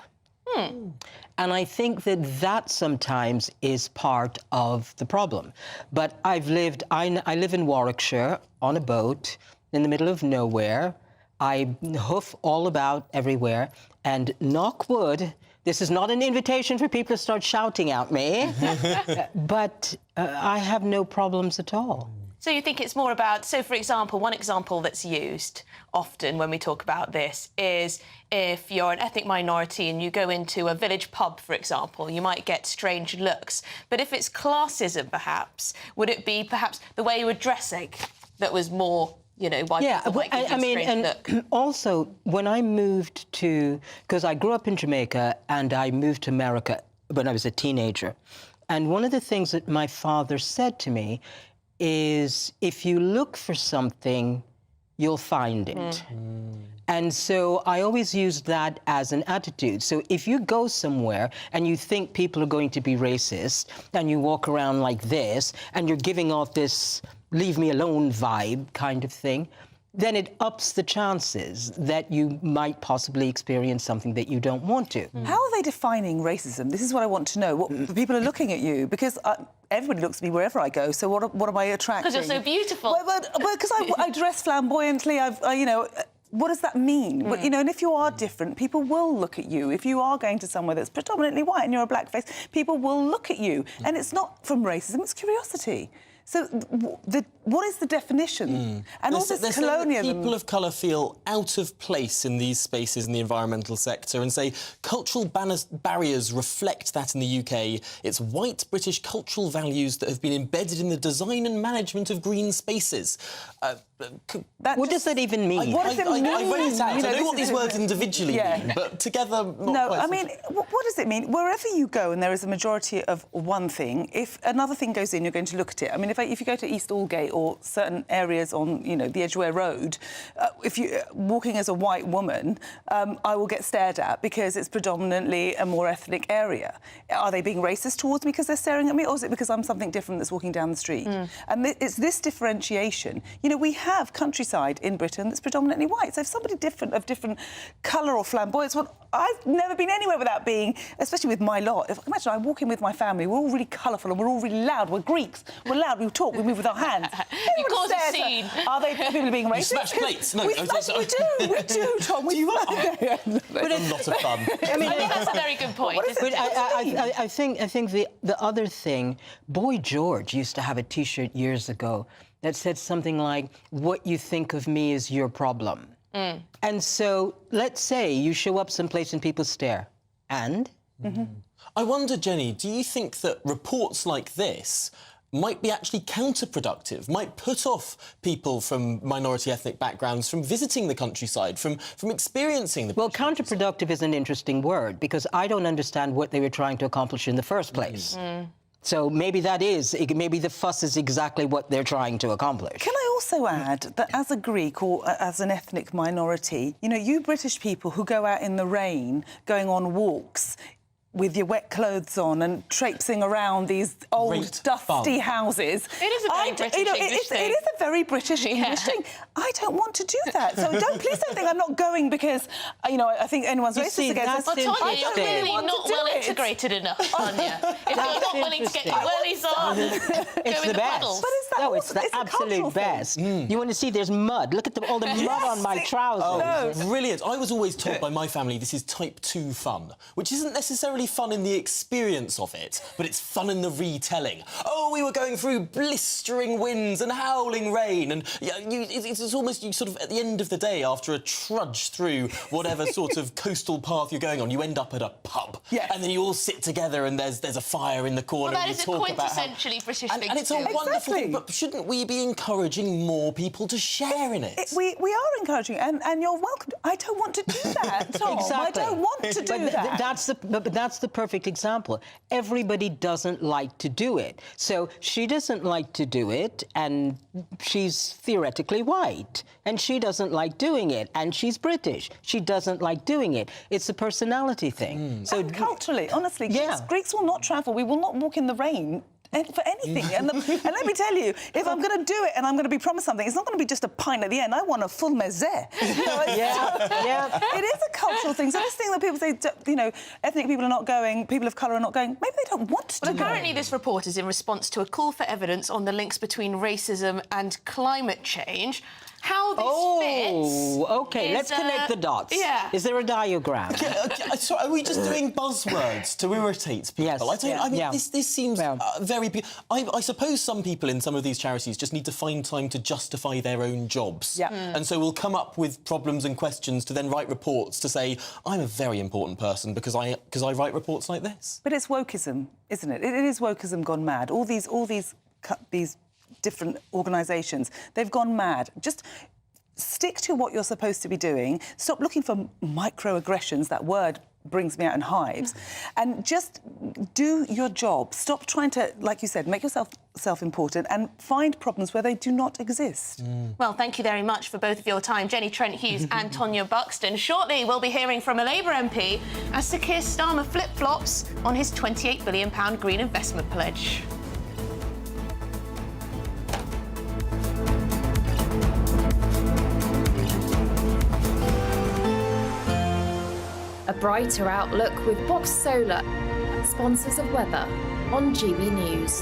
And I think that sometimes is part of the problem. But I live in Warwickshire on a boat in the middle of nowhere. I hoof all about everywhere. And knock wood, this is not an invitation for people to start shouting at me, but I have no problems at all. So you think it's more about... So, for example, one example that's used often when we talk about this is if you're an ethnic minority and you go into a village pub, for example, you might get strange looks. But if it's classism, perhaps, would it be perhaps the way you were dressing that was more... You know, why people might give you a strange look? Also, when I moved to... Because I grew up in Jamaica and I moved to America when I was a teenager. And one of the things that my father said to me is, if you look for something, you'll find it. And so I always used that as an attitude. So if you go somewhere and you think people are going to be racist and you walk around like this and you're giving off this leave me alone vibe kind of thing, then it ups the chances that you might possibly experience something that you don't want to. How are they defining racism? This is what I want to know. What people are looking at you, because everybody looks at me wherever I go, so what am I attracting? Because you're so beautiful. Well, because I dress flamboyantly, you know... What does that mean? Well, you know, and if you are different, people will look at you. If you are going to somewhere that's predominantly white and you're a blackface, people will look at you. And it's not from racism, it's curiosity. So what is the definition? And all this colonialism... People of colour feel out of place in these spaces in the environmental sector and say cultural barriers reflect that in the UK. It's white British cultural values that have been embedded in the design and management of green spaces. What does that even mean? What does it mean? I read it out. I know what these words individually mean, but together, not No, quite I so mean, what does it mean? Wherever you go and there is a majority of one thing, if another thing goes in, you're going to look at it. I mean, if you go to East Aldgate or certain areas on, the Edgware Road, if you're walking as a white woman, I will get stared at because it's predominantly a more ethnic area. Are they being racist towards me because they're staring at me, or is it because I'm something different that's walking down the street? And it's this differentiation. We have countryside in Britain that's predominantly white. So if somebody of different colour or flamboyance, well, I've never been anywhere without being, especially with my lot. Imagine I walk in with my family, we're all really colourful and we're all really loud. We're Greeks, we're loud, we talk, we move with our hands. You cause a scene. Are people being racist? You smash plates? No, we do, Tom. Do you? But a lot of fun. I think that's a very good point. But I think the other thing, Boy George used to have a T-shirt years ago that said something like, "What you think of me is your problem." And so, let's say you show up someplace and people stare, and? I wonder, Jenny, do you think that reports like this might be actually counterproductive, might put off people from minority ethnic backgrounds from visiting the countryside, from experiencing the... Well, counterproductive is an interesting word, because I don't understand what they were trying to accomplish in the first place. So maybe maybe the fuss is exactly what they're trying to accomplish. Can I also add that as a Greek or as an ethnic minority, you British people who go out in the rain, going on walks, with your wet clothes on and traipsing around these old, dusty houses. It is a very British English thing. It is a very British English thing. I don't want to do that. So please don't think I'm not going because, I think anyone's racist against us. Well, Tanya, you're clearly not well integrated enough, Tanya. If you're not willing to get your wellies on, go It's in the the best. puddles. No, it's the absolute best. You want to see there's mud. Look at all the mud on my trousers. Oh, brilliant. I was always told by my family this is type 2 fun, which isn't necessarily fun in the experience of it, but it's fun in the retelling. Oh, we were going through blistering winds and howling rain, and it's almost you sort of at the end of the day, after a trudge through whatever sort of coastal path you're going on, you end up at a pub, and then you all sit together and there's a fire in the corner. Well, that and is you a talk about how... quintessentially British thing and it's a wonderful thing, but shouldn't we be encouraging more people to share in it? We are encouraging, and you're welcome. I don't want to do that, Tom. Exactly. I don't want to do that. That's the perfect example. Everybody doesn't like to do it. So she doesn't like to do it, and she's theoretically white. And she doesn't like doing it, and she's British. She doesn't like doing it. It's a personality thing. So culturally, honestly, Greeks will not travel. We will not walk in the rain for anything. And let me tell you, if I'm going to do it and I'm going to be promised something, it's not going to be just a pint at the end. I want a full mezze. It is a cultural thing. So this thing that people say, ethnic people are not going, people of colour are not going, maybe they don't want to Well, go. apparently this report is in response to a call for evidence on the links between racism and climate change. How this fits... OK, let's connect the dots. Yeah. Is there a diagram? Sorry, are we just doing buzzwords to irritate people? Yes. This seems very... I suppose some people in some of these charities just need to find time to justify their own jobs. And so we'll come up with problems and questions to then write reports to say, I'm a very important person because I write reports like this. But it's wokeism, isn't it? It is wokeism gone mad. All these different organisations, they've gone mad. Just stick to what you're supposed to be doing. Stop looking for microaggressions. That word brings me out in hives. And just do your job. Stop trying to, like you said, make yourself self-important and find problems where they do not exist. Well, thank you very much for both of your time, Jenny Trent-Hughes and Tonya Buxton. Shortly, we'll be hearing from a Labour MP as Sir Keir Starmer flip-flops on his £28 billion green investment pledge. A brighter outlook with Box Solar, sponsors of weather on GB News.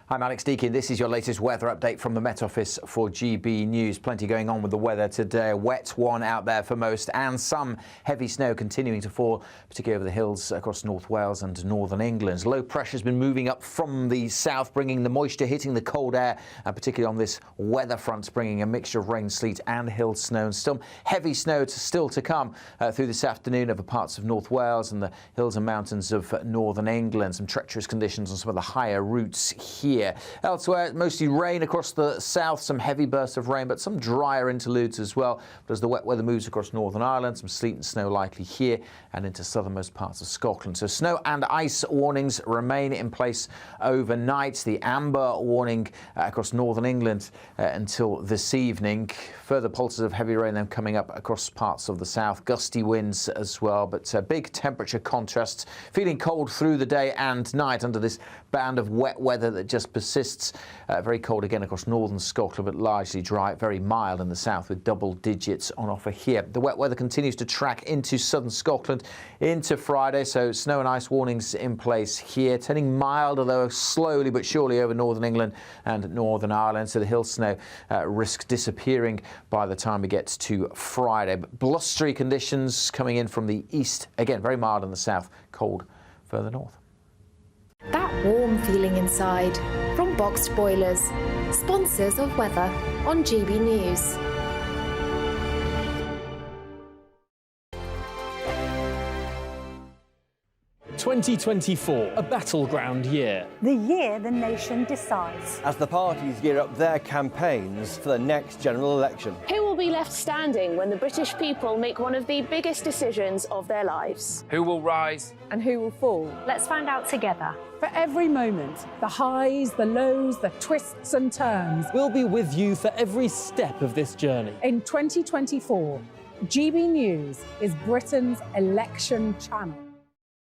I'm Alex Deakin. This is your latest weather update from the Met Office for GB News. Plenty going on with the weather today. A wet one out there for most, and some heavy snow continuing to fall, particularly over the hills across North Wales and northern England. Low pressure's been moving up from the south, bringing the moisture, hitting the cold air, and particularly on this weather front, bringing a mixture of rain, sleet and hill snow. And still heavy snow still to come through this afternoon over parts of North Wales and the hills and mountains of northern England. Some treacherous conditions on some of the higher routes here. here. Elsewhere, mostly rain across the south, some heavy bursts of rain, but some drier interludes as well. But as the wet weather moves across Northern Ireland, some sleet and snow likely here and into southernmost parts of Scotland. So snow and ice warnings remain in place overnight. The amber warning across northern England until this evening. Further pulses of heavy rain then coming up across parts of the south. Gusty winds as well, but big temperature contrasts. Feeling cold through the day and night under this band of wet weather that just persists. Very cold again across northern Scotland, but largely dry. Very mild in the south with double digits on offer here. The wet weather continues to track into southern Scotland into Friday, so snow and ice warnings in place here. Turning milder though slowly but surely over northern England and Northern Ireland, so the hill snow risk disappearing by the time we get to Friday. But blustery conditions coming in from the east. Again, very mild in the south, cold further north. That warm feeling inside from Boxed Boilers, sponsors of weather on GB News. (2024), a battleground year. The year the nation decides. As the parties gear up their campaigns for the next general election. Who will be left standing when the British people make one of the biggest decisions of their lives? Who will rise? And who will fall? Let's find out together. For every moment, the highs, the lows, the twists and turns. We'll be with you for every step of this journey. In 2024, GB News is Britain's election channel.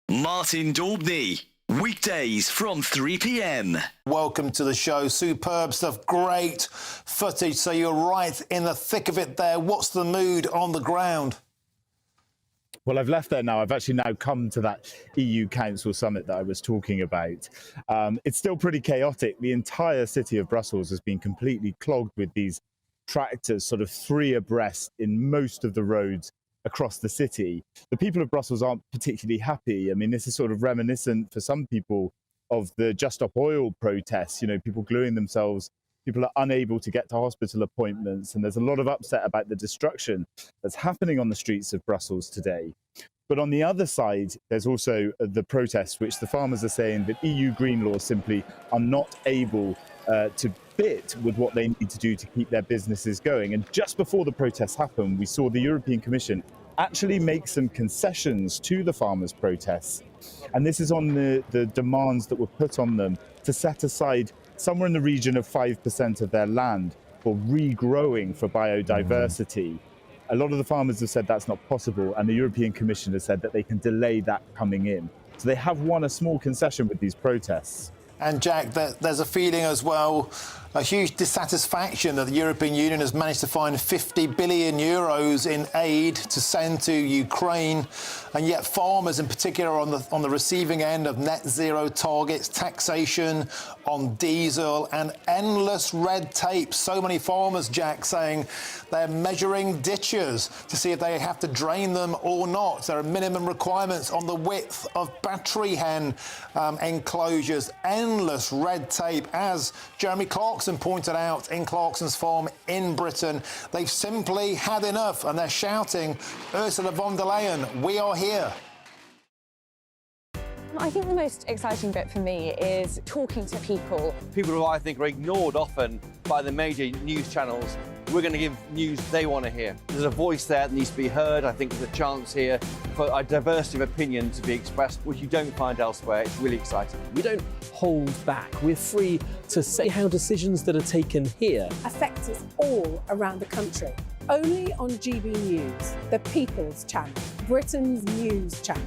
Martin Daubney, weekdays from 3 p.m. Welcome to the show. Superb stuff, great footage. So you're right in the thick of it there. What's the mood on the ground? Well, I've left there now. I've actually now come to that EU Council summit that I was talking about. It's still pretty chaotic. The entire city of Brussels has been completely clogged with these tractors, sort of three abreast in most of the roads across the city. The people of Brussels aren't particularly happy. I mean, this is sort of reminiscent for some people of the Just Stop Oil protests, you know, people gluing themselves. People are unable to get to hospital appointments, and there's a lot of upset about the destruction that's happening on the streets of Brussels today. But on the other side, there's also the protests, which the farmers are saying that EU green laws simply are not able to fit with what they need to do to keep their businesses going. And just before the protests happened, we saw the European Commission actually make some concessions to the farmers' protests. And this is on the demands that were put on them to set aside somewhere in the region of 5% of their land for regrowing for biodiversity. A lot of the farmers have said that's not possible, and the European Commission has said that they can delay that coming in. So they have won a small concession with these protests. And Jack, there's a feeling as well, a huge dissatisfaction that the European Union has managed to find 50 billion euros in aid to send to Ukraine, and yet farmers in particular are on the receiving end of net zero targets, taxation on diesel and endless red tape. So many farmers, Jack, saying they're measuring ditches to see if they have to drain them or not. There are minimum requirements on the width of battery hen enclosures. Endless red tape, as Jeremy Clarkson pointed out in Clarkson's farm in Britain. They've simply had enough, and they're shouting, Ursula von der Leyen, we are here. I think the most exciting bit for me is talking to people. People who I think are ignored often by the major news channels. We're going to give news they want to hear. There's a voice there that needs to be heard. I think there's a chance here for a diversity of opinion to be expressed, which you don't find elsewhere. It's really exciting. We don't hold back. We're free to say how decisions that are taken here affect us all around the country. Only on GB News, the People's Channel, Britain's news channel.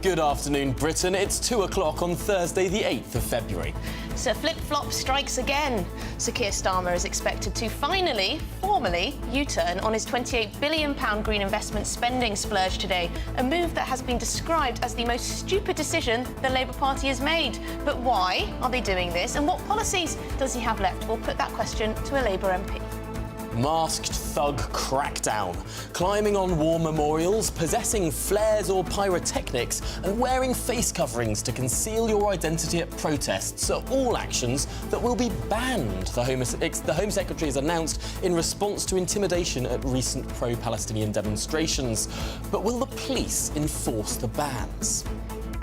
Good afternoon, Britain. It's 2 o'clock on Thursday, the 8th of February. So flip-flop strikes again. Sir Keir Starmer is expected to formally U-turn on his £28 billion green investment spending splurge today, a move that has been described as the most stupid decision the Labour Party has made. But why are they doing this, and what policies does he have left? We'll put that question to a Labour MP. masked thug crackdown. Climbing on war memorials, possessing flares or pyrotechnics, and wearing face coverings to conceal your identity at protests are all actions that will be banned, the Home Secretary has announced in response to intimidation at recent pro-Palestinian demonstrations. But will the police enforce the bans?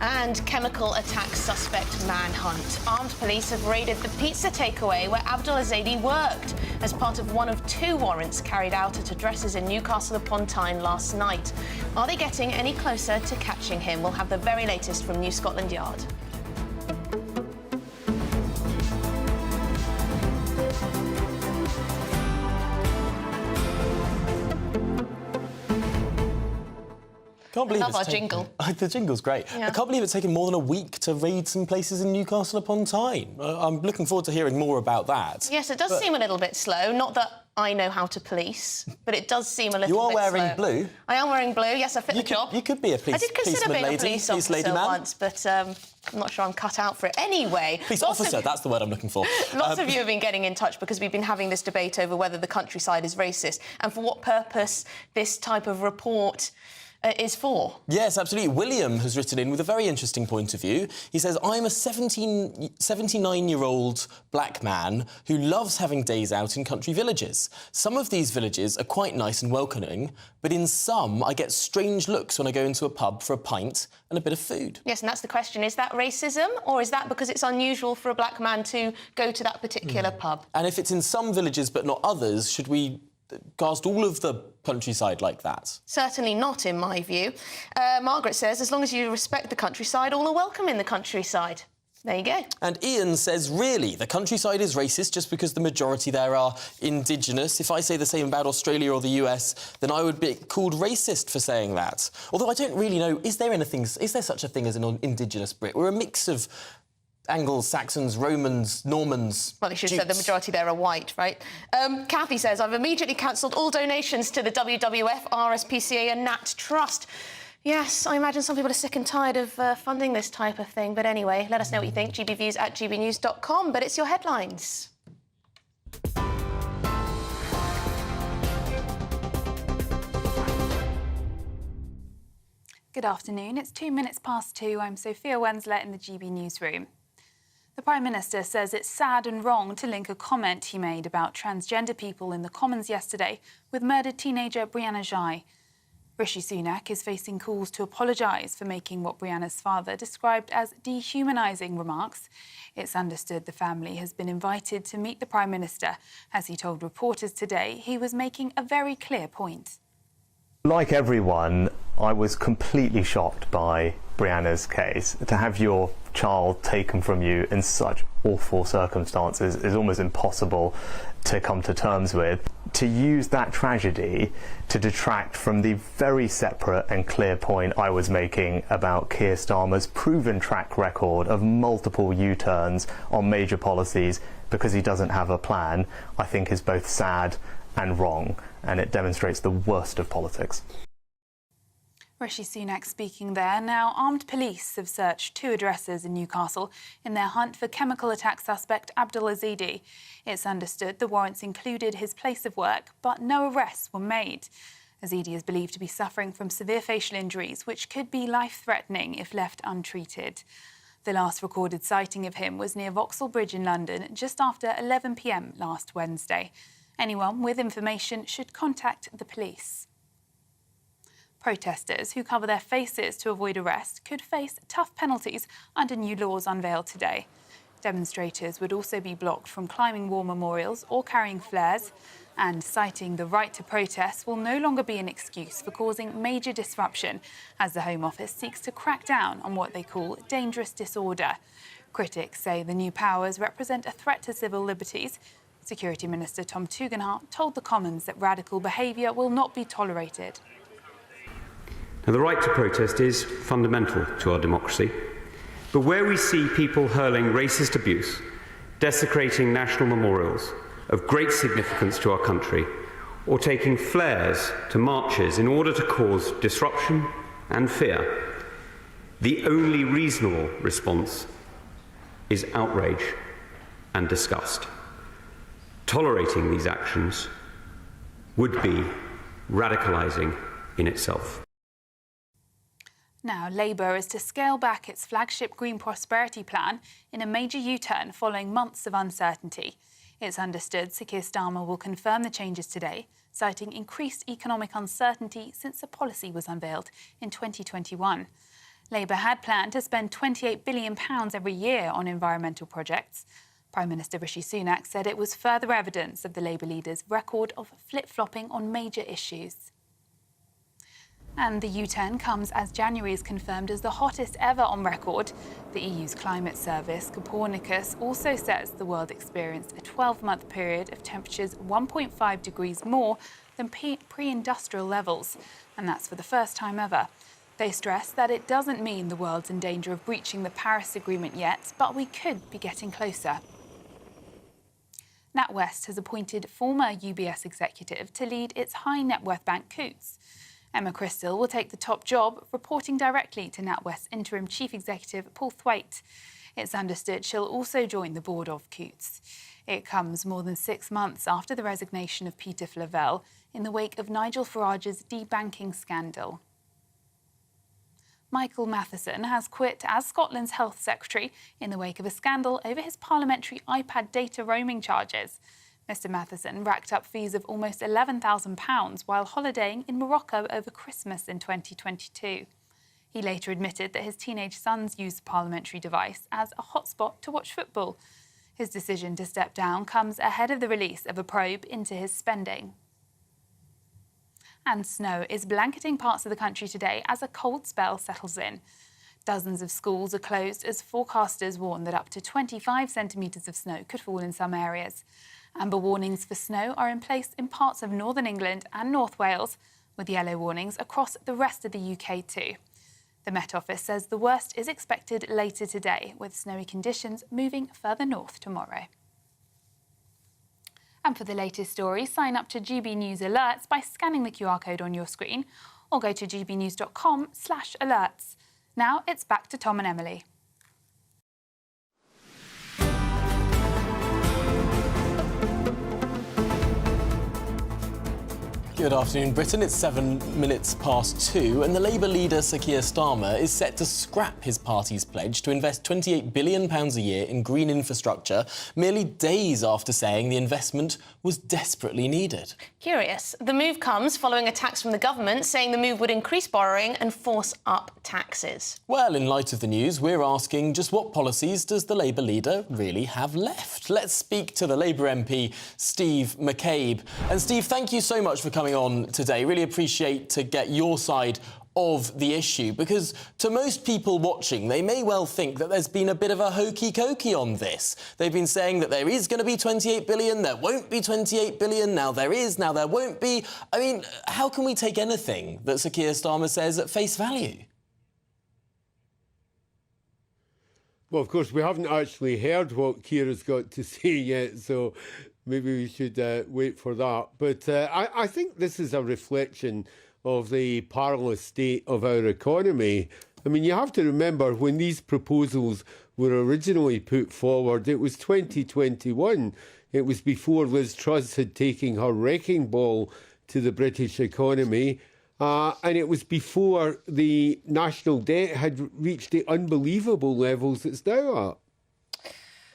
And chemical attack suspect manhunt. Armed police have raided the pizza takeaway where Abdul Ezedi worked as part of one of 2 warrants carried out at addresses in Newcastle upon Tyne last night. Are they getting any closer to catching him? We'll have the very latest from New Scotland Yard. Can't believe I love it's our jingle. The jingle's great. Yeah. I can't believe it's taken more than a week to raid some places in Newcastle upon Tyne. I'm looking forward to hearing more about that. Yes, it does seem a little bit slow. Not that I know how to police, but it does seem a little bit slow. You are wearing blue. I am wearing blue, yes, I fit the job. You could be a policeman. I did consider being a police officer lady man. once, but I'm not sure I'm cut out for it. Anyway... Police officer, that's the word I'm looking for. Lots of you have been getting in touch because we've been having this debate over whether the countryside is racist and for what purpose this type of report is for. Yes, absolutely. William has written in with a very interesting point of view. He says, I'm a 79-year-old black man who loves having days out in country villages. Some of these villages are quite nice and welcoming, but in some I get strange looks when I go into a pub for a pint and a bit of food. Yes, and that's the question. Is that racism, or is that because it's unusual for a black man to go to that particular pub? And if it's in some villages but not others, should we cast all of the countryside like that? Certainly not, in my view. Margaret says, as long as you respect the countryside, all are welcome in the countryside. There you go. And Ian says, really, the countryside is racist just because the majority there are indigenous. If I say the same about Australia or the US, then I would be called racist for saying that. Although I don't really know, is there such a thing as an indigenous Brit? We're a mix of Angles, Saxons, Romans, Normans. Well, they should have said the majority there are white, right? Kathy says, I've immediately cancelled all donations to the WWF, RSPCA and Nat Trust. Yes, I imagine some people are sick and tired of funding this type of thing. But anyway, let us know what you think. gbviews@gbnews.com. But it's your headlines. Good afternoon. It's 2:02. I'm Sophia Wensler in the GB newsroom. The Prime Minister says it's sad and wrong to link a comment he made about transgender people in the Commons yesterday with murdered teenager Brianna Ghey. Rishi Sunak is facing calls to apologise for making what Brianna's father described as dehumanising remarks. It's understood the family has been invited to meet the Prime Minister. As he told reporters today, he was making a very clear point. Like everyone, I was completely shocked by Brianna's case. To have your child taken from you in such awful circumstances is almost impossible to come to terms with. To use that tragedy to detract from the very separate and clear point I was making about Keir Starmer's proven track record of multiple U-turns on major policies because he doesn't have a plan, I think is both sad and wrong, and it demonstrates the worst of politics. Rishi Sunak speaking there. Now, armed police have searched 2 addresses in Newcastle in their hunt for chemical attack suspect Abdul Ezedi. It's understood the warrants included his place of work, but no arrests were made. Ezedi is believed to be suffering from severe facial injuries, which could be life-threatening if left untreated. The last recorded sighting of him was near Vauxhall Bridge in London just after 11 p.m. last Wednesday. Anyone with information should contact the police. Protesters who cover their faces to avoid arrest could face tough penalties under new laws unveiled today. Demonstrators would also be blocked from climbing war memorials or carrying flares, and citing the right to protest will no longer be an excuse for causing major disruption as the Home Office seeks to crack down on what they call dangerous disorder. Critics say the new powers represent a threat to civil liberties. Security Minister Tom Tugendhat told the Commons that radical behaviour will not be tolerated. Now, the right to protest is fundamental to our democracy, but where we see people hurling racist abuse, desecrating national memorials of great significance to our country, or taking flares to marches in order to cause disruption and fear, the only reasonable response is outrage and disgust. Tolerating these actions would be radicalising in itself. Now, Labour is to scale back its flagship Green Prosperity Plan in a major U-turn following months of uncertainty. It's understood Sir Keir Starmer will confirm the changes today, citing increased economic uncertainty since the policy was unveiled in 2021. Labour had planned to spend £28 billion every year on environmental projects. Prime Minister Rishi Sunak said it was further evidence of the Labour leader's record of flip-flopping on major issues. And the U-turn comes as January is confirmed as the hottest ever on record. The EU's climate service, Copernicus, also says the world experienced a 12-month period of temperatures 1.5 degrees more than pre-industrial levels, and that's for the first time ever. They stress that it doesn't mean the world's in danger of breaching the Paris Agreement yet, but we could be getting closer. NatWest has appointed former UBS executive to lead its high net worth bank Coutts. Emma Crystal will take the top job, reporting directly to NatWest's interim chief executive, Paul Thwaite. It's understood she'll also join the board of Coutts. It comes more than 6 months after the resignation of Peter Flavell in the wake of Nigel Farage's debanking scandal. Michael Matheson has quit as Scotland's Health Secretary in the wake of a scandal over his parliamentary iPad data roaming charges. Mr Matheson racked up fees of almost £11,000 while holidaying in Morocco over Christmas in 2022. He later admitted that his teenage sons used the parliamentary device as a hotspot to watch football. His decision to step down comes ahead of the release of a probe into his spending. And snow is blanketing parts of the country today as a cold spell settles in. Dozens of schools are closed as forecasters warn that up to 25 centimetres of snow could fall in some areas. Amber warnings for snow are in place in parts of northern England and North Wales, with yellow warnings across the rest of the UK too. The Met Office says the worst is expected later today, with snowy conditions moving further north tomorrow. And for the latest stories, sign up to GB News Alerts by scanning the QR code on your screen or go to gbnews.com/alerts. Now it's back to Tom and Emily. Good afternoon, Britain. It's 7 minutes past 2, and the Labour leader Sir Keir Starmer is set to scrap his party's pledge to invest £28 billion a year in green infrastructure, merely days after saying the investment was desperately needed. Curious. The move comes following attacks from the government saying the move would increase borrowing and force up taxes. Well, in light of the news, we're asking just what policies does the Labour leader really have left? Let's speak to the Labour MP, Steve McCabe. And Steve, thank you so much for coming on today. Really appreciate to get your side of the issue, because to most people watching, they may well think that there's been a bit of a hokey-cokey on this. They've been saying that there is going to be 28 billion, there won't be 28 billion, now there is, now there won't be. I mean, how can we take anything that Sir Keir Starmer says at face value? Well, of course, we haven't actually heard what Keir has got to say yet, so maybe we should wait for that. But I think this is a reflection of the parlous state of our economy. I mean, you have to remember when these proposals were originally put forward, it was 2021. It was before Liz Truss had taken her wrecking ball to the British economy. And it was before the national debt had reached the unbelievable levels it's now at.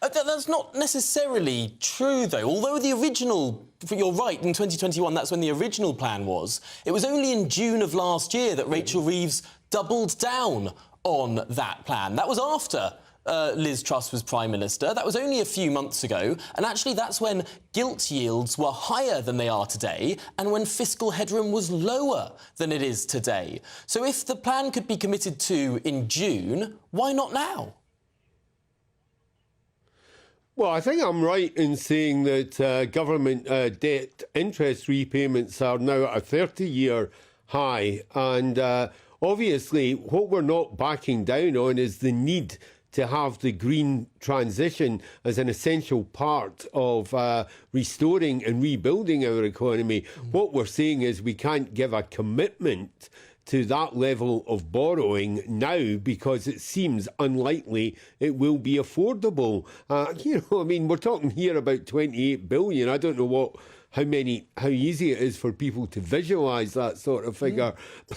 That's not necessarily true, though. Although the original, you're right, in 2021, that's when the original plan was. It was only in June of last year that Rachel Reeves doubled down on that plan. That was after Liz Truss was Prime Minister. That was only a few months ago. And actually, that's when gilt yields were higher than they are today and when fiscal headroom was lower than it is today. So if the plan could be committed to in June, why not now? Well, I think I'm right in saying that government debt interest repayments are now at a 30-year high. And obviously, what we're not backing down on is the need to have the green transition as an essential part of restoring and rebuilding our economy. What we're saying is we can't give a commitment to that level of borrowing now because it seems unlikely it will be affordable. I mean, we're talking here about 28 billion. I don't know how easy it is for people to visualise that sort of figure.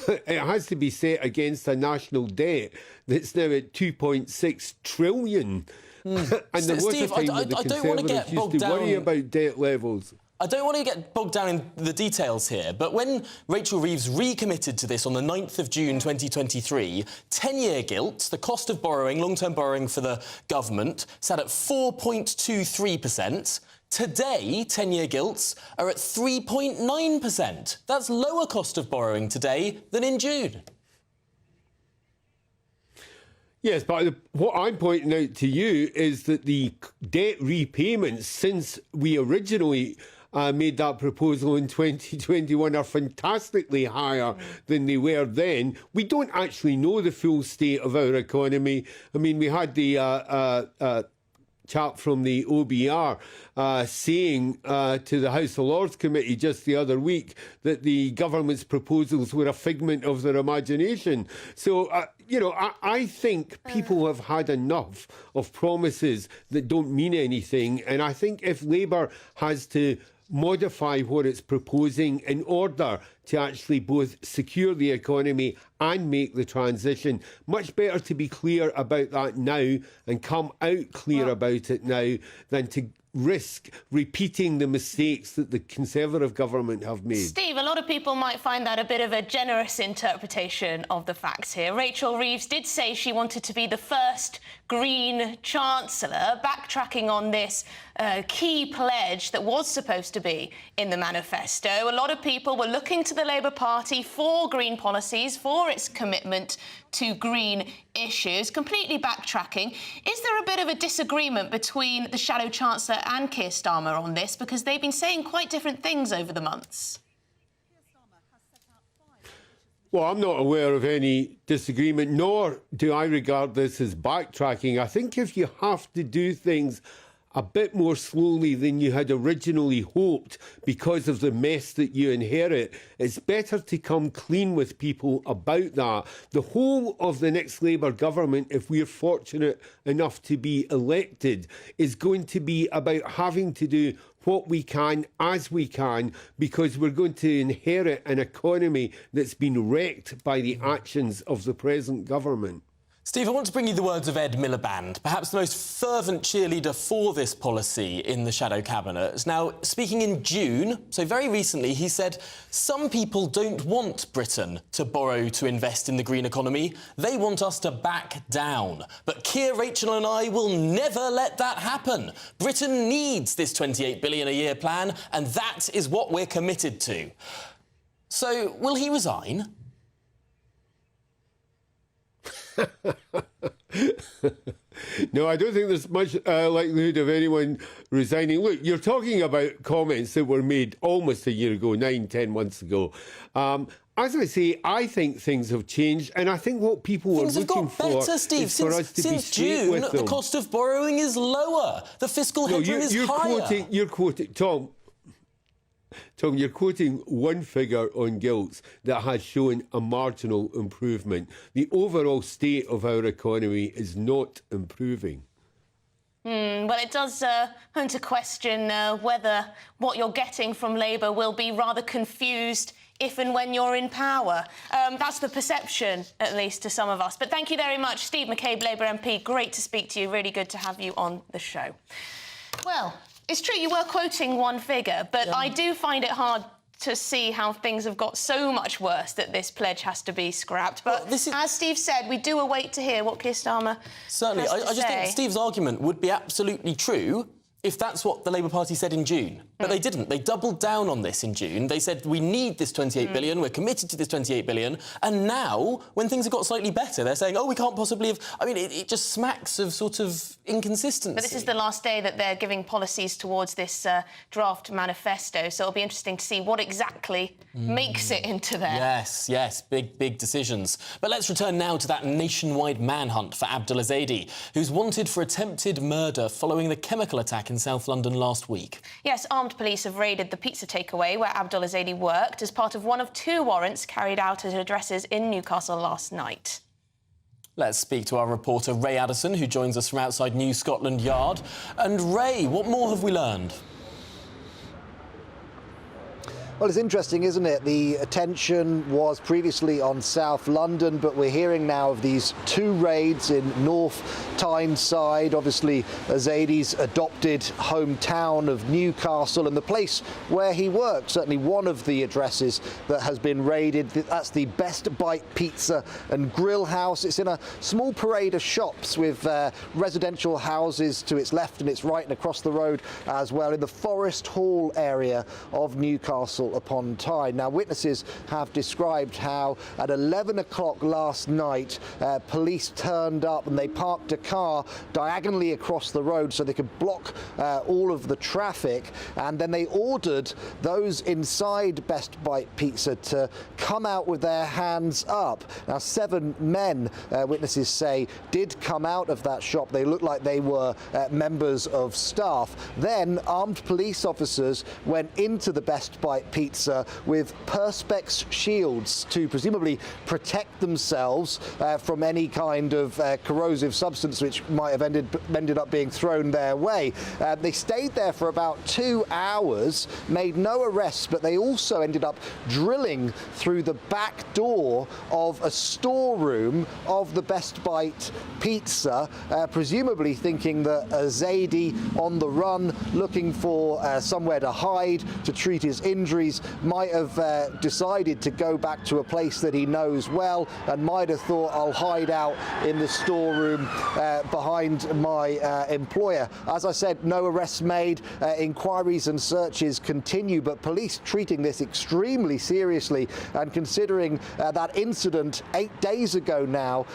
But it has to be set against a national debt that's now at 2.6 trillion. And there was a time when the Conservatives used to worry about debt levels. I don't want to get bogged down in the details here, but when Rachel Reeves recommitted to this on the 9th of June 2023, 10-year gilts, the cost of borrowing, long-term borrowing for the government, sat at 4.23%. Today, 10-year gilts are at 3.9%. That's lower cost of borrowing today than in June. Yes, but what I'm pointing out to you is that the debt repayments since we originally made that proposal in 2021 are fantastically higher than they were then. We don't actually know the full state of our economy. I mean, we had the chap from the OBR saying to the House of Lords Committee just the other week that the government's proposals were a figment of their imagination. So, I think people have had enough of promises that don't mean anything. And I think if Labour has to modify what it's proposing in order to actually both secure the economy and make the transition. Much better to be clear about that now and come out clear about it now than to risk repeating the mistakes that the Conservative government have made. Steve, a lot of people might find that a bit of a generous interpretation of the facts here. Rachel Reeves did say she wanted to be the first Green Chancellor, backtracking on this key pledge that was supposed to be in the manifesto. A lot of people were looking to the Labour Party for green policies, for its commitment to green issues, completely backtracking. Is there a bit of a disagreement between the Shadow Chancellor and Keir Starmer on this? Because they've been saying quite different things over the months. Well, I'm not aware of any disagreement, nor do I regard this as backtracking. I think if you have to do things a bit more slowly than you had originally hoped because of the mess that you inherit, it's better to come clean with people about that. The whole of the next Labour government, if we're fortunate enough to be elected, is going to be about having to do what we can as we can, because we're going to inherit an economy that's been wrecked by the actions of the present government. Steve, I want to bring you the words of Ed Miliband, perhaps the most fervent cheerleader for this policy in the Shadow Cabinet. Now, speaking in June, so very recently, he said, some people don't want Britain to borrow to invest in the green economy. They want us to back down. But Keir, Rachel and I will never let that happen. Britain needs this $28 billion a year plan, and that is what we're committed to. So, will he resign? No, I don't think there's much likelihood of anyone resigning. Look, you're talking about comments that were made almost a year ago, 9-10 months ago. As I say, I think things have changed, and I think what people were looking for Steve. is for us to be straight June, with them. The cost of borrowing is lower. The fiscal headroom is higher. You're quoting, Tom, you're quoting one figure on gilts that has shown a marginal improvement. The overall state of our economy is not improving. Well, it does hone to question whether what you're getting from Labour will be rather confused if and when you're in power. That's the perception, at least, to some of us. But thank you very much, Steve McCabe, Labour MP. Great to speak to you. Really good to have you on the show. Well, it's true, you were quoting one figure, but I do find it hard to see how things have got so much worse that this pledge has to be scrapped. But as Steve said, we do await to hear what Keir Starmer Certainly. has to I just think Steve's argument would be absolutely true if that's what the Labour Party said in June. But they didn't. They doubled down on this in June. They said, we need this 28 billion, we're committed to this 28 billion. And now, when things have got slightly better, they're saying, oh, we can't possibly have... I mean, it just smacks of sort of inconsistency. But this is the last day that they're giving policies towards this draft manifesto, so it'll be interesting to see what exactly makes it into there. Yes, big decisions. But let's return now to that nationwide manhunt for Abdul Ezedi, who's wanted for attempted murder following the chemical attack in in South London last week. Yes, armed police have raided the pizza takeaway where Abdul Ezedi worked as part of one of 2 warrants carried out at addresses in Newcastle last night. Let's speak to our reporter Ray Addison, who joins us from outside New Scotland Yard. And Ray, what more have we learned? Well, it's interesting, isn't it? The attention was previously on South London, but we're hearing now of these 2 raids in North Tyneside, obviously Ezedi's adopted hometown of Newcastle, and the place where he worked, certainly one of the addresses that has been raided. That's the Best Bite Pizza and Grill House. It's in a small parade of shops with residential houses to its left and its right and across the road as well, in the Forest Hall area of Newcastle upon Tyne. Now, witnesses have described how at 11 o'clock last night, police turned up and they parked a car diagonally across the road so they could block all of the traffic, and then they ordered those inside Best Bite Pizza to come out with their hands up. Now, 7 men, witnesses say, did come out of that shop. They looked like they were members of staff. Then armed police officers went into the Best Bite Pizza with perspex shields to presumably protect themselves from any kind of corrosive substance which might have ended up being thrown their way. They stayed there for about 2 hours, made no arrests, but they also ended up drilling through the back door of a storeroom of the Best Bite Pizza, presumably thinking that Ezedi, on the run, looking for somewhere to hide, to treat his injuries, might have decided to go back to a place that he knows well and might have thought, I'll hide out in the storeroom behind my employer. As I said, no arrests made. Inquiries and searches continue, but police treating this extremely seriously and considering that incident 8 days ago now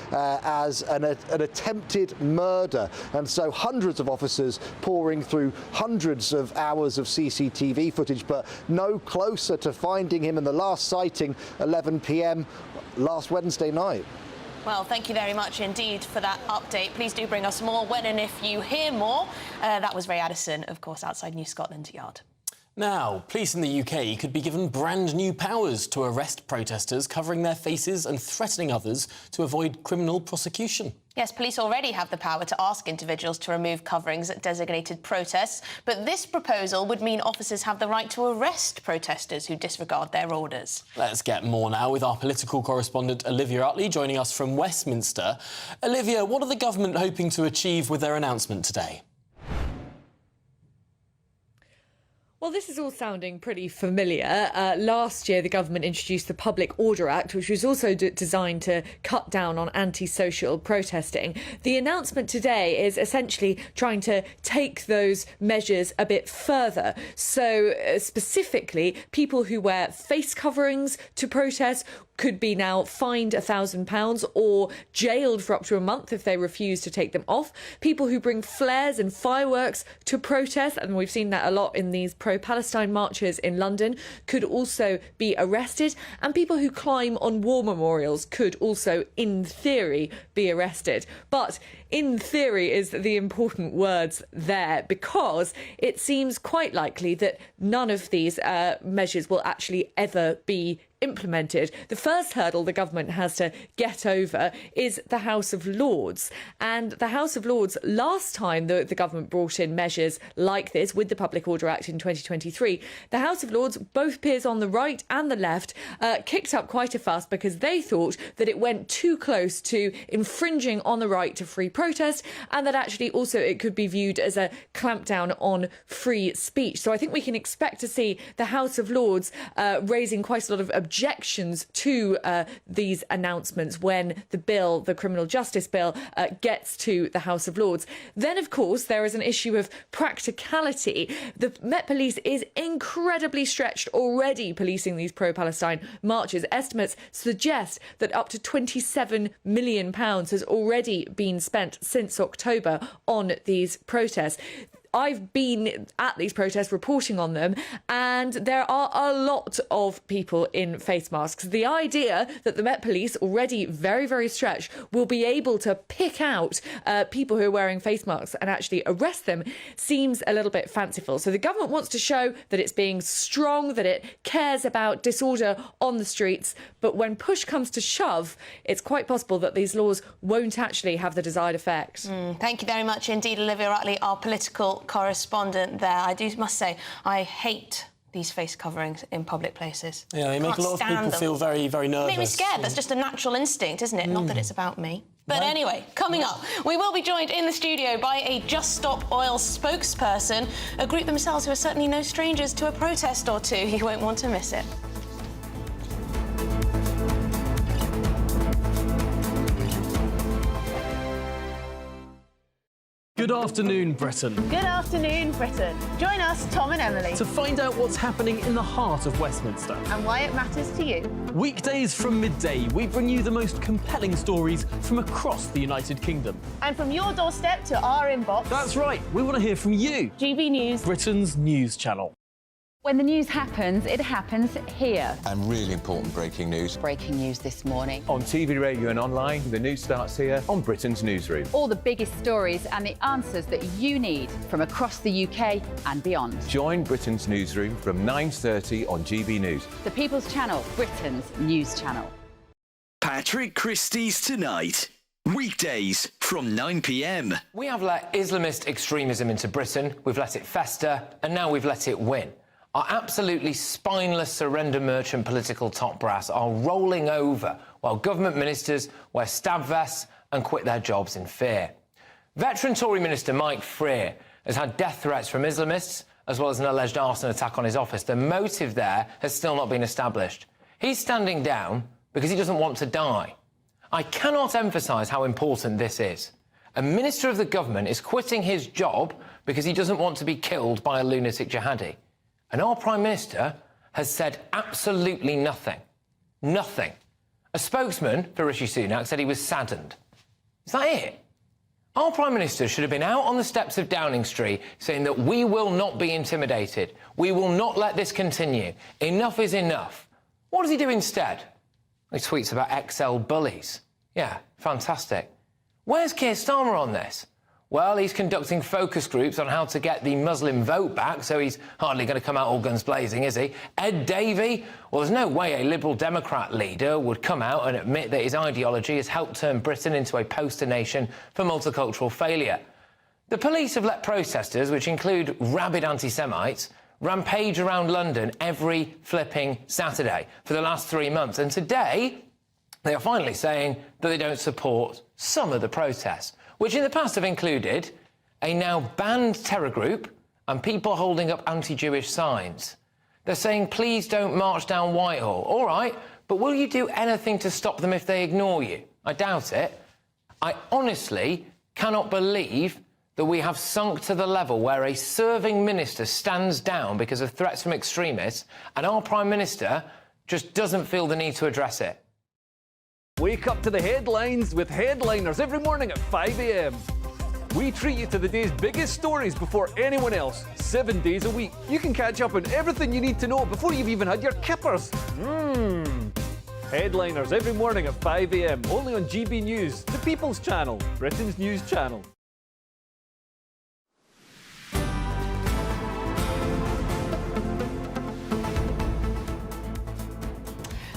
as an attempted murder. And so hundreds of officers pouring through hundreds of hours of CCTV footage, but no closer to finding him, in the last sighting 11 p.m. last Wednesday night. Well, thank you very much indeed for that update. Please do bring us more when and if you hear more. That was Ray Addison, of course, outside New Scotland Yard. Now, police in the UK could be given brand new powers to arrest protesters covering their faces and threatening others to avoid criminal prosecution. Yes, police already have the power to ask individuals to remove coverings at designated protests, but this proposal would mean officers have the right to arrest protesters who disregard their orders. Let's get more now with our political correspondent Olivia Utley joining us from Westminster. Olivia, what are the government hoping to achieve with their announcement today? Well, this is all sounding pretty familiar. Last year, the government introduced the Public Order Act, which was also designed to cut down on antisocial protesting. The announcement today is essentially trying to take those measures a bit further. So specifically, people who wear face coverings to protest could be now fined £1,000 or jailed for up to a month if they refuse to take them off. People who bring flares and fireworks to protest, and we've seen that a lot in these pro-Palestine marches in London, could also be arrested. And people who climb on war memorials could also, in theory, be arrested. But in theory is the important words there, because it seems quite likely that none of these measures will actually ever be implemented. The first hurdle the government has to get over is the House of Lords. And the House of Lords, last time the government brought in measures like this with the Public Order Act in 2023, the House of Lords, both peers on the right and the left, kicked up quite a fuss because they thought that it went too close to infringing on the right to free protest, and that actually also it could be viewed as a clampdown on free speech. So I think we can expect to see the House of Lords raising quite a lot of objections to these announcements when the criminal justice bill, gets to the House of Lords. Then, of course, there is an issue of practicality. The Met Police is incredibly stretched already policing these pro-Palestine marches. Estimates suggest that up to £27 million has already been spent since October on these protests. I've been at these protests reporting on them, and there are a lot of people in face masks. The idea that the Met Police, already very, very stretched, will be able to pick out people who are wearing face masks and actually arrest them seems a little bit fanciful. So the government wants to show that it's being strong, that it cares about disorder on the streets, but when push comes to shove, it's quite possible that these laws won't actually have the desired effect. Thank you very much indeed, Olivia Rutley, our political correspondent there. I must say, I hate these face coverings in public places. Yeah, they make a lot of people feel very, very nervous. They make me scared. That's just a natural instinct, isn't it? Not that it's about me. But anyway, coming up, we will be joined in the studio by a Just Stop Oil spokesperson, a group themselves who are certainly no strangers to a protest or two. You won't want to miss it. Good afternoon, Britain. Good afternoon, Britain. Join us, Tom and Emily, To find out what's happening in the heart of Westminster. and why it matters to you. Weekdays from midday, we bring you the most compelling stories from across the United Kingdom. And from your doorstep to our inbox. That's right, we want to hear from you. GB News, Britain's news channel. When the news happens, it happens here. And really important breaking news. Breaking news this morning. On TV, radio and online, the news starts here on Britain's Newsroom. All the biggest stories and the answers that you need from across the UK and beyond. Join Britain's Newsroom from 9:30 on GB News. The People's Channel, Britain's news channel. Patrick Christie's Tonight. Weekdays from 9 p.m. We have let Islamist extremism into Britain, we've let it fester, and now we've let it win. Our absolutely spineless surrender merchant political top brass are rolling over while government ministers wear stab vests and quit their jobs in fear. Veteran Tory Minister Mike Freer has had death threats from Islamists as well as an alleged arson attack on his office. The motive there has still not been established. He's standing down because he doesn't want to die. I cannot emphasise how important this is. A minister of the government is quitting his job because he doesn't want to be killed by a lunatic jihadi. And our Prime Minister has said absolutely nothing. Nothing. A spokesman for Rishi Sunak said he was saddened. Is that it? Our Prime Minister should have been out on the steps of Downing Street saying that we will not be intimidated. We will not let this continue. Enough is enough. What does he do instead? He tweets about XL bullies. Yeah, fantastic. Where's Keir Starmer on this? Well, he's conducting focus groups on how to get the Muslim vote back, so he's hardly going to come out all guns blazing, is he? Ed Davey? Well, there's no way a Liberal Democrat leader would come out and admit that his ideology has helped turn Britain into a poster nation for multicultural failure. The police have let protesters, which include rabid anti-Semites, rampage around London every flipping Saturday for the last 3 months. And today, they are finally saying that they don't support some of the protests, which in the past have included a now banned terror group and people holding up anti-Jewish signs. They're saying, please don't march down Whitehall. All right, but will you do anything to stop them if they ignore you? I doubt it. I honestly cannot believe that we have sunk to the level where a serving minister stands down because of threats from extremists and our Prime Minister just doesn't feel the need to address it. Wake up to the headlines with Headliners every morning at 5 a.m. We treat you to the day's biggest stories before anyone else, 7 days a week. You can catch up on everything you need to know before you've even had your kippers. Headliners every morning at 5 a.m. only on GB News, the People's Channel, Britain's news channel.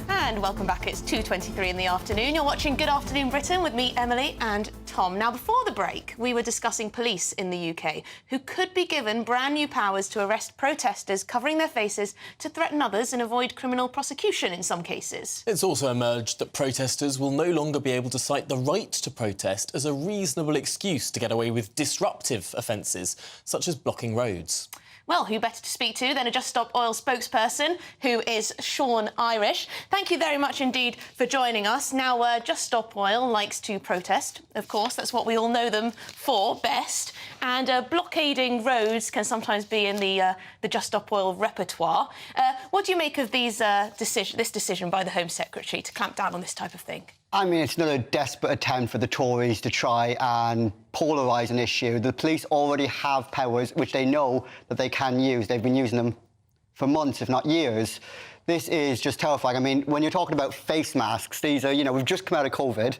And welcome back. It's 2:23 in the afternoon. You're watching Good Afternoon Britain with me, Emily, and Tom. Now, before the break, we were discussing police in the UK who could be given brand new powers to arrest protesters covering their faces to threaten others and avoid criminal prosecution in some cases. It's also emerged that protesters will no longer be able to cite the right to protest as a reasonable excuse to get away with disruptive offences, such as blocking roads. Well, who better to speak to than a Just Stop Oil spokesperson, who is Sean Irish. Thank you very much indeed for joining us. Now, Just Stop Oil likes to protest, of course. That's what we all know them for best. And blockading roads can sometimes be in the Just Stop Oil repertoire. What do you make of this decision by the Home Secretary to clamp down on this type of thing? I mean, it's another desperate attempt for the Tories to try and polarise an issue. The police already have powers which they know that they can use. They've been using them for months, if not years. This is just terrifying. I mean, when you're talking about face masks, these are, we've just come out of COVID.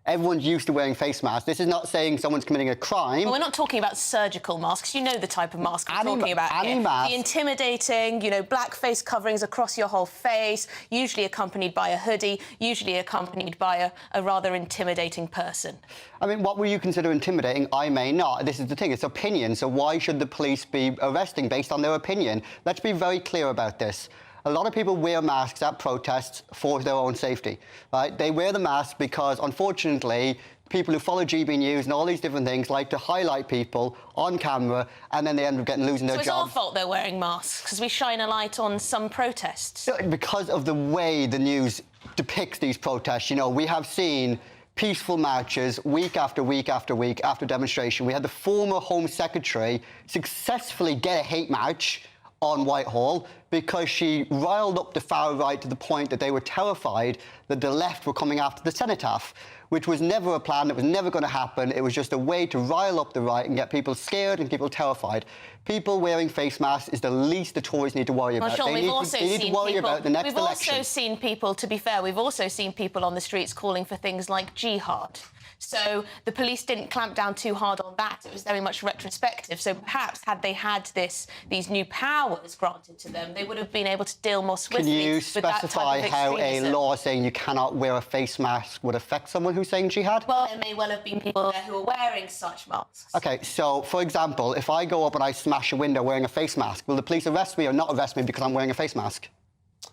Everyone's used to wearing face masks. This is not saying someone's committing a crime. Well, we're not talking about surgical masks. You know the type of mask we're talking about here. The intimidating, black face coverings across your whole face, usually accompanied by a hoodie, usually accompanied by a rather intimidating person. I mean, what will you consider intimidating? I may not. This is the thing. It's opinion. So why should the police be arresting based on their opinion? Let's be very clear about this. A lot of people wear masks at protests for their own safety, right? They wear the mask because, unfortunately, people who follow GBNews and all these different things like to highlight people on camera, and then they end up losing their jobs. So it's our fault they're wearing masks, because we shine a light on some protests? Because of the way the news depicts these protests. We have seen peaceful marches week after week after week after demonstration. We had the former Home Secretary successfully get a hate march on Whitehall because she riled up the far right to the point that they were terrified that the left were coming after the cenotaph, which was never a plan. It was never going to happen. It was just a way to rile up the right and get people scared and people terrified. People wearing face masks is the least the Tories need to worry about. Sean, they need to worry about the next election. We've also seen people, to be fair, we've also seen people on the streets calling for things like jihad. So the police didn't clamp down too hard on that. It was very much retrospective. So perhaps had they had these new powers granted to them, they would have been able to deal more swiftly. Can you with that type specify of how a extremism. law saying you cannot wear a face mask would affect someone who's saying jihad? Well, there may well have been people there who were wearing such masks. OK, so, for example, if I go up and I smash a window wearing a face mask, will the police arrest me or not arrest me because I'm wearing a face mask?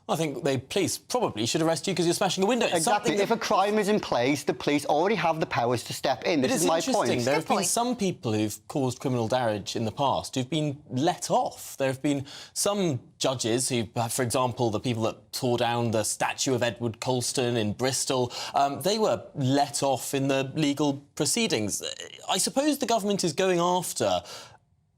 I think the police probably should arrest you because you're smashing a window. Exactly. If a crime is in place, the police already have the powers to step in. This is my point. There have been some people who've caused criminal damage in the past who've been let off. There have been some judges who, for example, the people that tore down the statue of Edward Colston in Bristol, they were let off in the legal proceedings. I suppose the government is going after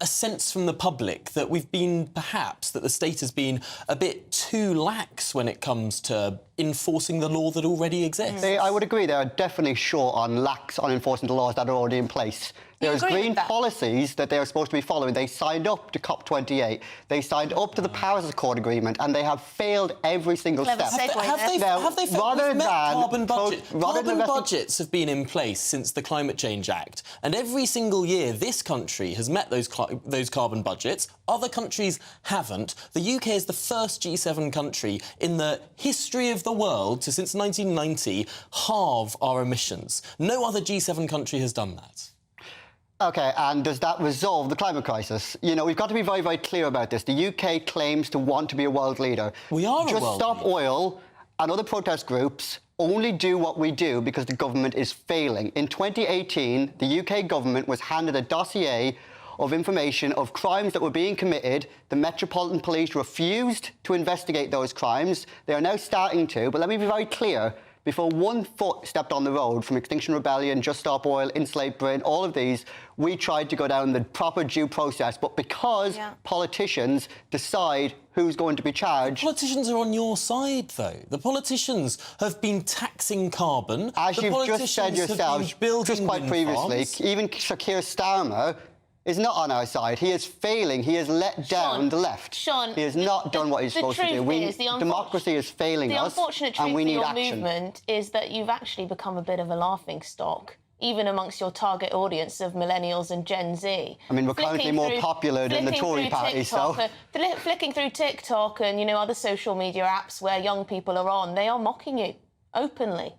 a sense from the public that that the state has been a bit too lax when it comes to enforcing the law that already exists. I would agree. They are definitely short on lax on enforcing the laws that are already in place. There's green policies that they are supposed to be following. They signed up to COP28. They signed up to the Paris Accord agreement, and they have failed every single step. Have they failed? We've met carbon budgets. Carbon budgets have been in place since the Climate Change Act, and every single year this country has met those carbon budgets. Other countries haven't. The UK is the first G7 country in the history of the world to, since 1990, halve our emissions. No other G7 country has done that. OK, and does that resolve the climate crisis? We've got to be very, very clear about this. The UK claims to want to be a world leader. We are a world leader. Just Stop Oil and other protest groups only do what we do because the government is failing. In 2018, the UK government was handed a dossier of information of crimes that were being committed. The Metropolitan Police refused to investigate those crimes. They are now starting to, but let me be very clear. Before one foot stepped on the road from Extinction Rebellion, Just Stop Oil, Insulate Britain, all of these, we tried to go down the proper due process. But because politicians decide who's going to be charged... The politicians are on your side, though. The politicians have been taxing carbon. As you've just said yourself, just quite previously, even Keir Starmer is not on our side. He is failing. He has let down the left. Sean, he has not done what he's supposed to do. Democracy is failing us, and we need action. The unfortunate truth for your movement is that you've actually become a bit of a laughing stock, even amongst your target audience of millennials and Gen Z. I mean, we're currently more popular than the Tory party, so... Flicking through TikTok and, other social media apps where young people are on, they are mocking you openly.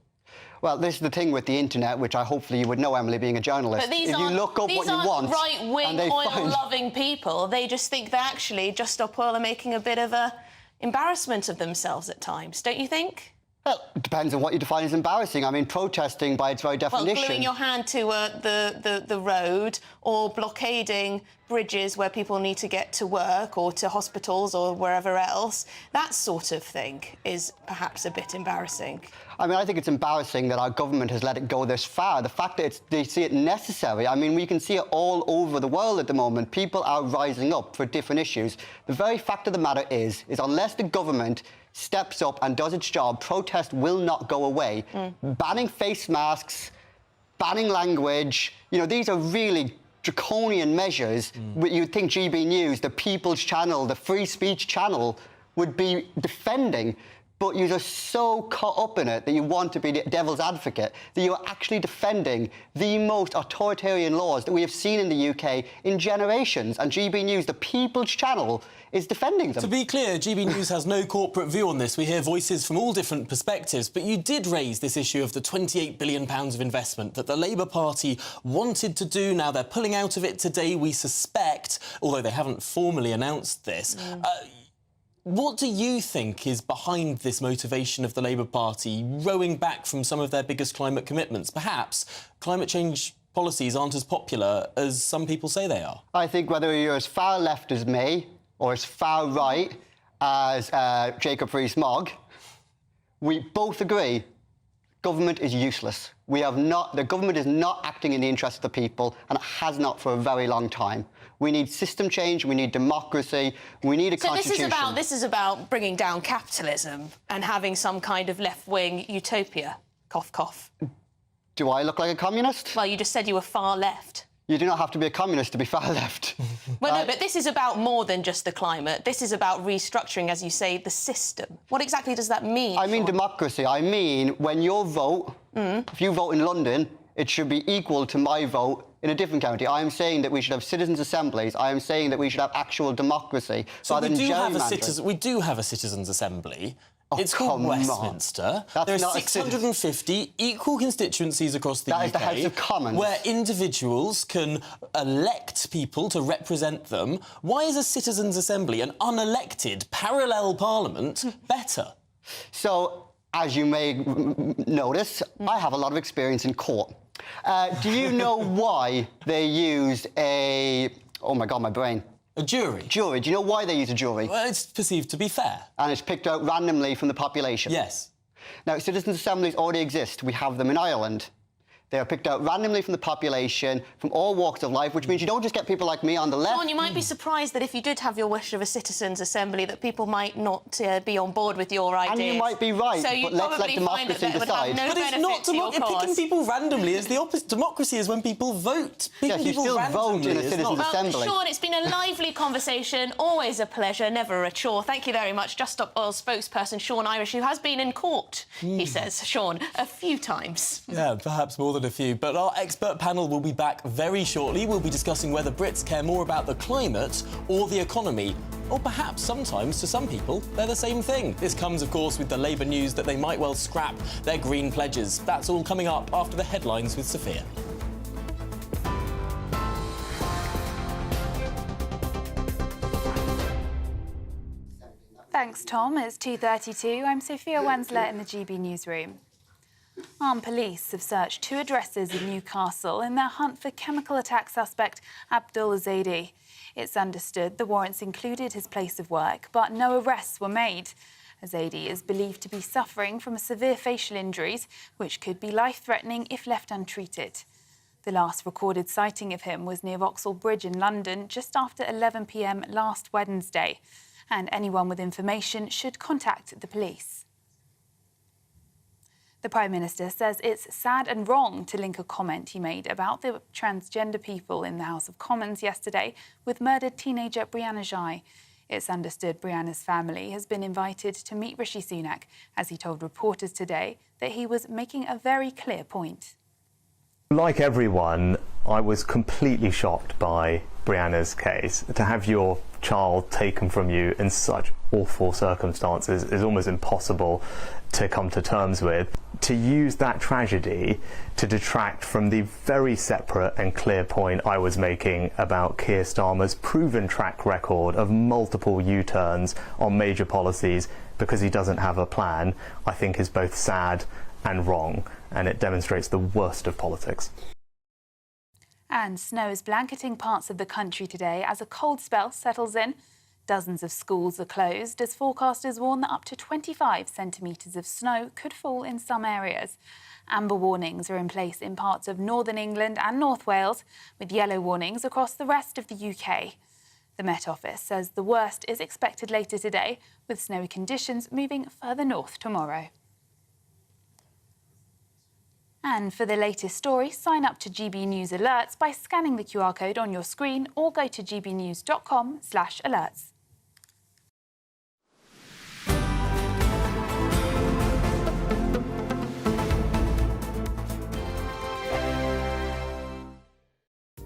Well, this is the thing with the internet, which hopefully you would know, Emily, being a journalist. But these if you look up what you want, right-wing, oil-loving people. They just think that actually Just Stop Oil are making a bit of a embarrassment of themselves at times, don't you think? Well, it depends on what you define as embarrassing. I mean, protesting by its very definition... Well, gluing your hand to the road or blockading bridges where people need to get to work or to hospitals or wherever else, that sort of thing is perhaps a bit embarrassing. I mean, I think it's embarrassing that our government has let it go this far. The fact that they see it necessary, I mean, we can see it all over the world at the moment. People are rising up for different issues. The very fact of the matter is unless the government steps up and does its job, protest will not go away. Banning face masks, banning language, you know, these are really draconian measures. You'd think GBNews, the People's Channel, the Free Speech Channel, would be defending. But you're just so caught up in it that you want to be the devil's advocate, that you're actually defending the most authoritarian laws that we have seen in the UK in generations. And GBNews, the People's Channel, is defending them. To be clear, GBNews has no corporate view on this. We hear voices from all different perspectives. But you did raise this issue of the £28 billion of investment that the Labour Party wanted to do. Now they're pulling out of it today, we suspect, although they haven't formally announced this. What do you think is behind this motivation of the Labour Party rowing back from some of their biggest climate commitments? Perhaps climate change policies aren't as popular as some people say they are. I think whether you're as far left as me or as far right as Jacob Rees-Mogg, we both agree government is useless. The government is not acting in the interest of the people, and it has not for a very long time. We need system change, we need democracy, we need a constitution. So this is about bringing down capitalism and having some kind of left-wing utopia. Cough, cough. Do I look like a communist? Well, you just said you were far left. You do not have to be a communist to be far left. Well, no, but this is about more than just the climate. This is about restructuring, as you say, the system. What exactly does that mean? I mean democracy. I mean when your vote, if you vote in London, it should be equal to my vote in a different county. I am saying that we should have citizens' assemblies. I am saying that we should have actual democracy. So we do have a citizens' assembly. It's called Westminster. There are 650 equal constituencies across the UK. That is the House of Commons. Where individuals can elect people to represent them. Why is a citizens' assembly, an unelected parallel parliament, better? So, as you may notice, I have a lot of experience in court. Do you know why they used a... Oh, my God, my brain. A jury? Jury. Do you know why they use a jury? Well, it's perceived to be fair. And it's picked out randomly from the population? Yes. Now, citizens' assemblies already exist. We have them in Ireland. They are picked out randomly from the population, from all walks of life, which means you don't just get people like me on the left. Sean, you might be surprised that if you did have your wish of a citizens' assembly, that people might not be on board with your ideas. And you might be right, so but let's let democracy decide. No, but it's not picking people randomly is the opposite. Democracy is when people vote. Yes, you still vote in a citizens' assembly. Sean, it's been a lively conversation, always a pleasure, never a chore. Thank you very much. Just Stop Oil spokesperson Sean Irish, who has been in court, he says, Sean, a few times. Yeah, perhaps more than a few. But our expert panel will be back very shortly. We'll be discussing whether Brits care more about the climate or the economy. Or perhaps sometimes, to some people, they're the same thing. This comes, of course, with the Labour news that they might well scrap their green pledges. That's all coming up after the headlines with Sophia. Thanks, Tom. It's 2:32. I'm Sophia Wensler in the GB newsroom. Armed police have searched 2 addresses in Newcastle in their hunt for chemical attack suspect Abdul Ezedi. It's understood the warrants included his place of work, but no arrests were made. Ezedi is believed to be suffering from severe facial injuries, which could be life-threatening if left untreated. The last recorded sighting of him was near Vauxhall Bridge in London just after 11 p.m. last Wednesday, and anyone with information should contact the police. The Prime Minister says it's sad and wrong to link a comment he made about the transgender people in the House of Commons yesterday with murdered teenager Brianna Ghey. It's understood Brianna's family has been invited to meet Rishi Sunak, as he told reporters today that he was making a very clear point. Like everyone, I was completely shocked by Brianna's case. To have your child taken from you in such awful circumstances is almost impossible to come to terms with. To use that tragedy to detract from the very separate and clear point I was making about Keir Starmer's proven track record of multiple U-turns on major policies because he doesn't have a plan, I think is both sad and wrong, and it demonstrates the worst of politics. And snow is blanketing parts of the country today as a cold spell settles in. Dozens of schools are closed as forecasters warn that up to 25 centimetres of snow could fall in some areas. Amber warnings are in place in parts of northern England and North Wales, with yellow warnings across the rest of the UK. The Met Office says the worst is expected later today, with snowy conditions moving further north tomorrow. And for the latest story, sign up to GB News Alerts by scanning the QR code on your screen or go to gbnews.com/alerts.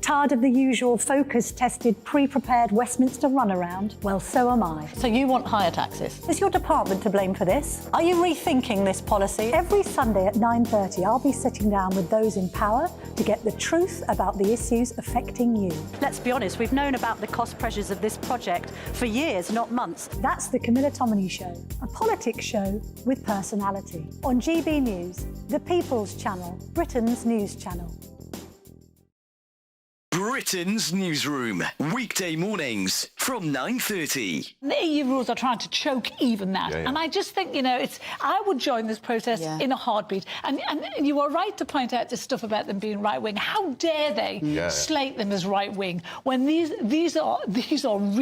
Tired of the usual focus-tested, pre-prepared Westminster runaround? Well, so am I. So you want higher taxes? Is your department to blame for this? Are you rethinking this policy? Every Sunday at 9:30, I'll be sitting down with those in power to get the truth about the issues affecting you. Let's be honest, we've known about the cost pressures of this project for years, not months. That's the Camilla Tominey Show, a politics show with personality. On GB News, the People's Channel, Britain's news channel. Britain's newsroom, weekday mornings from 9:30. The EU rules are trying to choke even that. Yeah. And I just think, I would join this protest in a heartbeat. And you are right to point out this stuff about them being right-wing. How dare they slate them as right-wing when these are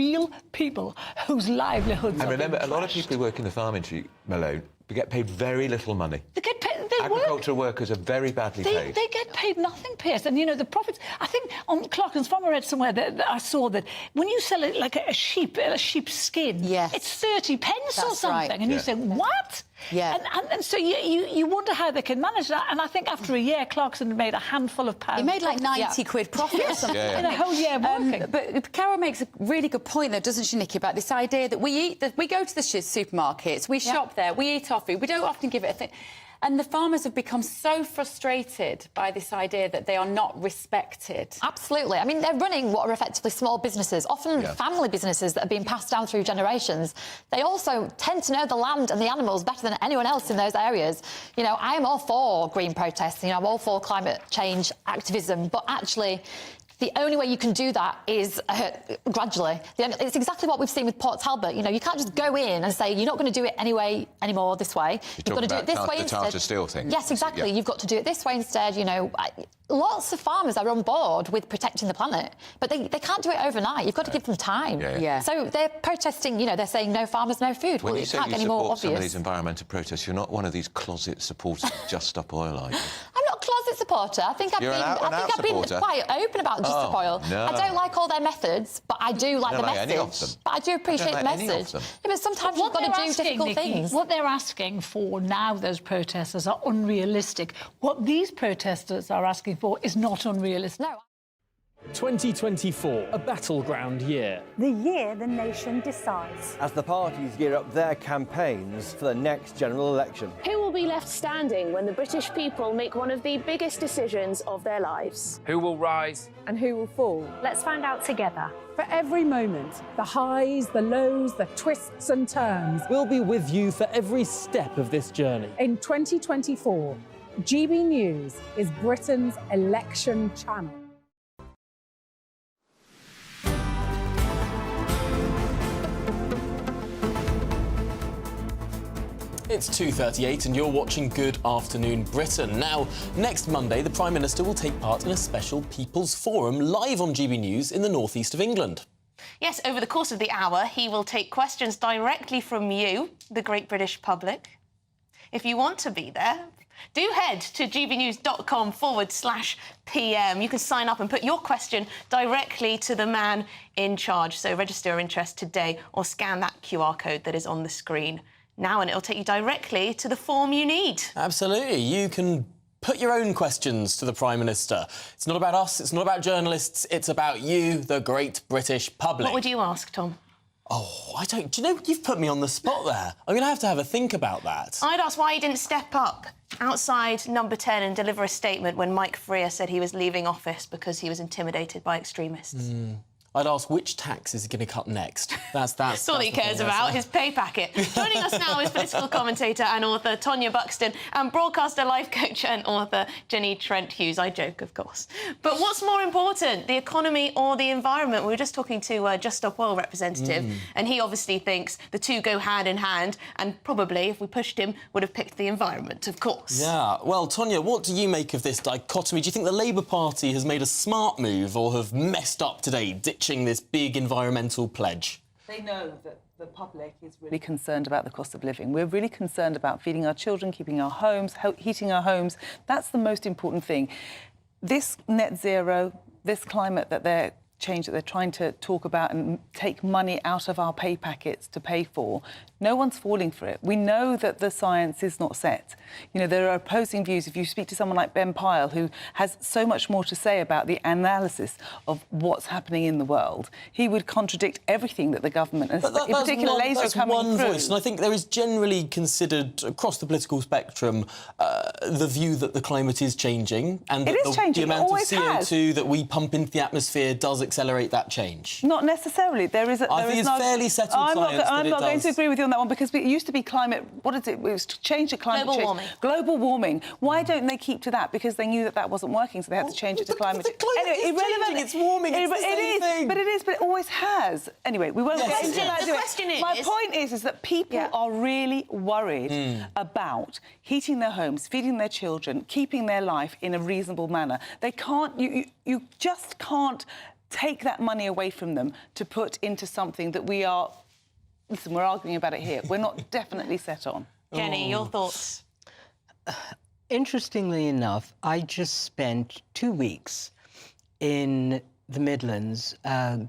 real people whose livelihoods And are remember, being a lot of trashed. people who work in the farm industry, Malone, they get paid very little money. They get paid. Agricultural workers are very badly paid. They get paid nothing, Piers. And, the profits... I think on Clark's Farm, I read somewhere that I saw that when you sell it like a sheep's skin, it's 30 pence or something. right. And you say, what? Yeah. And so you wonder how they can manage that. And I think after a year, Clarkson made a handful of pounds. He made like 90 quid profit or something. In a whole year working. But Carol makes a really good point, though, doesn't she, Nikki, about this idea that we go to the supermarkets, we shop there, we eat our food, we don't often give it a thing. And the farmers have become so frustrated by this idea that they are not respected. Absolutely. I mean, they're running what are effectively small businesses, often family businesses that have been passed down through generations. They also tend to know the land and the animals better than anyone else in those areas. I am all for green protests, I'm all for climate change activism, but actually... the only way you can do that is gradually. It's exactly what we've seen with Port Talbot. You can't just go in and say, you're not going to do it anymore this way. You've got to do it this way instead. The Tartar Steel thing. Yes, exactly. Yeah. You've got to do it this way instead. Lots of farmers are on board with protecting the planet, but they can't do it overnight. You've got to give them time. So they're protesting, they're saying no farmers, no food. When well, you say can't you get any more support obvious. some of these environmental protests, you're not one of these closet supporters of Just Stop Oil, are you? I'm not a closet supporter. I think I've been quite open about Just Stop Oil. No. I don't like all their methods, but I do like the message. Any of them. But I do appreciate the message. But sometimes you've got to do difficult things. What they're asking for now, those protesters, are unrealistic. What these protesters are asking for is not unrealistic. No. 2024, a battleground year. The year the nation decides. As the parties gear up their campaigns for the next general election. Who will be left standing when the British people make one of the biggest decisions of their lives? Who will rise? And who will fall? Let's find out together. For every moment, the highs, the lows, the twists and turns. We'll be with you for every step of this journey. In 2024, GB News is Britain's election channel. It's 2:38 and you're watching Good Afternoon Britain. Now, next Monday, the Prime Minister will take part in a special People's Forum live on GB News in the northeast of England. Yes, over the course of the hour, he will take questions directly from you, the great British public. If you want to be there, do head to gbnews.com/PM. You can sign up and put your question directly to the man in charge. So register your interest today or scan that QR code that is on the screen now, and it'll take you directly to the form you need. Absolutely. You can put your own questions to the Prime Minister. It's not about us, it's not about journalists, it's about you, the great British public. What would you ask, Tom? Oh, I don't... Do you know, you've put me on the spot there. I'm going to have a think about that. I'd ask why he didn't step up outside Number 10 and deliver a statement when Mike Freer said he was leaving office because he was intimidated by extremists. I'd ask which tax is he going to cut next. That's all he cares about, his pay packet. Joining us now is political commentator and author Tonya Buxton and broadcaster, life coach and author Jenny Trent-Hughes. I joke, of course. But what's more important, the economy or the environment? We were just talking to Just Stop Oil representative, and he obviously thinks the two go hand in hand, and probably, if we pushed him, would have picked the environment, of course. Yeah. Well, Tonya, what do you make of this dichotomy? Do you think the Labour Party has made a smart move or have messed up today, ditching this big environmental pledge? They know that the public is really concerned about the cost of living. We're really concerned about feeding our children, keeping our homes, heating our homes. That's the most important thing. This net zero, this climate change that they're trying to talk about and take money out of our pay packets to pay for, no one's falling for it. We know that the science is not set. You know, there are opposing views. If you speak to someone like Ben Pyle, who has so much more to say about the analysis of what's happening in the world, he would contradict everything that the government, and in particular Labour, are coming through. Voice, and I think there is generally considered across the political spectrum the view that the climate is changing and that the amount of CO2 that we pump into the atmosphere does accelerate that change. Not necessarily. I think it's fairly settled science. I'm not going to agree with you on that one, because it used to be climate. What is it? It was to change to climate change. Warming. Global warming. Why don't they keep to that? Because they knew that wasn't working, so they had to change it to climate change. Anyway, irrelevant. It's warming. It's the same thing. But it is. But it always has. Anyway, we won't get into that. The question is, my point is that people are really worried about heating their homes, feeding their children, keeping their life in a reasonable manner. They can't. You just can't take that money away from them to put into something that we are... Listen, we're arguing about it here. We're not definitely set on. Jenny, your thoughts? Interestingly enough, I just spent 2 weeks in the Midlands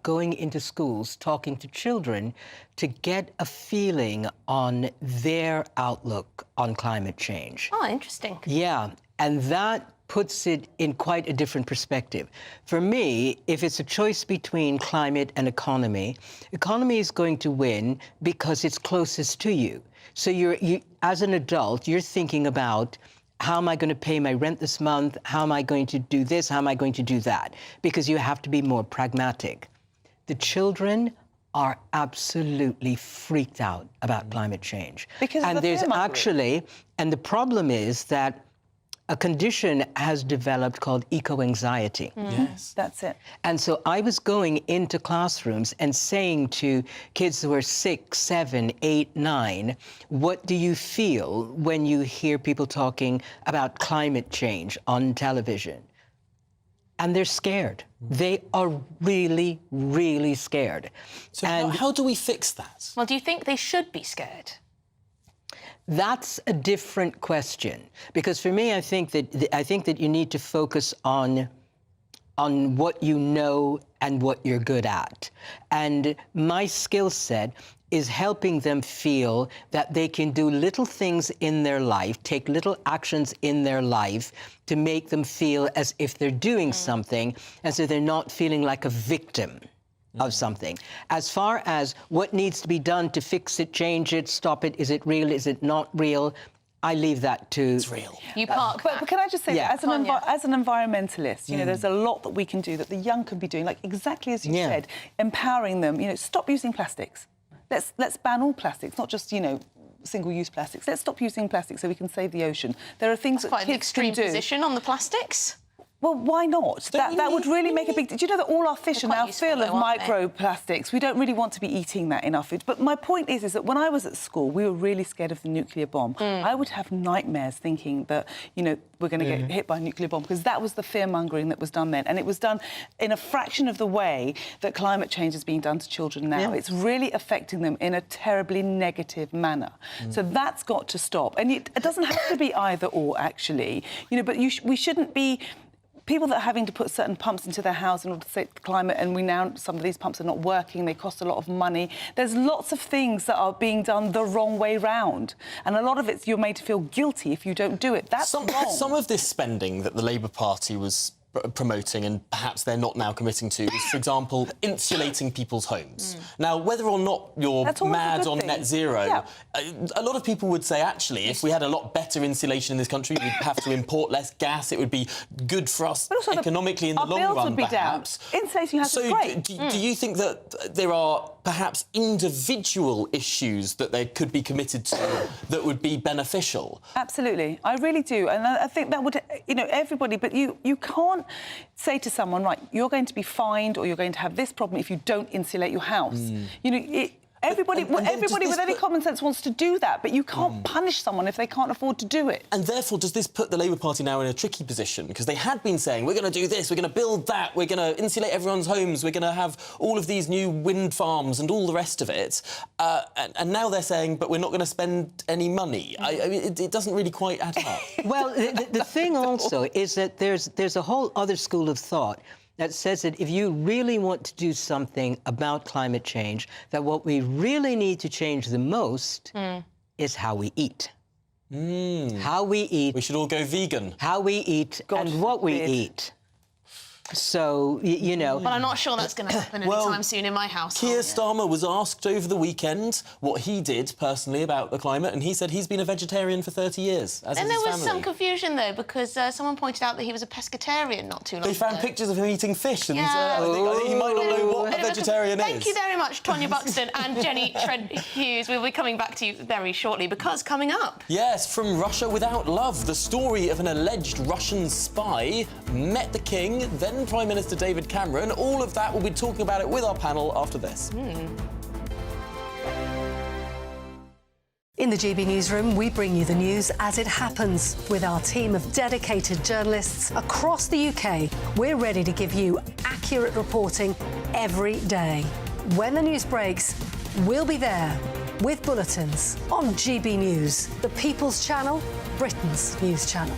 going into schools, talking to children to get a feeling on their outlook on climate change. Oh, interesting. Yeah, and that puts it in quite a different perspective. For me, if it's a choice between climate and economy, economy is going to win because it's closest to you. So you as an adult, you're thinking about, how am I going to pay my rent this month? How am I going to do this? How am I going to do that? Because you have to be more pragmatic. The children are absolutely freaked out about climate change. Because and there's actually, and the problem is that a condition has developed called eco-anxiety. Yes. That's it. And so I was going into classrooms and saying to kids who are 6, 7, 8, 9, what do you feel when you hear people talking about climate change on television? And they're scared. They are really, really scared. So how do we fix that? Well, do you think they should be scared? That's a different question, because for me, I think that you need to focus on what you know and what you're good at. And my skill set is helping them feel that they can do little things in their life, take little actions in their life to make them feel as if they're doing something, and so they're not feeling like a victim of something. As far as what needs to be done to fix it, change it, stop it, is it real, is it not real, I leave that to... It's real. You park but can I just say, as an environmentalist, you know, there's a lot that we can do, that the young can be doing, like exactly as you said, empowering them, you know, stop using plastics. Let's ban all plastics, not just, you know, single-use plastics. Let's stop using plastics so we can save the ocean. There are things that kids can do. Quite an extreme position on the plastics. Well, why not? That would really make a big... Do you know that all our fish are now full of microplastics? We don't really want to be eating that in our food. But my point is that when I was at school, we were really scared of the nuclear bomb. I would have nightmares thinking that, you know, we're going to get hit by a nuclear bomb, because that was the fear-mongering that was done then. And it was done in a fraction of the way that climate change is being done to children now. It's really affecting them in a terribly negative manner. So that's got to stop. And it doesn't have to be either or, actually. You know, but we shouldn't be... People that are having to put certain pumps into their house in order to save the climate, and some of these pumps are not working, they cost a lot of money. There's lots of things that are being done the wrong way round. And a lot of it, you're made to feel guilty if you don't do it. That's wrong. Some of this spending that the Labour Party was promoting and perhaps they're not now committing to is, for example, insulating people's homes. Now, whether or not you're mad on net zero, a lot of people would say, actually, if we had a lot better insulation in this country, we'd have to import less gas. It would be good for us economically in the long run, perhaps. Insulating your house is great. Do you think that there are perhaps individual issues that they could be committed to that would be beneficial? Absolutely. I really do. And I think that would, you know, everybody, but you can't say to someone, right, you're going to be fined or you're going to have this problem if you don't insulate your house. You know, everybody with any common sense wants to do that, but you can't punish someone if they can't afford to do it. And therefore, does this put the Labour Party now in a tricky position? Because they had been saying, we're going to do this, we're going to build that, we're going to insulate everyone's homes, we're going to have all of these new wind farms and all the rest of it. And now they're saying, but we're not going to spend any money. I mean, it doesn't really quite add up. Well, the thing also is that there's a whole other school of thought that says that if you really want to do something about climate change, that what we really need to change the most is how we eat. How we eat. We should all go vegan. How we eat and what we eat. So, you know... Well, I'm not sure that's going to happen anytime soon in my house. Keir Starmer was asked over the weekend what he did personally about the climate, and he said he's been a vegetarian for 30 years, as Then is there his was family. some confusion, though, because someone pointed out that he was a pescatarian not too long ago. They found pictures of him eating fish, and I think he might not know what a vegetarian is. Thank you very much, Tonya Buxton and Jenny Trent-Hughes. We'll be coming back to you very shortly, because coming up... Yes, from Russia Without Love, the story of an alleged Russian spy met the king, then Prime Minister David Cameron. All of that, we'll be talking about it with our panel after this. In the GB Newsroom, we bring you the news as it happens. With our team of dedicated journalists across the UK, we're ready to give you accurate reporting every day. When the news breaks, we'll be there with bulletins on GB News, the People's Channel, Britain's news channel.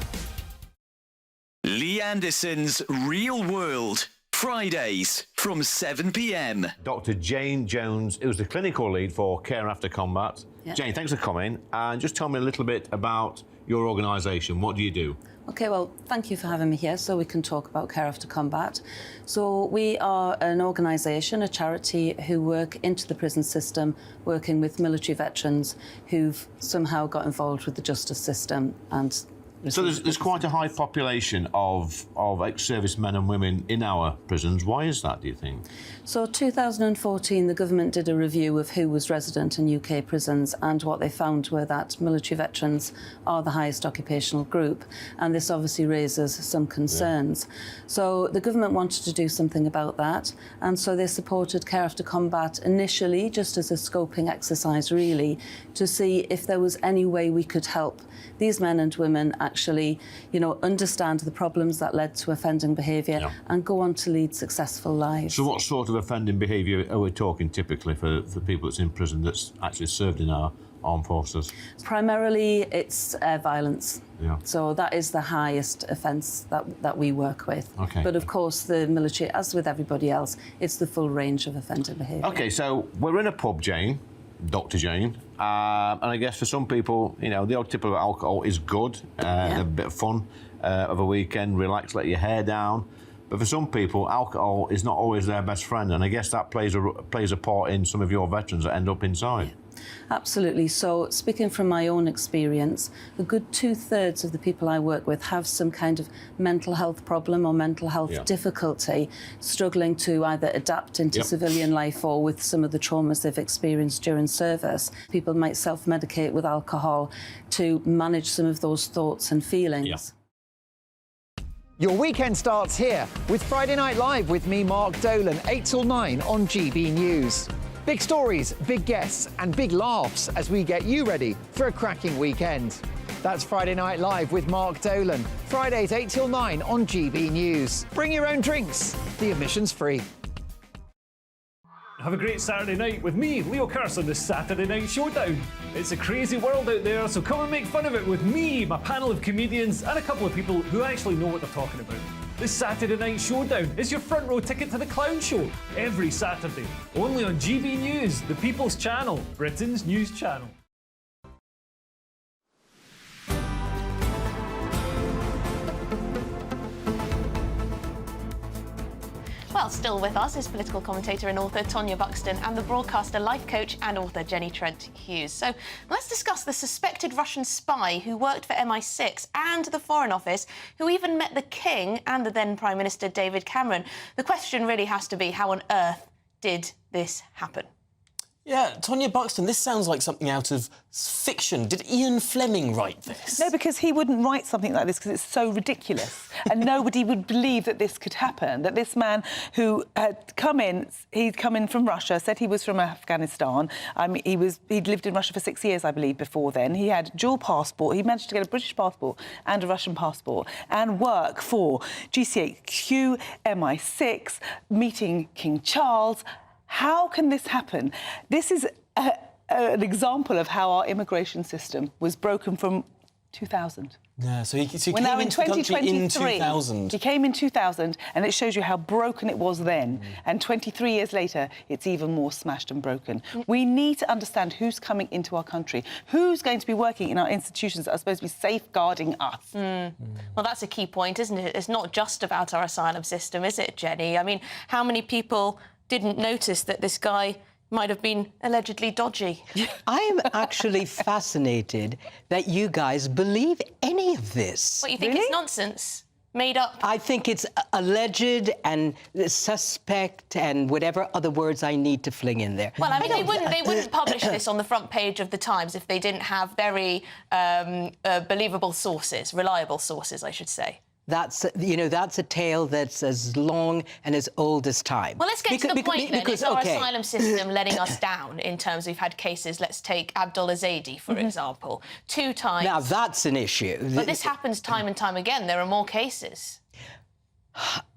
Lee Anderson's Real World, Fridays from 7 p.m. Dr. Jane Jones, who's the clinical lead for Care After Combat. Yep. Jane, thanks for coming. And just tell me a little bit about your organisation. What do you do? OK, well, thank you for having me here so we can talk about Care After Combat. So we are an organisation, a charity, who work into the prison system, working with military veterans who've somehow got involved with the justice system and... So there's quite a high population of ex-servicemen and women in our prisons. Why is that, do you think? So 2014, the government did a review of who was resident in UK prisons, and what they found were that military veterans are the highest occupational group, and this obviously raises some concerns. So the government wanted to do something about that, and so they supported Care After Combat initially just as a scoping exercise, really, to see if there was any way we could help these men and women actually, you know, understand the problems that led to offending behaviour and go on to lead successful lives. So what sort of offending behaviour are we talking typically for people that's in prison that's actually served in our armed forces? Primarily, it's violence. Yeah. So that is the highest offence that we work with. OK. But of course, the military, as with everybody else, it's the full range of offending behaviour. OK, so we're in a pub, Jane, Dr. Jane, and I guess for some people, you know, the odd tip of alcohol is good, a bit of fun of a weekend, relax, let your hair down. But for some people, alcohol is not always their best friend, and I guess that plays a part in some of your veterans that end up inside. Yeah. Absolutely. So, speaking from my own experience, a good 2/3 of the people I work with have some kind of mental health problem or mental health difficulty, struggling to either adapt into civilian life or with some of the traumas they've experienced during service. People might self-medicate with alcohol to manage some of those thoughts and feelings. Your weekend starts here with Friday Night Live with me, Mark Dolan, 8 till 9 on GB News. Big stories, big guests and big laughs as we get you ready for a cracking weekend. That's Friday Night Live with Mark Dolan. Fridays 8 till 9 on GB News. Bring your own drinks. The admission's free. Have a great Saturday night with me, Leo Curse, on the Saturday Night Showdown. It's a crazy world out there, so come and make fun of it with me, my panel of comedians, and a couple of people who actually know what they're talking about. This Saturday Night Showdown is your front row ticket to the clown show every Saturday, only on GB News, the People's Channel, Britain's news channel. Well, still with us is political commentator and author Tonya Buxton and the broadcaster, life coach and author Jenny Trent Hughes. So let's discuss the suspected Russian spy who worked for MI6 and the Foreign Office, who even met the King and the then Prime Minister David Cameron. The question really has to be, how on earth did this happen? Yeah, Tonya Buxton, this sounds like something out of fiction. Did Ian Fleming write this? No, because he wouldn't write something like this because it's so ridiculous. And nobody would believe that this could happen, that this man who had come in, he'd come in from Russia, said he was from Afghanistan. He'd lived in Russia for 6 years, I believe, before then. He had dual passport. He managed to get a British passport and a Russian passport and work for GCHQ, MI6, meeting King Charles. How can this happen? This is an example of how our immigration system was broken from 2000. Yeah, so he We're came now in into the country in 2000. He came in 2000, and it shows you how broken it was then. And 23 years later, it's even more smashed and broken. We need to understand who's coming into our country, who's going to be working in our institutions that are supposed to be safeguarding us. Well, that's a key point, isn't it? It's not just about our asylum system, is it, Jenny? I mean, how many people didn't notice that this guy might have been allegedly dodgy? I am actually fascinated that you guys believe any of this. What, you think it's nonsense? Made up? I think it's alleged and suspect and whatever other words I need to fling in there. Well, I mean, they wouldn't publish this on the front page of the Times if they didn't have very believable sources, reliable sources, I should say. That's, that's a tale that's as long and as old as time. Well, let's get to the point then. Is our asylum system letting us down in terms we've had cases? Let's take Abdul Ezedi, for example. 2 times. Now, that's an issue. But this happens time and time again. There are more cases.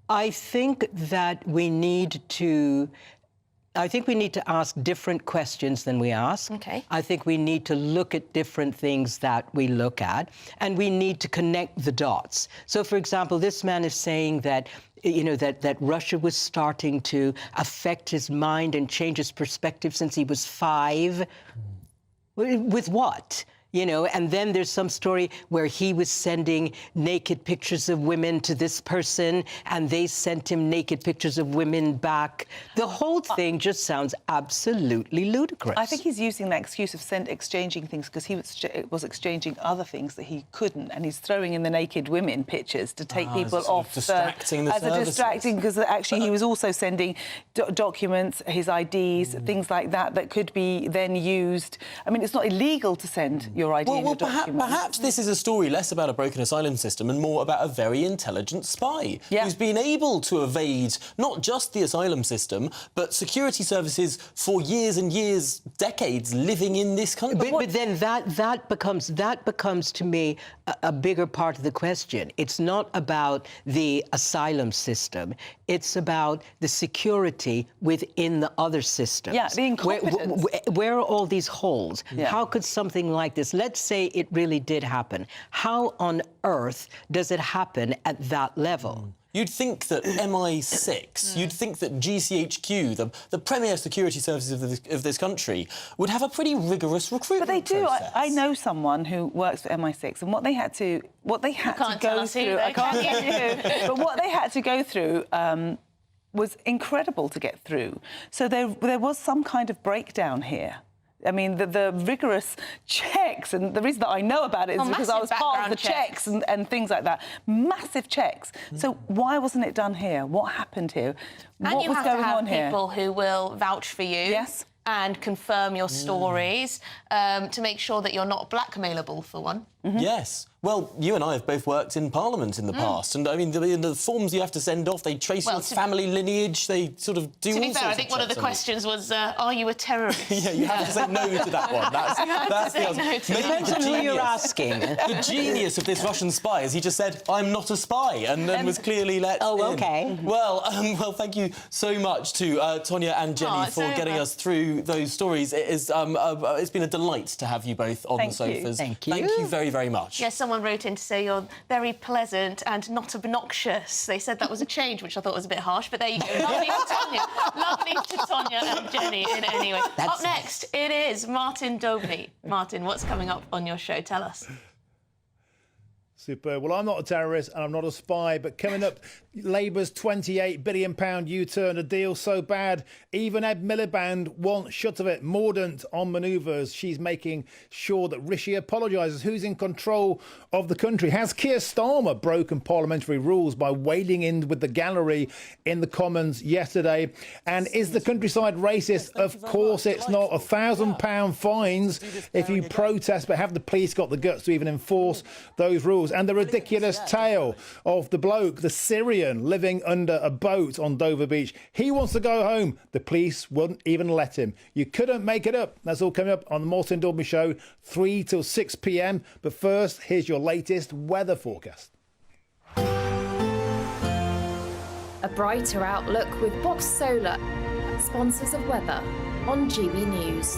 I think that we need to ask different questions than we ask. Okay. I think we need to look at different things that we look at, and we need to connect the dots. So, for example, this man is saying that, that Russia was starting to affect his mind and change his perspective since he was 5. With what? And then there's some story where he was sending naked pictures of women to this person, and they sent him naked pictures of women back. The whole thing just sounds absolutely ludicrous. I think he's using that excuse of exchanging things because he was exchanging other things that he couldn't, and he's throwing in the naked women pictures to take people off. Distracting the services. Distracting, because actually he was also sending documents, his IDs, things like that could be then used. I mean, it's not illegal to send your ID and your documents. Perhaps this is a story less about a broken asylum system and more about a very intelligent spy who's been able to evade not just the asylum system, but security services for years and years, decades, living in this country. But then that becomes to me a bigger part of the question. It's not about the asylum system. It's about the security within the other systems. Yeah, the incompetence. Where are all these holes? Yeah. How could something like this, let's say it really did happen, how on earth does it happen at that level? You'd think that MI6, you'd think that GCHQ, the premier security services of this country, would have a pretty rigorous recruitment process. But they do. process. I know someone who works for MI6, and what they had to go through. I can't give you. But what they had to go through was incredible to get through. So there was some kind of breakdown here. I mean, the rigorous checks, and the reason that I know about it is because I was part of the checks and things like that. Massive checks. So why wasn't it done here? What happened here? What was going on here? And you have to have people who will vouch for you. Yes. And confirm your stories to make sure that you're not blackmailable, for one. Yes. Well, you and I have both worked in Parliament in the past, and I mean, the forms you have to send off, they trace your family lineage, they sort of do all sorts of To be fair, I think one of the questions was, are you a terrorist? Yeah, you have to say no to that one. That's the answer. Depends on who you're asking. The genius of this Russian spy is he just said, I'm not a spy, and then was clearly let in. OK. Well, thank you so much to Tonya and Jenny for getting us through those stories. It's been a delight to have you both on the sofas. Thank you. Thank you very, very much. Yes, someone wrote in to say you're very pleasant and not obnoxious. They said that was a change, which I thought was a bit harsh, but there you go. Lovely to Tonya. Lovely to Tonya and Jenny in any way. Up next, it is Martin Dobney. Martin, what's coming up on your show? Tell us. Superb. Well, I'm not a terrorist and I'm not a spy, but coming up, Labour's £28 billion U-turn, a deal so bad, even Ed Miliband wants shut of it. Mordaunt on manoeuvres. She's making sure that Rishi apologises. Who's in control of the country? Has Keir Starmer broken parliamentary rules by wading in with the gallery in the Commons yesterday? And is the countryside racist? Of course it's not. £1,000 fines if you protest, but have the police got the guts to even enforce those rules? And the ridiculous tale of the bloke, the Syrian, living under a boat on Dover Beach. He wants to go home. The police wouldn't even let him. You couldn't make it up. That's all coming up on the Martin Dalby Show, 3 till 6 p.m. But first, here's your latest weather forecast. A brighter outlook with Box Solar, sponsors of weather on GB News.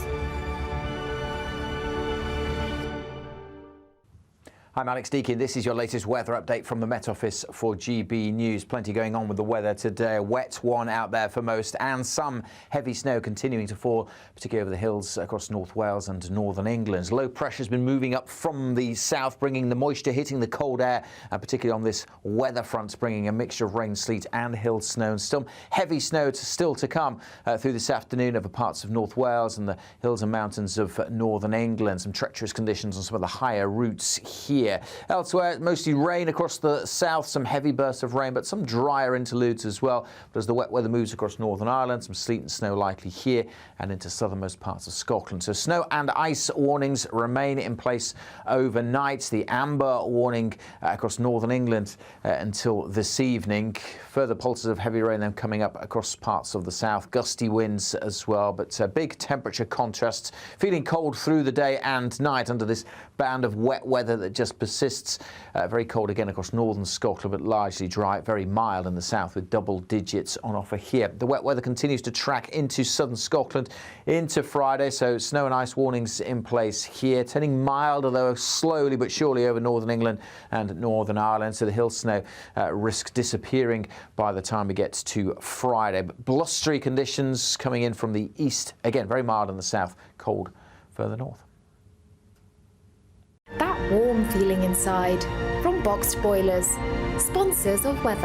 I'm Alex Deakin. This is your latest weather update from the Met Office for GB News. Plenty going on with the weather today. A wet one out there for most, and some heavy snow continuing to fall, particularly over the hills across North Wales and northern England. Low pressure's been moving up from the south, bringing the moisture, hitting the cold air, and particularly on this weather front, bringing a mixture of rain, sleet and hill snow. And still heavy snow still to come through this afternoon over parts of North Wales and the hills and mountains of northern England. Some treacherous conditions on some of the higher routes here. Elsewhere, mostly rain across the south, some heavy bursts of rain, but some drier interludes as well. But as the wet weather moves across Northern Ireland, some sleet and snow likely here and into southernmost parts of Scotland. So snow and ice warnings remain in place overnight. The amber warning across Northern England until this evening. Further pulses of heavy rain then coming up across parts of the south. Gusty winds as well, but big temperature contrasts. Feeling cold through the day and night under this band of wet weather that just persists. Very cold again across northern Scotland, but largely dry, very mild in the south with double digits on offer here. The wet weather continues to track into southern Scotland into Friday, so snow and ice warnings in place here, turning milder though slowly but surely over northern England and Northern Ireland, so the hill snow risk disappearing by the time we get to Friday. But blustery conditions coming in from the east, again very mild in the south, cold further north. That warm feeling inside from Boxed Boilers, sponsors of weather.